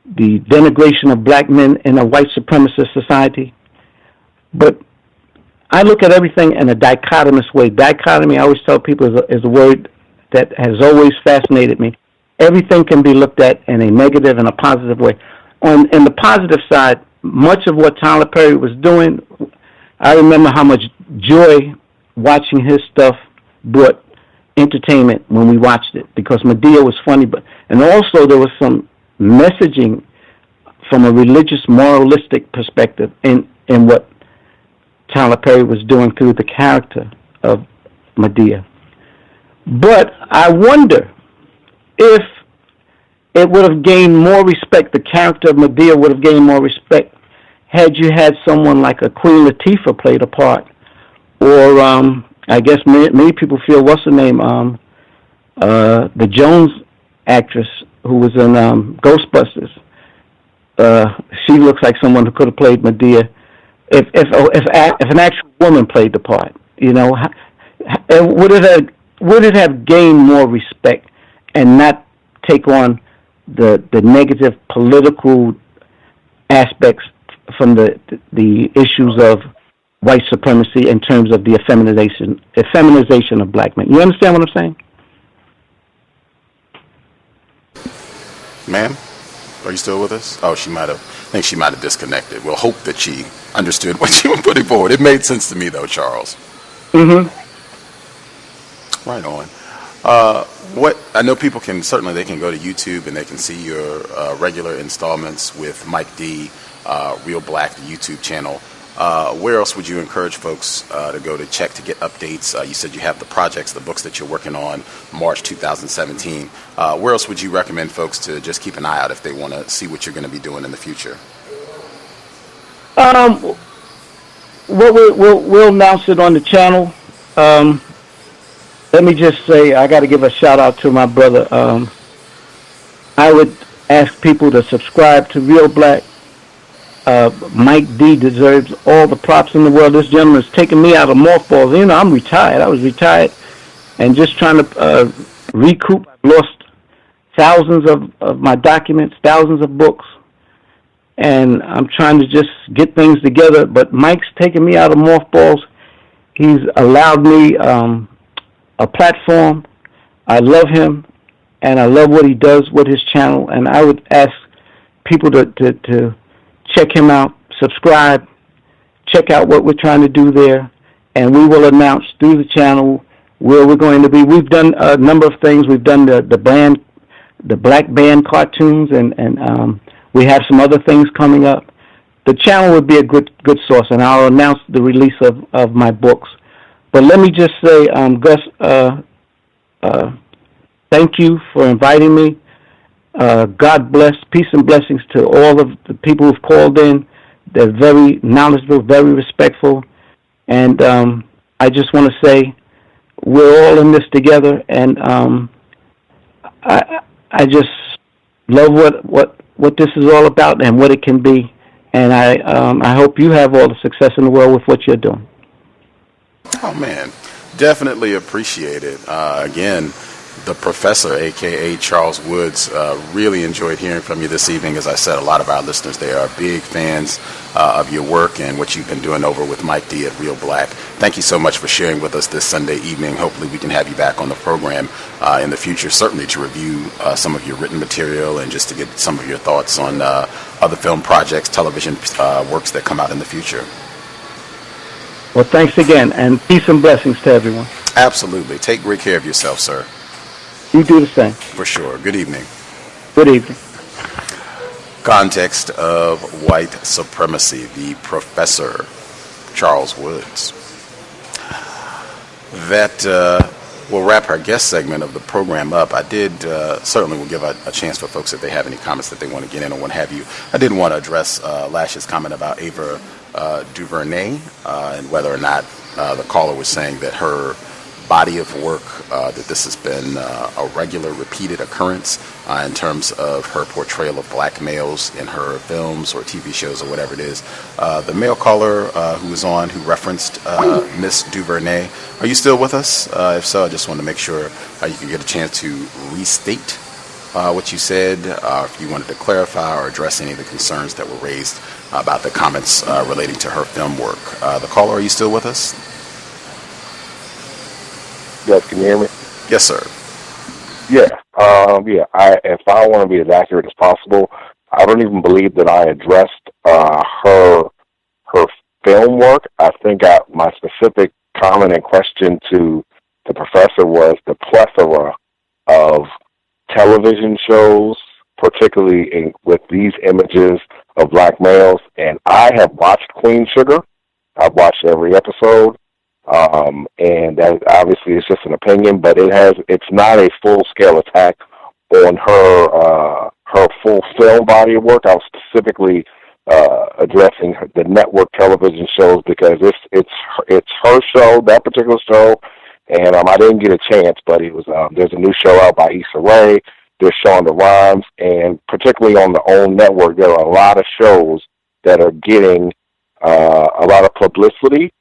denigration of black men in a white supremacist society. But I look at everything in a dichotomous way. Dichotomy, I always tell people, is a word that has always fascinated me. Everything can be looked at in a negative and a positive way. In the positive side, much of what Tyler Perry was doing, I remember how much joy watching his stuff brought entertainment when we watched it, because Medea was funny, and also there was some messaging from a religious, moralistic perspective in what Tyler Perry was doing through the character of Medea. But I wonder if it would have gained more respect, the character of Medea would have gained more respect had you had someone like a Queen Latifah played a part, or I guess many people feel, what's her name, the Jones actress who was in Ghostbusters. she looks like someone who could have played Medea. If an actual woman played the part, would it have gained more respect and not take on the negative political aspects from the issues of white supremacy in terms of the effeminization of black men? You understand what I'm saying? Ma'am, are you still with us? Oh, I think she might have disconnected. We'll hope that she understood what you were putting forward. It made sense to me, though, Charles. Mm-hmm. Right on. What I know, people can go to YouTube and they can see your regular installments with Mike D, Real Black, the YouTube channel. Where else would you encourage folks to go to check to get updates? You said you have the projects, the books that you're working on, March 2017. Where else would you recommend folks to just keep an eye out if they want to see what you're going to be doing in the future? We'll announce it on the channel. Let me just say, I got to give a shout out to my brother. I would ask people to subscribe to Real Black. Mike D deserves all the props in the world. This gentleman's taking me out of mothballs. I'm retired. I was retired and just trying to recoup. I've lost thousands of my documents, thousands of books, and I'm trying to just get things together. But Mike's taking me out of mothballs. He's allowed me a platform. I love him, and I love what he does with his channel. And I would ask people to check him out, subscribe, check out what we're trying to do there, and we will announce through the channel where we're going to be. We've done a number of things. We've done the Black Band cartoons, and we have some other things coming up. The channel would be a good source, and I'll announce the release of my books. But let me just say, Gus, thank you for inviting me. God bless, peace and blessings to all of the people who've called in. They're very knowledgeable, very respectful, and I just want to say we're all in this together, and I just love what this is all about and what it can be, and I hope you have all the success in the world with what you're doing. Oh man, definitely appreciate it. Again, the professor, a.k.a. Charles Woods, really enjoyed hearing from you this evening. As I said, a lot of our listeners, they are big fans of your work and what you've been doing over with Mike D at Real Black. Thank you so much for sharing with us this Sunday evening. Hopefully we can have you back on the program in the future, certainly to review some of your written material and just to get some of your thoughts on other film projects, television works that come out in the future. Well, thanks again, and peace and blessings to everyone. Absolutely. Take great care of yourself, sir. You do the same. For sure. Good evening. Good evening. Context of White Supremacy, the Professor, Charles Woods. That will wrap our guest segment of the program up. I did certainly will give a chance for folks if they have any comments that they want to get in or what have you. I did want to address Lash's comment about Ava DuVernay and whether or not the caller was saying that her body of work, that this has been a regular repeated occurrence in terms of her portrayal of black males in her films or TV shows or whatever it is. The male caller who was on, who referenced Miss DuVernay, are you still with us? If so, I just want to make sure you can get a chance to restate what you said, if you wanted to clarify or address any of the concerns that were raised about the comments relating to her film work. The caller, are you still with us? Yes, can you hear me? Yes, sir. Yeah. If I want to be as accurate as possible, I don't even believe that I addressed her film work. I think my specific comment and question to the professor was the plethora of television shows, particularly with these images of black males. And I have watched Queen Sugar. I've watched every episode. And that obviously is just an opinion, but it's not a full-scale attack on her full film body of work. I was specifically addressing the network television shows because it's her show, that particular show, and I didn't get a chance, but it was there's a new show out by Issa Rae, There's Shonda Rhimes, and particularly on the OWN network, there are a lot of shows that are getting a lot of publicity.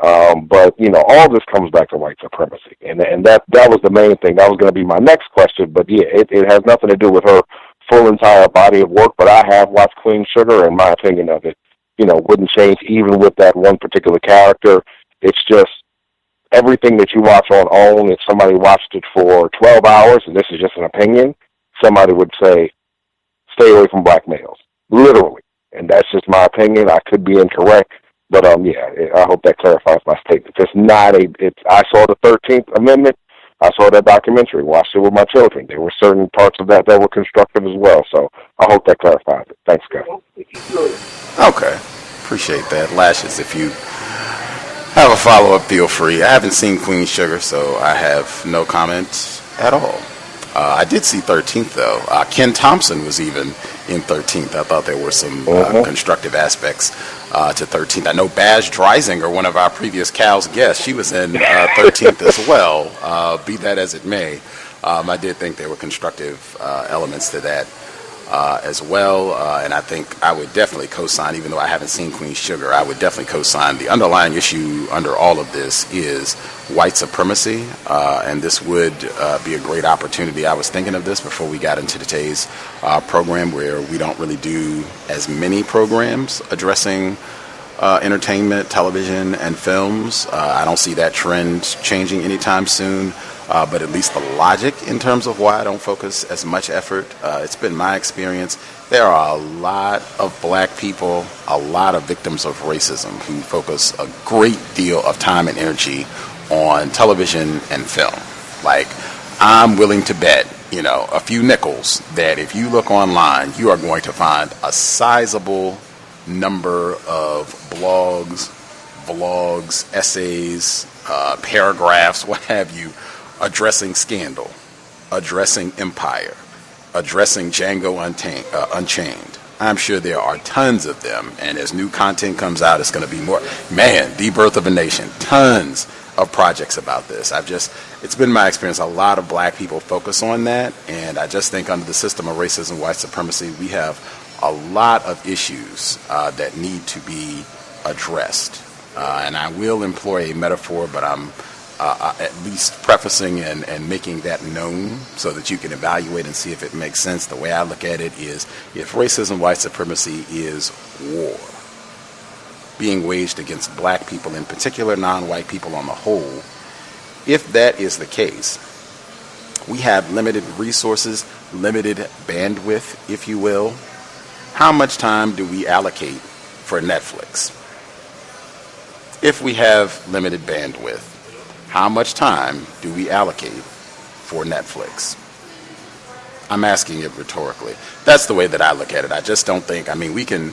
But, you know, all this comes back to white supremacy. And that was the main thing. That was going to be my next question. But, yeah, it has nothing to do with her full entire body of work. But I have watched Queen Sugar, and my opinion of it, you know, wouldn't change even with that one particular character. It's just everything that you watch on OWN, if somebody watched it for 12 hours, and this is just an opinion, somebody would say, stay away from black males, literally. And that's just my opinion. I could be incorrect. But, yeah, I hope that clarifies my statement. It's not I saw the 13th Amendment. I saw that documentary, watched it with my children. There were certain parts of that were constructive as well. So I hope that clarifies it. Thanks, guys. Okay. Appreciate that. Lashes, if you have a follow-up, feel free. I haven't seen Queen Sugar, so I have no comment at all. I did see 13th, though. Ken Thompson was even in 13th. I thought there were some constructive aspects to 13th. I know Baz Dreisinger, one of our previous Cal's guests, she was in 13th as well, be that as it may. I did think there were constructive elements to that as well, and I think I would definitely co-sign, even though I haven't seen Queen Sugar, I would definitely co-sign. The underlying issue under all of this is white supremacy, and this would be a great opportunity. I was thinking of this before we got into today's program, where we don't really do as many programs addressing entertainment, television, and films. I don't see that trend changing anytime soon. But at least the logic in terms of why I don't focus as much effort, it's been my experience. There are a lot of black people, a lot of victims of racism who focus a great deal of time and energy on television and film. Like, I'm willing to bet, you know, a few nickels that if you look online, you are going to find a sizable number of blogs, vlogs, essays, paragraphs, what have you, addressing Scandal, addressing Empire, addressing Django Unchained. I'm sure there are tons of them, and as new content comes out, it's going to be more. Man, The Birth of a Nation, tons of projects about this. It's been my experience, a lot of black people focus on that, and I just think under the system of racism, white supremacy, we have a lot of issues that need to be addressed. And I will employ a metaphor, but I'm at least prefacing and making that known so that you can evaluate and see if it makes sense. The way I look at it is, if racism, white supremacy is war being waged against black people, in particular non-white people on the whole, if that is the case, we have limited resources, limited bandwidth, if you will. How much time do we allocate for Netflix? If we have limited bandwidth, how much time do we allocate for Netflix? I'm asking it rhetorically. That's the way that I look at it. I just don't think, I mean, we can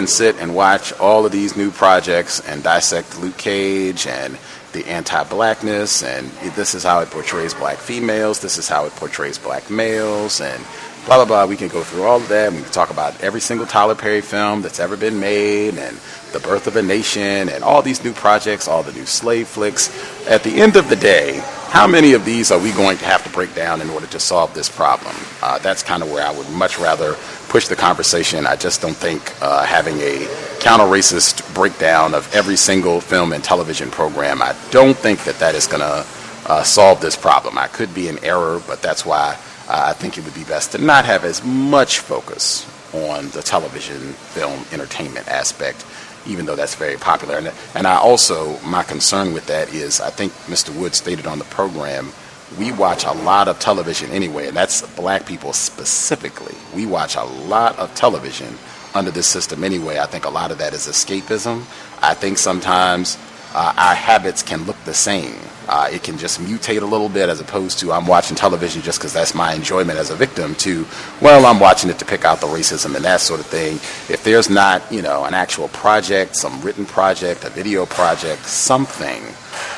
sit and watch all of these new projects and dissect Luke Cage and the anti-blackness, and this is how it portrays black females, this is how it portrays black males, and blah, blah, blah. We can go through all of that. We can talk about every single Tyler Perry film that's ever been made, and The Birth of a Nation, and all these new projects, all the new slave flicks. At the end of the day, how many of these are we going to have to break down in order to solve this problem? That's kind of where I would much rather push the conversation. I just don't think having a counter-racist breakdown of every single film and television program, I don't think that is going to solve this problem. I could be in error, but that's why I think it would be best to not have as much focus on the television, film, entertainment aspect, even though that's very popular. And I also, my concern with that is, I think Mr. Wood stated on the program, we watch a lot of television anyway, and that's black people specifically. We watch a lot of television under this system anyway. I think a lot of that is escapism. I think sometimes our habits can look the same. It can just mutate a little bit, as opposed to I'm watching television just because that's my enjoyment as a victim, to, well, I'm watching it to pick out the racism and that sort of thing. If there's not, an actual project, some written project, a video project, something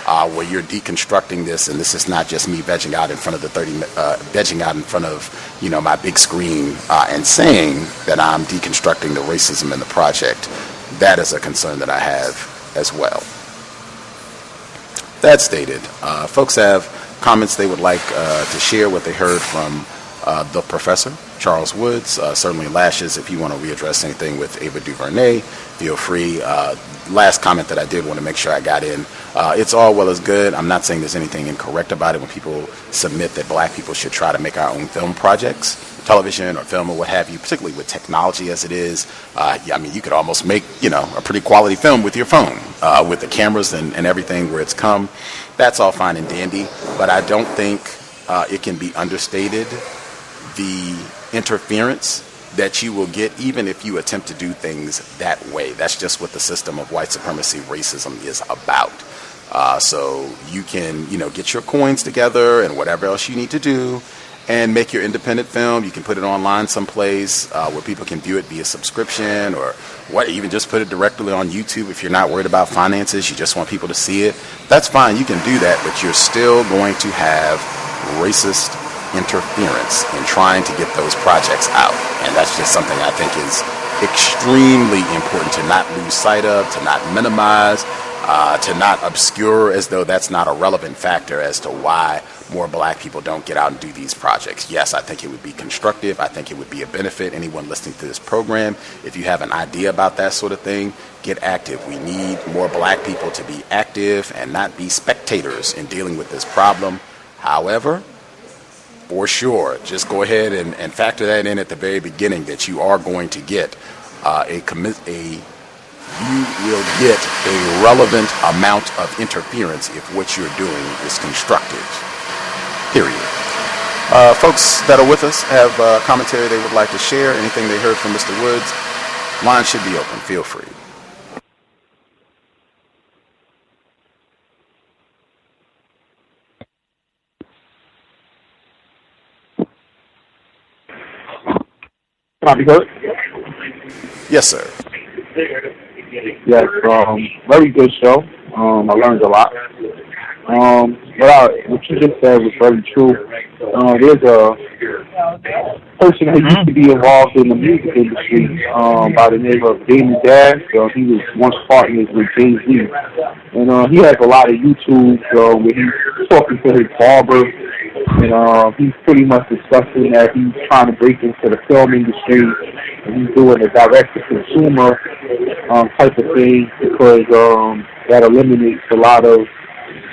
where you're deconstructing this, and this is not just me vegging out in front of my big screen and saying that I'm deconstructing the racism in the project, that is a concern that I have as well. That stated, folks have comments they would like to share, what they heard from the professor, Charles Woods. Certainly Lashes, if you want to readdress anything with Ava DuVernay, feel free. Last comment that I did want to make sure I got in. It's all well as good. I'm not saying there's anything incorrect about it when people submit that black people should try to make our own film projects, television or film or what have you, particularly with technology as it is. You could almost make, a pretty quality film with your phone, with the cameras and everything where it's come. That's all fine and dandy, but I don't think it can be understated the interference that you will get even if you attempt to do things that way. That's just what the system of white supremacy, racism is about. So you can, get your coins together and whatever else you need to do and make your independent film. You can put it online someplace where people can view it via subscription or even just put it directly on YouTube if you're not worried about finances. You just want people to see it. That's fine. You can do that, but you're still going to have racist interference in trying to get those projects out. And that's just something I think is extremely important to not lose sight of, to not minimize, to not obscure as though that's not a relevant factor as to why more black people don't get out and do these projects. Yes, I think it would be constructive. I think it would be a benefit. Anyone listening to this program, if you have an idea about that sort of thing, get active. We need more black people to be active and not be spectators in dealing with this problem. However, for sure, just go ahead and factor that in at the very beginning that you are going to get you will get a relevant amount of interference if what you're doing is constructive. Period. Folks that are with us have commentary they would like to share, anything they heard from Mr. Woods. Line should be open. Feel free. Can I be heard? Yes, sir. Yes, very good show. I learned a lot. What you just said was very true. There's a person who used to be involved in the music industry by the name of David Oyelowo. He was once partners with Jay-Z. And he has a lot of YouTube where he's talking to his barber. And he's pretty much discussing that he's trying to break into the film industry. And he's doing a direct-to-consumer type of thing because that eliminates a lot of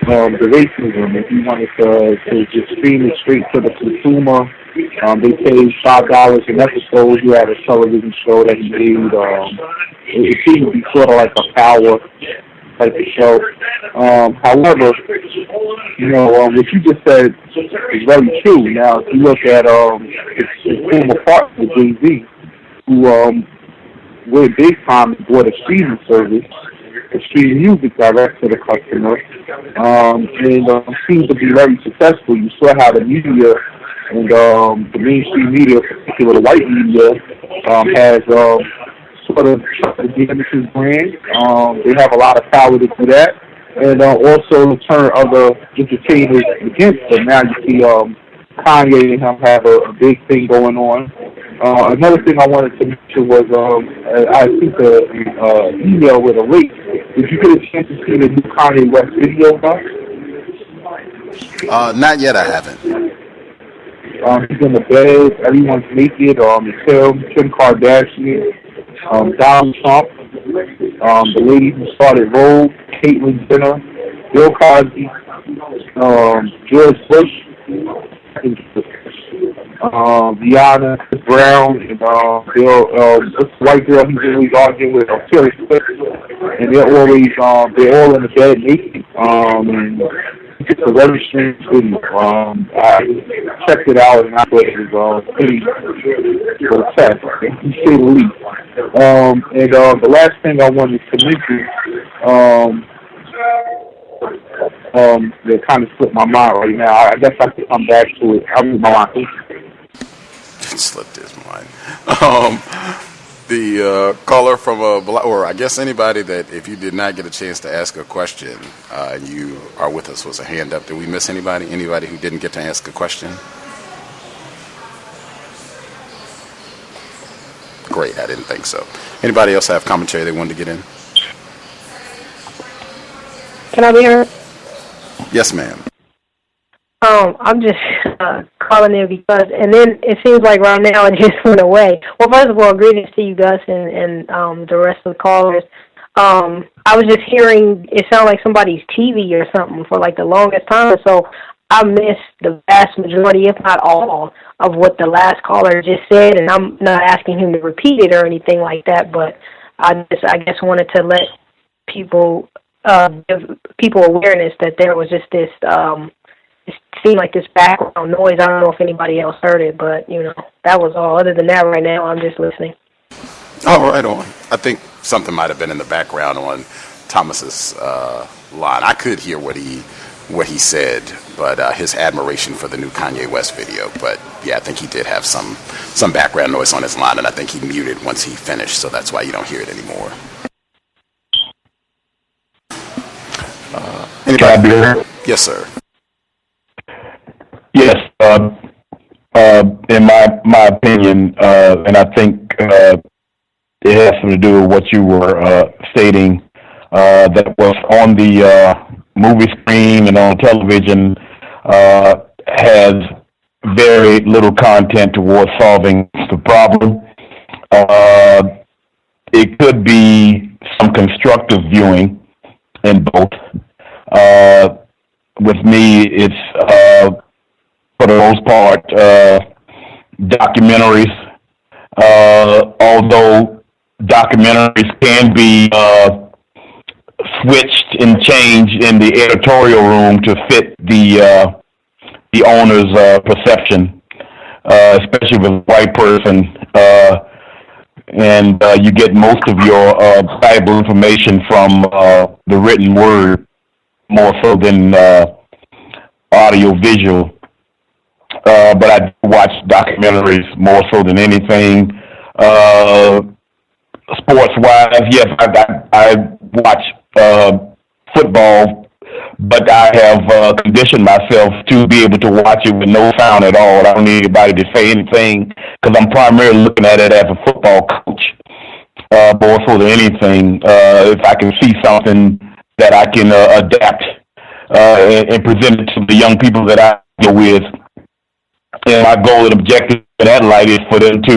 the racism. If you wanted to just stream it straight to the consumer, they pay $5 an episode. He had a television show that he made. It seemed to be sort of like a power type of show. However, what you just said is very true. Now, if you look at his former partner, Jay-Z, who went big time and bought a streaming service, a streaming music direct to the customer, and seems to be very successful. You saw how the media and the mainstream media, particularly the white media, has sort of tried to damage his brand. They have a lot of power to do that, and also turn other entertainers against them. Now you see Kanye and him have a big thing going on. Another thing I wanted to mention was I sent an email with a link. Did you get a chance to see the new Kanye West video, Not yet, I haven't. He's in the bed, everyone's naked, Kim Kardashian, Donald Trump, the lady who started Rogue, Caitlyn Jenner, Bill Cosby, George Bush, Rihanna, Chris Brown, and this white girl he's always arguing with, Taylor Swift, and they're all in the bed naked. And it's a very strange video. I checked it out and I thought it was pretty grotesque, to say the least. And the last thing I wanted to mention, that kind of slipped my mind right now. I guess I could come back to it. I'll move my mind. It slipped his mind. The caller from or I guess anybody that if you did not get a chance to ask a question and you are with us was a hand up. Did we miss anybody? Anybody who didn't get to ask a question? Great, I didn't think so. Anybody else have commentary they wanted to get in? Can I be heard? Yes, ma'am. I'm just calling in because, and then it seems like right now it just went away. Well, first of all, greetings to you, Gus, and the rest of the callers. I was just hearing it sound like somebody's TV or something for like the longest time, so I missed the vast majority, if not all, of what the last caller just said, and I'm not asking him to repeat it or anything like that, but I guess wanted to let people give people awareness that there was just this it seemed like this background noise. I don't know if anybody else heard it, but that was all. Other than that, right now I'm just listening. Oh, right on. I think something might have been in the background on Thomas's line. I could hear what he said, but his admiration for the new Kanye West video. But yeah, I think he did have some background noise on his line, and I think he muted once he finished, so that's why you don't hear it anymore. Can I be heard? Yes, sir. Yes. In my opinion, and I think it has something to do with what you were stating, that was on the movie screen and on television has very little content towards solving the problem. It could be some constructive viewing in both. With me, it's for the most part documentaries, although documentaries can be switched and changed in the editorial room to fit the owner's perception, especially with a white person, and you get most of your valuable information from the written word more so than audio visual. But I watch documentaries more so than anything. Sports-wise, yes, I watch football, but I have conditioned myself to be able to watch it with no sound at all. I don't need anybody to say anything because I'm primarily looking at it as a football coach more so than anything. If I can see something that I can adapt and present it to the young people that I deal with. And my goal and objective in that light is for them to,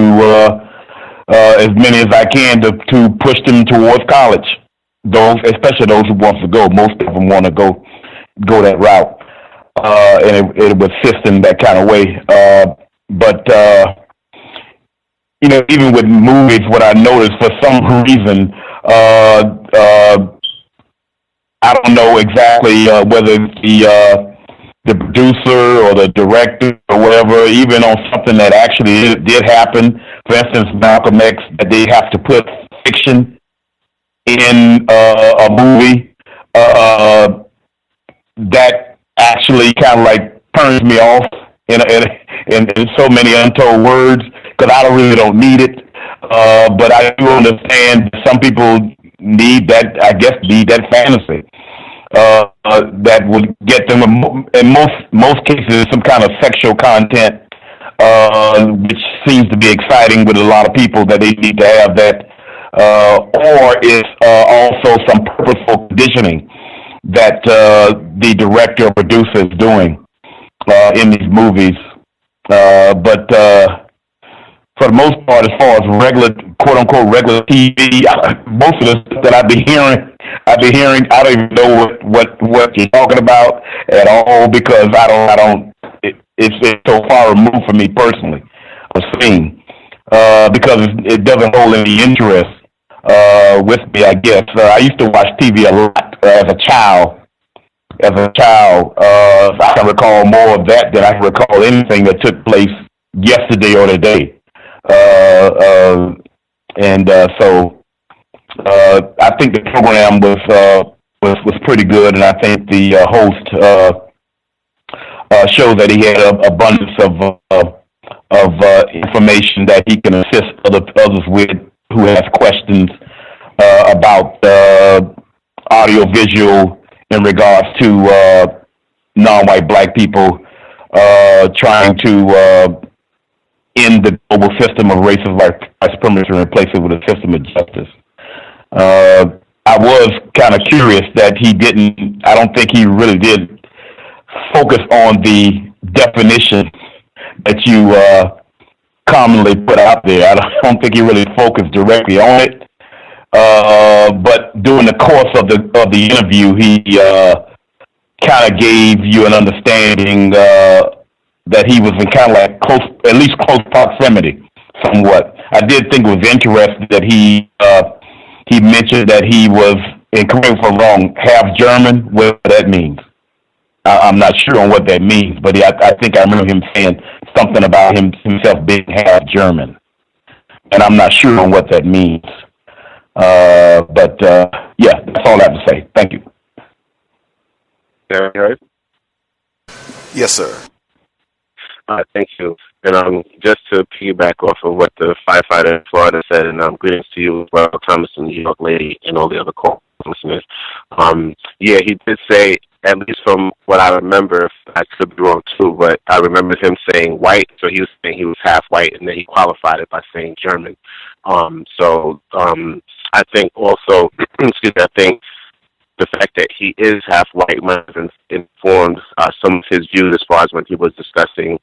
as many as I can, to push them towards college. Those, especially those who want to go. Most of them want to go that route, and it would assist in that kind of way. But even with movies, what I noticed for some reason, I don't know exactly whether it's the producer or the director or whatever, even on something that actually did happen. For instance, Malcolm X, that they have to put fiction in a movie, that actually kind of like turns me off in so many untold words, because I really don't need it. But I do understand some people need that fantasy. That would get them, in most cases, some kind of sexual content, which seems to be exciting with a lot of people, that they need to have that, or it's also some purposeful conditioning that the director or producer is doing in these movies. But for the most part, as far as regular, quote-unquote, regular TV, most of the stuff that I've been hearing, I don't even know what you're talking about at all, because it's so far removed from me personally, a scene, because it doesn't hold any interest with me, I guess. I used to watch TV a lot as a child. I can recall more of that than I can recall anything that took place yesterday or today. So I think the program was pretty good, and I think the host showed that he had an abundance of information that he can assist others with who has questions about audio-visual in regards to non-white black people trying to end the global system of racist white supremacy and replace it with a system of justice. I was kind of curious that I don't think he really did focus on the definition that you commonly put out there. I don't think he really focused directly on it. But during the course of the interview, he kind of gave you an understanding that he was in kind of like at least close proximity, somewhat. I did think it was interesting that he mentioned that he was, and correct me if I'm wrong, half German. What that means, I'm not sure on what that means, but I think I remember him saying something about himself being half German, and I'm not sure on what that means. But yeah, that's all I have to say. Thank you. Right? Yes, sir. Thank you. And just to piggyback off of what the firefighter in Florida said, and greetings to you, well, Thomas and New York Lady, and all the other call listeners. Yeah, he did say, at least from what I remember, I could be wrong too, but I remember him saying white, so he was saying he was half white, and then he qualified it by saying German. I think also, excuse me, I think the fact that he is half white might have informed some of his views as far as when he was discussing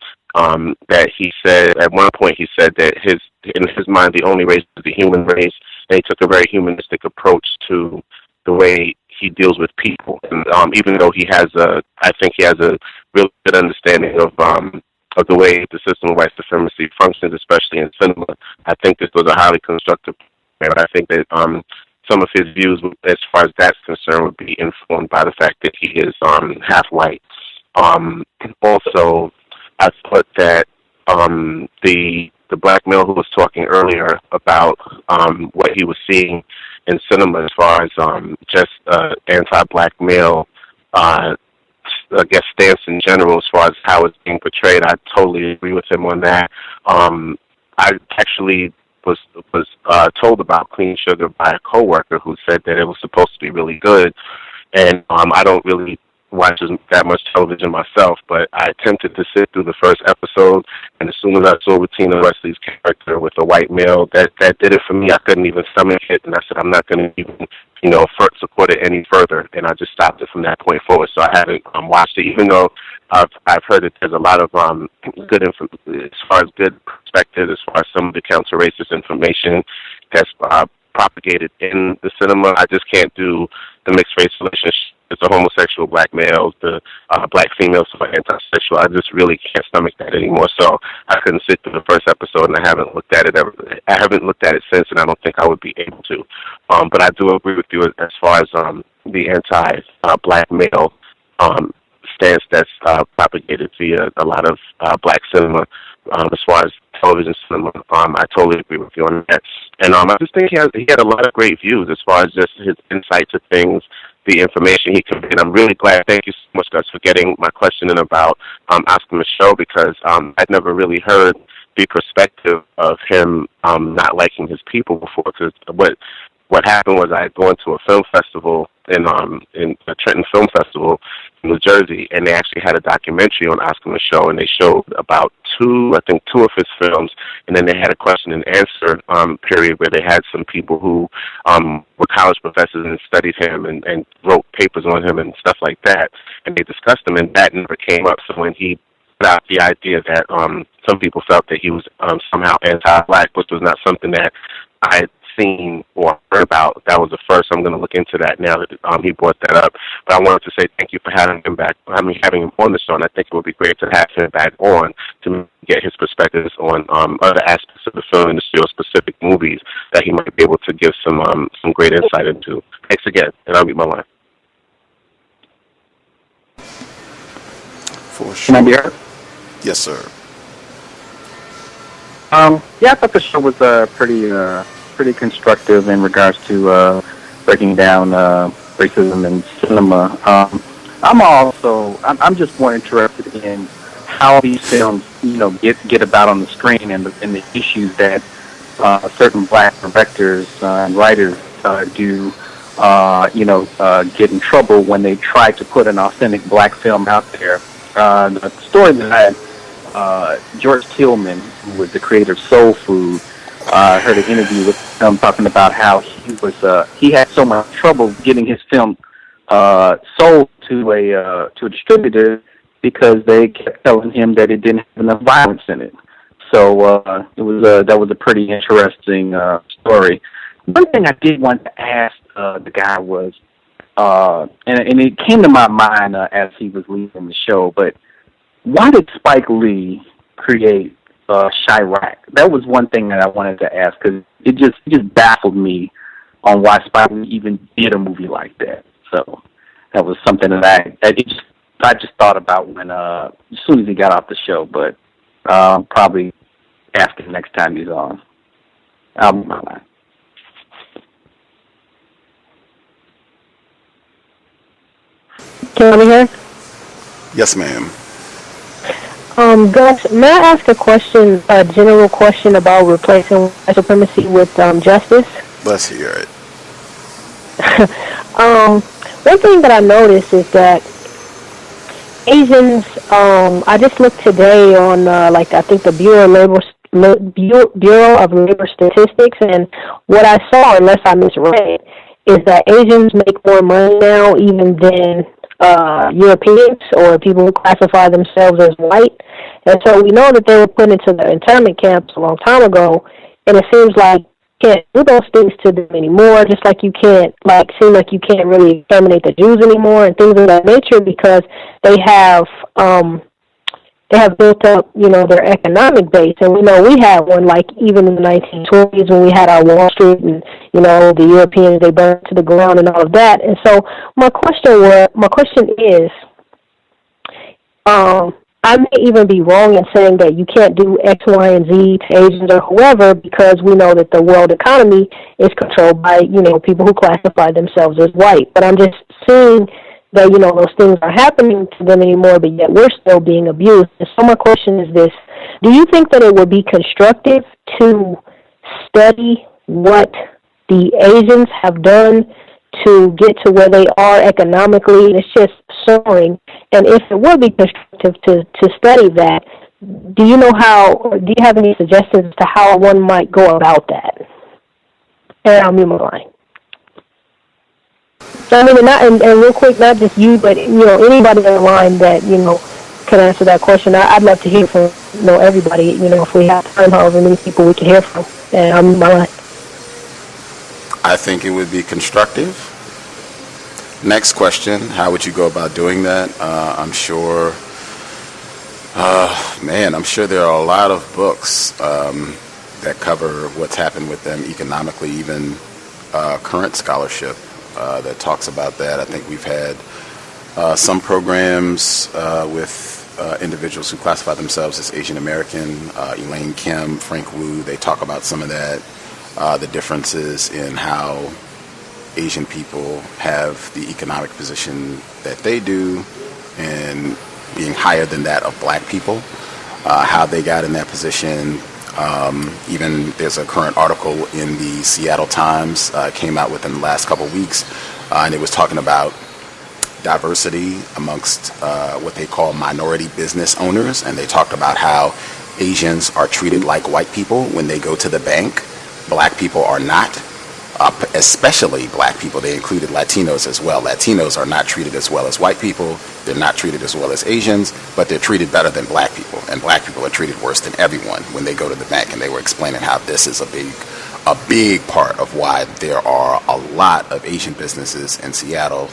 that he said, at one point he said that in his mind the only race is the human race, and he took a very humanistic approach to the way he deals with people. And even though I think he has a real good understanding of the way the system of white supremacy functions, especially in cinema, I think this was a highly constructive. But I think that some of his views, as far as that's concerned, would be informed by the fact that he is half white. Also, I thought that the black male who was talking earlier about what he was seeing in cinema as far as just anti-black male, I guess, stance in general as far as how it's being portrayed, I totally agree with him on that. I actually was told about Clean Sugar by a coworker who said that it was supposed to be really good, and I don't really watch that much television myself, but I attempted to sit through the first episode, and as soon as I saw Bettina Wesley's character with a white male, that did it for me. I couldn't even stomach it, and I said, I'm not going to even, support it any further, and I just stopped it from that point forward. So I haven't watched it, even though I've heard that there's a lot of good info as far as good perspective, as far as some of the counter-racist information that's propagated in the cinema. I just can't do the mixed-race relationship. It's a homosexual black male, the black females who are antisexual. I just really can't stomach that anymore. So I couldn't sit through the first episode, and I haven't looked at it since, and I don't think I would be able to. But I do agree with you as far as the anti-black male stance that's propagated via a lot of black cinema, as far as television cinema. I totally agree with you on that. And I just think he had a lot of great views as far as just his insight to things, the information he conveyed. I'm really glad. Thank you so much, Gus, for getting my question in about Oscar Michaud, because I'd never really heard the perspective of him not liking his people before. Because what happened was I had gone to a film festival in the Trenton Film Festival in New Jersey, and they actually had a documentary on Oscar Michaud, and they showed about two of his films, and then they had a question and answer period where they had some people who were college professors and studied him and wrote papers on him and stuff like that, and they discussed him, and that never came up. So when he put out the idea that some people felt that he was somehow anti-black, which was not something that I had seen or heard about, that was the first. I'm going to look into that now that he brought that up. But I wanted to say thank you for having him on the show, and I think it would be great to have him back on to get his perspectives on other aspects of the film industry or specific movies that he might be able to give some great insight into. Thanks again, and I'll mute my line. For sure. Can I be heard? Yes, sir. Yeah, I thought the show was pretty constructive in regards to breaking down racism in cinema. I'm just more interested in how these films, get about on the screen and the issues that certain black directors and writers do, get in trouble when they try to put an authentic black film out there. The story that I had, George Tillman, who was the creator of Soul Food, I heard an interview with him talking about how he had so much trouble getting his film sold to a distributor because they kept telling him that it didn't have enough violence in it. So that was a pretty interesting story. One thing I did want to ask the guy was, and it came to my mind as he was leaving the show, but why did Spike Lee create Chirac? That was one thing that I wanted to ask, because it just baffled me on why Spike Lee even did a movie like that. So that was something that I just thought about when as soon as he got off the show, but probably ask him next time he's on. Album my line. Can you hear? Yes, ma'am. Gus, may I ask a general question about replacing white supremacy with justice? Let's hear it. One thing that I noticed is that Asians, I just looked today on, I think the Bureau of Labor Statistics, and what I saw, unless I misread, is that Asians make more money now even than Europeans or people who classify themselves as white. And so we know that they were put into the internment camps a long time ago, and it seems like you can't do those things to them anymore, just like you can't, seem like you can't really exterminate the Jews anymore and things of that nature, because they have built up, their economic base. And we know we had one, even in the 1920s when we had our Wall Street and, the Europeans, they burned to the ground and all of that. And so my question is, I may even be wrong in saying that you can't do X, Y, and Z to Asians or whoever, because we know that the world economy is controlled by, people who classify themselves as white. But I'm just seeing that, those things are happening to them anymore, but yet we're still being abused. And so my question is this: do you think that it would be constructive to study what the Asians have done to get to where they are economically? It's just soaring. And if it would be constructive to study that, do you have any suggestions to how one might go about that? And I'll mute my line. So, and real quick, not just you, but anybody on the line that can answer that question. I'd love to hear from everybody. If we have time, however many people we can hear from. And I'll mute my line. I think it would be constructive. Next question: how would you go about doing that? I'm sure there are a lot of books that cover what's happened with them economically, even current scholarship that talks about that. I think we've had some programs with individuals who classify themselves as Asian American. Elaine Kim, Frank Wu, they talk about some of that, the differences in how Asian people have the economic position that they do and being higher than that of black people, how they got in that position. Even there's a current article in the Seattle Times, came out within the last couple of weeks, and it was talking about diversity amongst what they call minority business owners, and they talked about how Asians are treated like white people when they go to the bank. Black people are not. Especially black people. They included Latinos as well. Latinos are not treated as well as white people. They're not treated as well as Asians, but they're treated better than black people. And black people are treated worse than everyone when they go to the bank. And they were explaining how this is a big part of why there are a lot of Asian businesses in Seattle,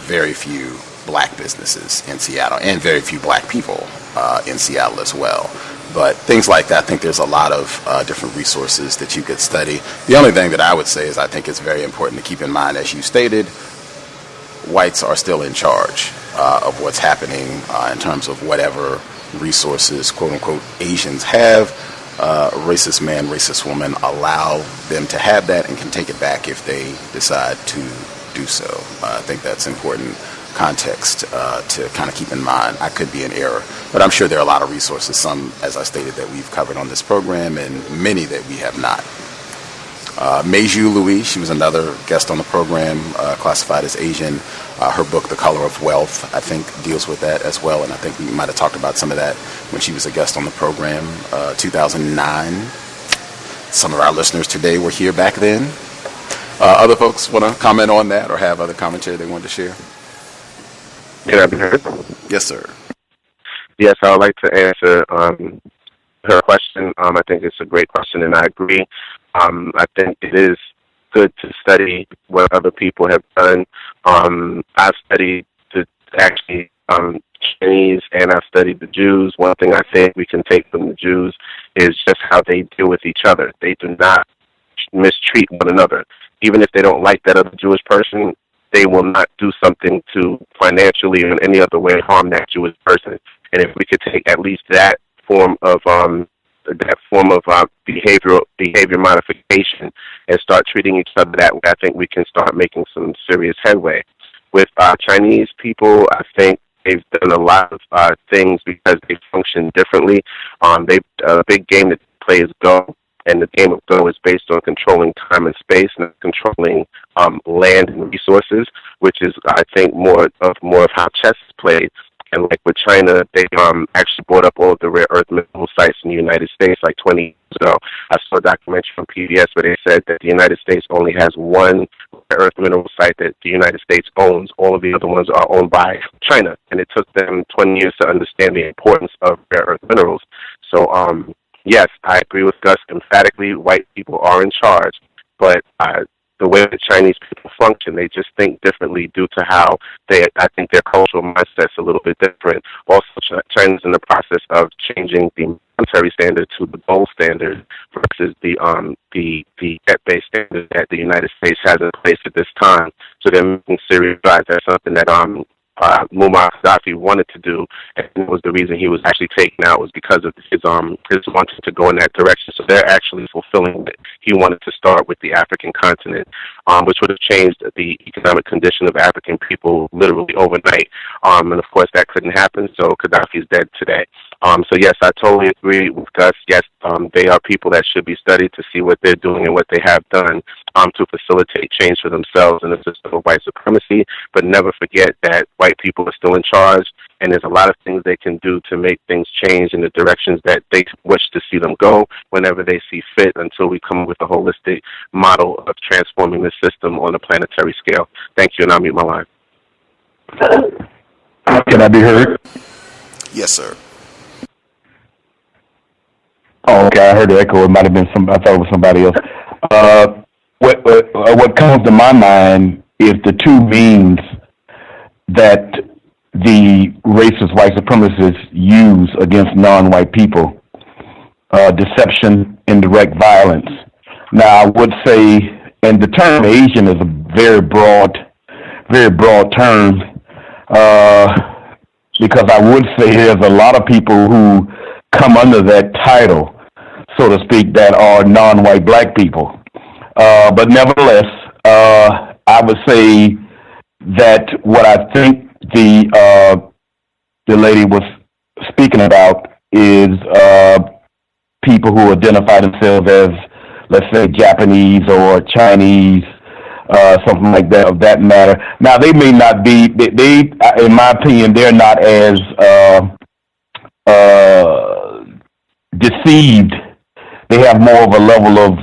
very few black businesses in Seattle, and very few black people in Seattle as well. But things like that, I think there's a lot of different resources that you could study. The only thing that I would say is I think it's very important to keep in mind, as you stated, whites are still in charge of what's happening in terms of whatever resources, quote unquote, Asians have. Racist man, racist woman allow them to have that and can take it back if they decide to do so. I think that's important context to kind of keep in mind. I could be in error, but I'm sure there are a lot of resources, some, as I stated, that we've covered on this program, and many that we have not. Meiju Louis, she was another guest on the program, classified as Asian. Her book, The Color of Wealth, I think deals with that as well, and I think we might have talked about some of that when she was a guest on the program, 2009. Some of our listeners today were here back then. Other folks want to comment on that or have other commentary they want to share? Can I be heard? Yes, sir. Yes, I would like to answer her question. I think it's a great question, and I agree. I think it is good to study what other people have done. I've studied the actually Chinese, and I've studied the Jews. One thing I think we can take from the Jews is just how they deal with each other. They do not mistreat one another. Even if they don't like that other Jewish person, they will not do something to financially or in any other way harm that Jewish person. And if we could take at least that form of behavior modification and start treating each other that way, I think we can start making some serious headway. With Chinese people, I think they've done a lot of things because they function differently. A big game that they play is Go, and the game of Go is based on controlling time and space and controlling land and resources, which is, I think, more of how chess is played. And like with China, they actually brought up all of the rare earth mineral sites in the United States like 20 years ago. I saw a documentary from PBS where they said that the United States only has one rare earth mineral site that the United States owns. All of the other ones are owned by China. And it took them 20 years to understand the importance of rare earth minerals. So, yes, I agree with Gus emphatically. White people are in charge. But the way the Chinese people function, they just think differently due to how I think their cultural mindset's a little bit different. Also, China's in the process of changing the monetary standard to the gold standard versus the debt-based standard that the United States has in place at this time. So they're making serious strides. That's something that Muammar Gaddafi wanted to do, and it was the reason he was actually taken out was because of his wanting to go in that direction. So they're actually fulfilling what he wanted to start with the African continent, which would have changed the economic condition of African people literally overnight. And of course that couldn't happen, so Gaddafi is dead today. So yes, I totally agree with Gus. Yes, they are people that should be studied to see what they're doing and what they have done to facilitate change for themselves in the system of white supremacy. But never forget that white people are still in charge, and there's a lot of things they can do to make things change in the directions that they wish to see them go whenever they see fit, until we come up with a holistic model of transforming the system on a planetary scale. Thank you, and I'll mute my line. Can I be heard? Yes, sir. Oh, okay. I heard the echo. It might have been I thought it was somebody else. What comes to my mind is the two means that the racist white supremacists use against non-white people: deception and direct violence. Now, I would say, and the term Asian is a very broad term, because I would say there's a lot of people who come under that title, so to speak, that are non-white black people. But nevertheless, I would say that what I think the lady was speaking about is people who identify themselves as, let's say, Japanese or Chinese, something like that, of that matter. Now, they may not be, they in my opinion, they're not as deceived. They have more of a level of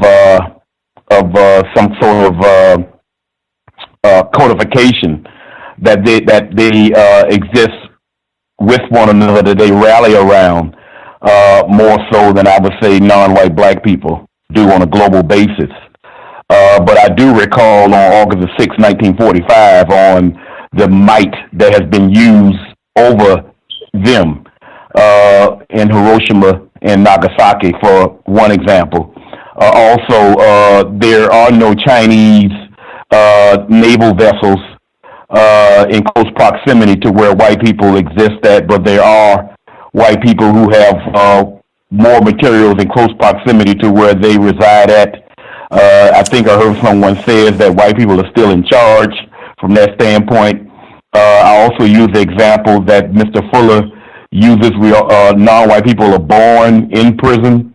some sort of codification that they exist with one another, that they rally around, more so than I would say non-white black people do on a global basis. But I do recall on August 6, 1945, on the might that has been used over them in Hiroshima and Nagasaki, for one example. Also, there are no Chinese naval vessels in close proximity to where white people exist at, but there are white people who have more materials in close proximity to where they reside at. I think I heard someone says that white people are still in charge from that standpoint. I also use the example that Mr. Fuller uses. Non-white people are born in prison.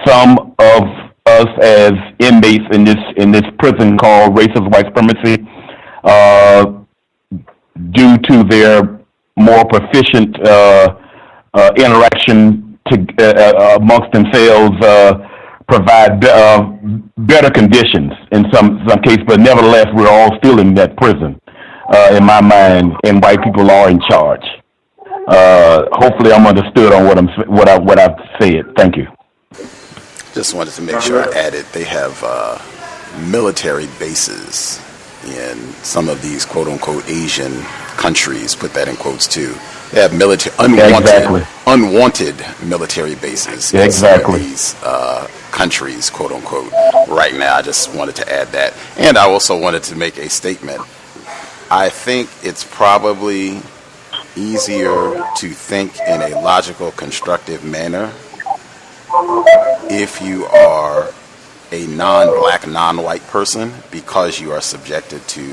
Some of us as inmates in this prison called racist white supremacy, due to their more proficient interaction amongst themselves, provide better conditions in some cases, but nevertheless, we're all still in that prison, in my mind, and white people are in charge. hopefully I'm understood on what I've said. Thank you. Just wanted to make sure I added they have military bases in some of these quote-unquote Asian countries, put that in quotes too. They have unwanted military bases in some of these countries, quote-unquote, right now. I just wanted to add that. And I also wanted to make a statement. I think it's probably easier to think in a logical, constructive manner if you are a non-black, non-white person, because you are subjected to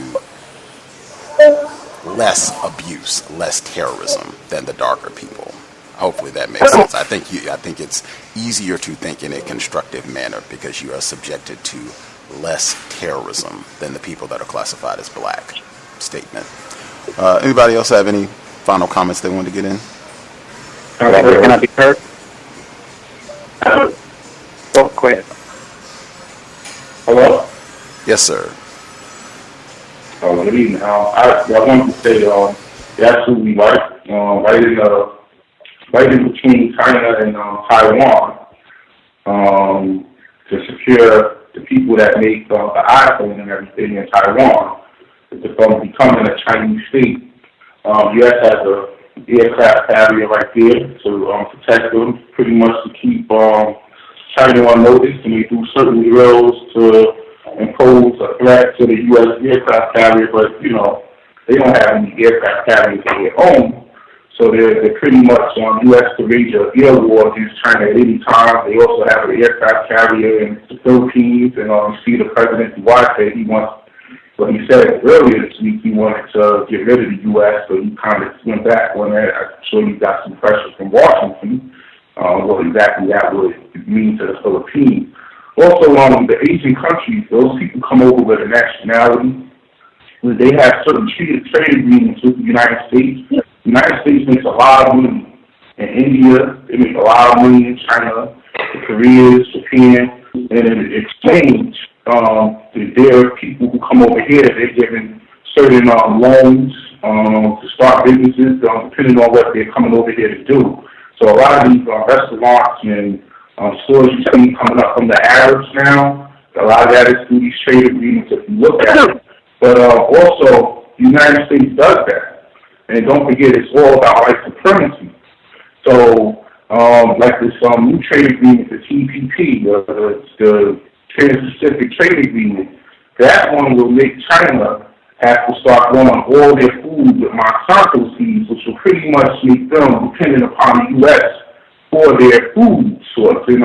less abuse, less terrorism than the darker people. Hopefully that makes sense. I think it's easier to think in a constructive manner because you are subjected to less terrorism than the people that are classified as black. Statement. Anybody else have any final comments they want to get in? Can I be heard? Oh, go ahead. Hello? Yes, sir. Good evening. I wanted to say you're absolutely right. Right in between China and Taiwan, to secure the people that make the iPhone and everything in Taiwan, it's becoming a Chinese state. U.S. has an aircraft carrier right there to protect them, pretty much to keep China on notice, and they do certain drills to impose a threat to the U.S. aircraft carrier, but, they don't have any aircraft carriers of their own, so they're pretty much on U.S. to wage an air war against China at any time. They also have an aircraft carrier in the Philippines, and you see the President Duarte, he said earlier this week he wanted to get rid of the U.S., so he kind of went back on that. I'm sure he got some pressure from Washington, what exactly that would mean to the Philippines. Also, the Asian countries, those people come over with a nationality. They have certain trade agreements with the United States. The United States makes a lot of money in India. They make a lot of money in China, Korea, Japan, and in exchange, there are people who come over here. They're given certain loans to start businesses, depending on what they're coming over here to do. So a lot of these restaurants and stores you see coming up from the Arabs now, a lot of that is through these trade agreements if you look at it. But also, the United States does that. And don't forget, it's all about white supremacy. So, like this new trade agreement, the TPP, the Trans-Pacific Trade Agreement, that one will make China have to start growing all their food with Monsanto seeds, which will pretty much make them dependent upon the U.S. for their food source. And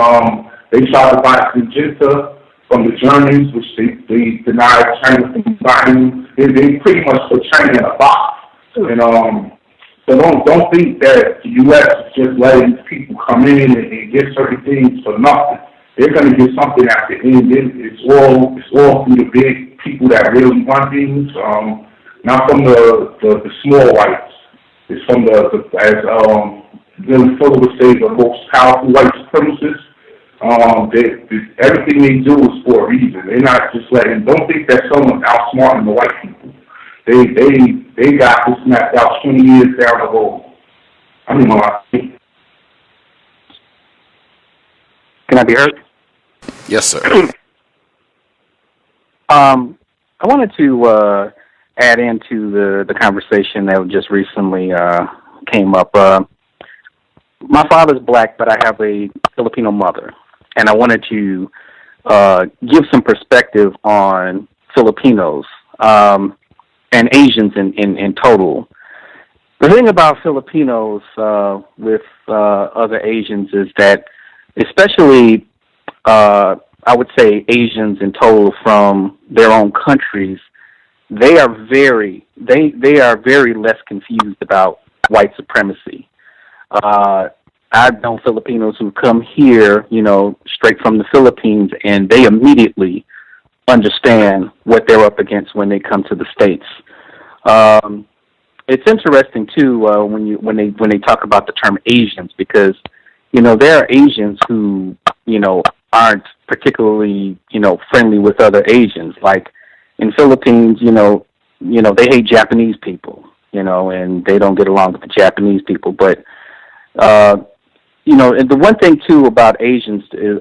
they tried to buy Syngenta from the Germans, which they denied China from buying. They pretty much put China in a box. And so don't think that the U.S. is just letting people come in and get certain things for nothing. They're going to get something at the end. It's all through the big people that really want things, not from the small whites. It's from as Billy Fuller would say, the most powerful white supremacists. Everything they do is for a reason. They're not just letting. Don't think that someone's outsmarting the white people. They got this mapped out 20 years down the road. Can I be heard? Yes, sir. I wanted to add into the conversation that just recently came up. My father's black, but I have a Filipino mother, and I wanted to give some perspective on Filipinos and Asians in total. The thing about Filipinos with other Asians is that, especially I would say Asians in total from their own countries, they are very less confused about white supremacy. I've known Filipinos who come here, straight from the Philippines, and they immediately understand what they're up against when they come to the States. It's interesting too when they talk about the term Asians, because there are Asians who aren't particularly friendly with other Asians. Like in Philippines, they hate Japanese people. and they don't get along with the Japanese people. But, and the one thing, too, about Asians is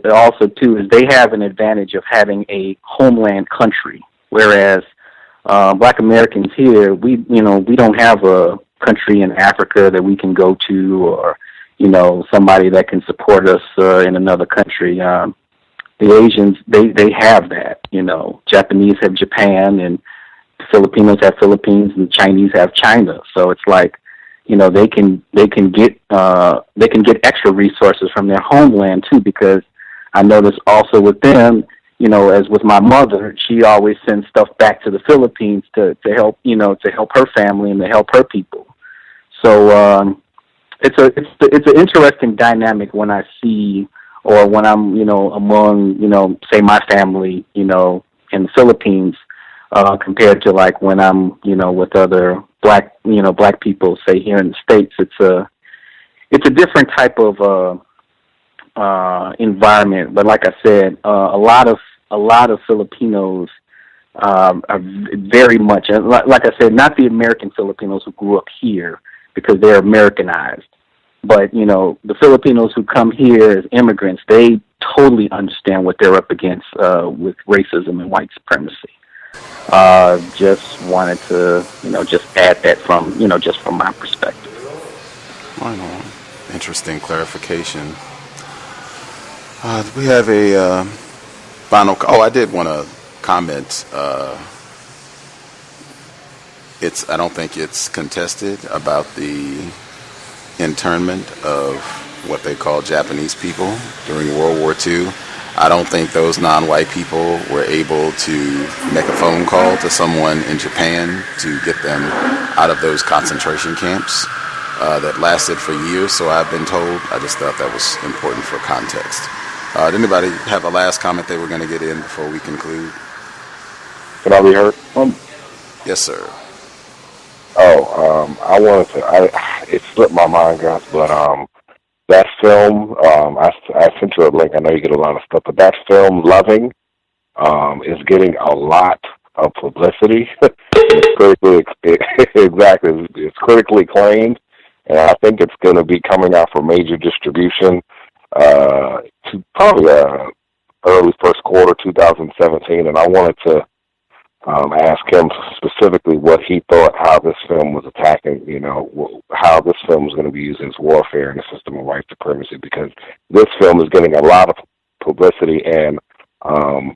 they have an advantage of having a homeland country, whereas Black Americans here, we don't have a country in Africa that we can go to, or, somebody that can support us in another country. The Asians, they have that, Japanese have Japan, and Filipinos have Philippines, and Chinese have China. So it's like, they can get extra resources from their homeland too, because I notice also with them, as with my mother, she always sends stuff back to the Philippines to help, to help her family and to help her people. So it's an interesting dynamic when I see, or when I'm, among, say my family, in the Philippines, compared to like when I'm, with other black people, say here in the States. It's a different type of environment. But like I said, a lot of Filipinos are very much, like I said, not the American Filipinos who grew up here because they're Americanized. But, the Filipinos who come here as immigrants, they totally understand what they're up against with racism and white supremacy. Just wanted to, just add that from, just from my perspective. Right on. Interesting clarification. We have a final. I did want to comment. I don't think it's contested about the internment of what they call Japanese people during World War II. I don't think those non-white people were able to make a phone call to someone in Japan to get them out of those concentration camps that lasted for years, so I've been told. I just thought that was important for context. Did anybody have a last comment they were going to get in before we conclude? Can I be heard? Yes, sir. I wanted to. It slipped my mind, guys, but that film. I sent you a link. I know you get a lot of stuff, but that film, Loving, is getting a lot of publicity. It's critically, exactly. It's critically acclaimed, and I think it's going to be coming out for major distribution to probably early first quarter 2017. And I wanted to ask him specifically what he thought, how this film was attacking, how this film was going to be used as warfare in the system of white supremacy, because this film is getting a lot of publicity. And I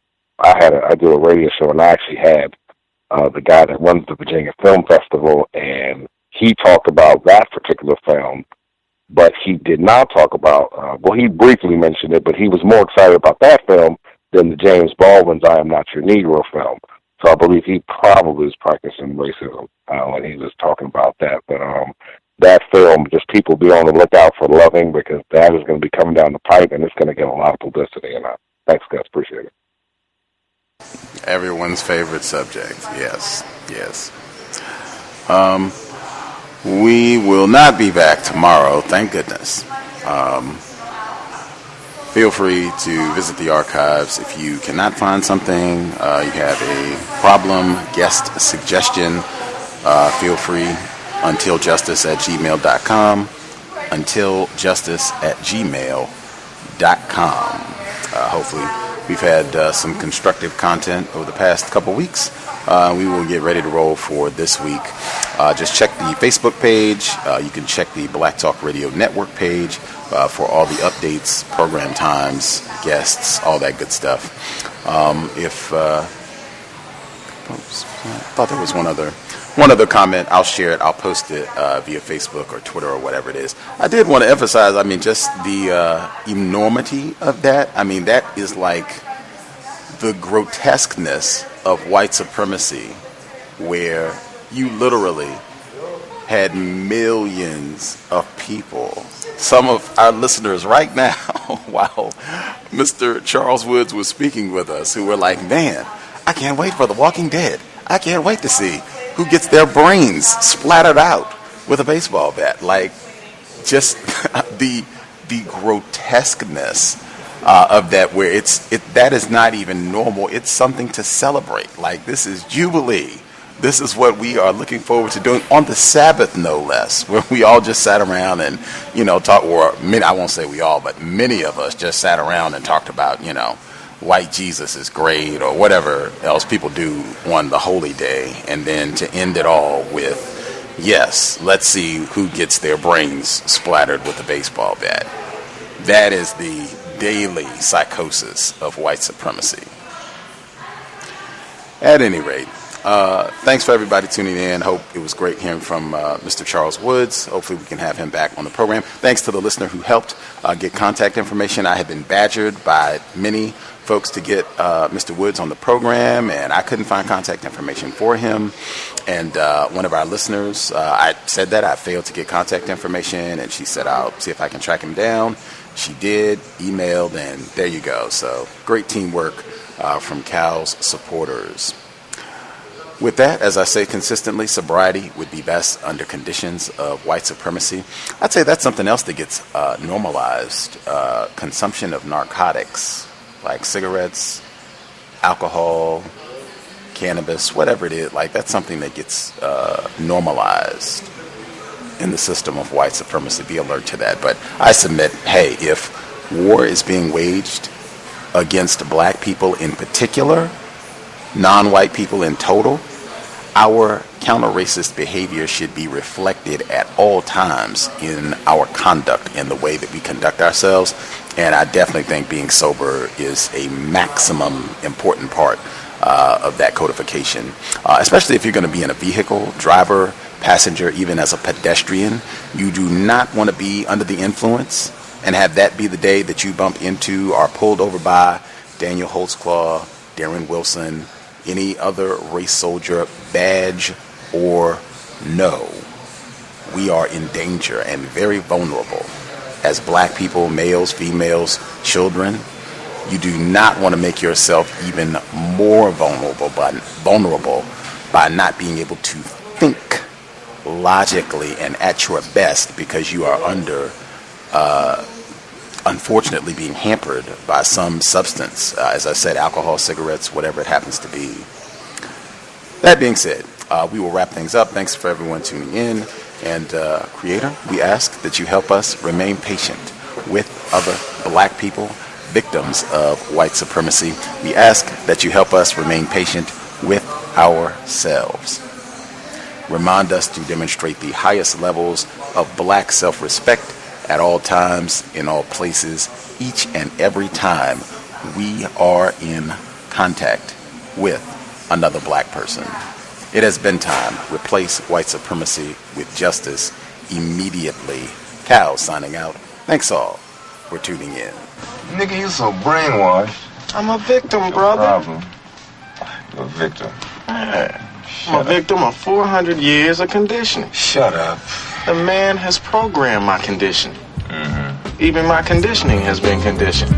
do a radio show, and I actually had the guy that runs the Virginia Film Festival, and he talked about that particular film, but he did not talk about, he briefly mentioned it, but he was more excited about that film than the James Baldwin's I Am Not Your Negro film. So I believe he probably was practicing racism when he was talking about that. But that film, just people be on the lookout for Loving, because that is going to be coming down the pipe, and it's going to get a lot of publicity. And thanks, guys. Appreciate it. Everyone's favorite subject. Yes. We will not be back tomorrow, thank goodness. Feel free to visit the archives. If you cannot find something, you have a problem, guest suggestion, feel free. untiljustice@gmail.com. untiljustice@gmail.com. Hopefully we've had some constructive content over the past couple weeks. We will get ready to roll for this week. Just check the Facebook page. You can check the Black Talk Radio Network page for all the updates, program times, guests, all that good stuff. I thought there was one other comment. I'll share it. I'll post it via Facebook or Twitter or whatever it is. I did want to emphasize, just the enormity of that. That is like the grotesqueness of white supremacy, where you literally had millions of people, some of our listeners right now, while Mr. Charles Woods was speaking with us, who were like, man, I can't wait for The Walking Dead. I can't wait to see who gets their brains splattered out with a baseball bat. Like, just the grotesqueness of that, where that is not even normal. It's something to celebrate. Like, this is Jubilee. This is what we are looking forward to doing on the Sabbath, no less, where we all just sat around and, talk, or many, I won't say we all, but many of us just sat around and talked about, white Jesus is great or whatever else people do on the holy day. And then to end it all with, yes, let's see who gets their brains splattered with a baseball bat. That is the daily psychosis of white supremacy. At any rate, thanks for everybody tuning in. Hope it was great hearing from Mr. Charles Woods. Hopefully we can have him back on the program. Thanks to the listener who helped get contact information. I had been badgered by many folks to get Mr. Woods on the program, and I couldn't find contact information for him. And one of our listeners, I said that I failed to get contact information, and she said, I'll see if I can track him down. She did, emailed, and there you go. So great teamwork from Cal's supporters. With that, as I say consistently, sobriety would be best under conditions of white supremacy. I'd say that's something else that gets normalized. Consumption of narcotics like cigarettes, alcohol, cannabis, whatever it is, like that's something that gets normalized in the system of white supremacy. Be alert to that. But I submit, hey, if war is being waged against black people in particular, non-white people in total, our counter-racist behavior should be reflected at all times in our conduct and the way that we conduct ourselves. And I definitely think being sober is a maximum important part of that codification, especially if you're going to be in a vehicle, driver, passenger, even as a pedestrian. You do not want to be under the influence and have that be the day that you bump into or pulled over by Daniel Holtzclaw, Darren Wilson, any other race soldier, badge or no. We are in danger and very vulnerable. As black people, males, females, children, you do not want to make yourself even more vulnerable by not being able to think logically and at your best because you are under unfortunately being hampered by some substance, as I said, alcohol, cigarettes, whatever it happens to be. That being said, we will wrap things up. Thanks for everyone tuning in. And Creator, we ask that you help us remain patient with other black people, victims of white supremacy. We ask that you help us remain patient with ourselves. Remind us to demonstrate the highest levels of black self-respect at all times, in all places, each and every time we are in contact with another black person. It has been time. Replace white supremacy with justice immediately. Cal signing out. Thanks all for tuning in. Nigga, you so brainwashed. I'm a victim, brother. Problem. You're a victim. I'm a victim of 400 years of conditioning. Shut up. The man has programmed my conditioning. Even my conditioning has been conditioned.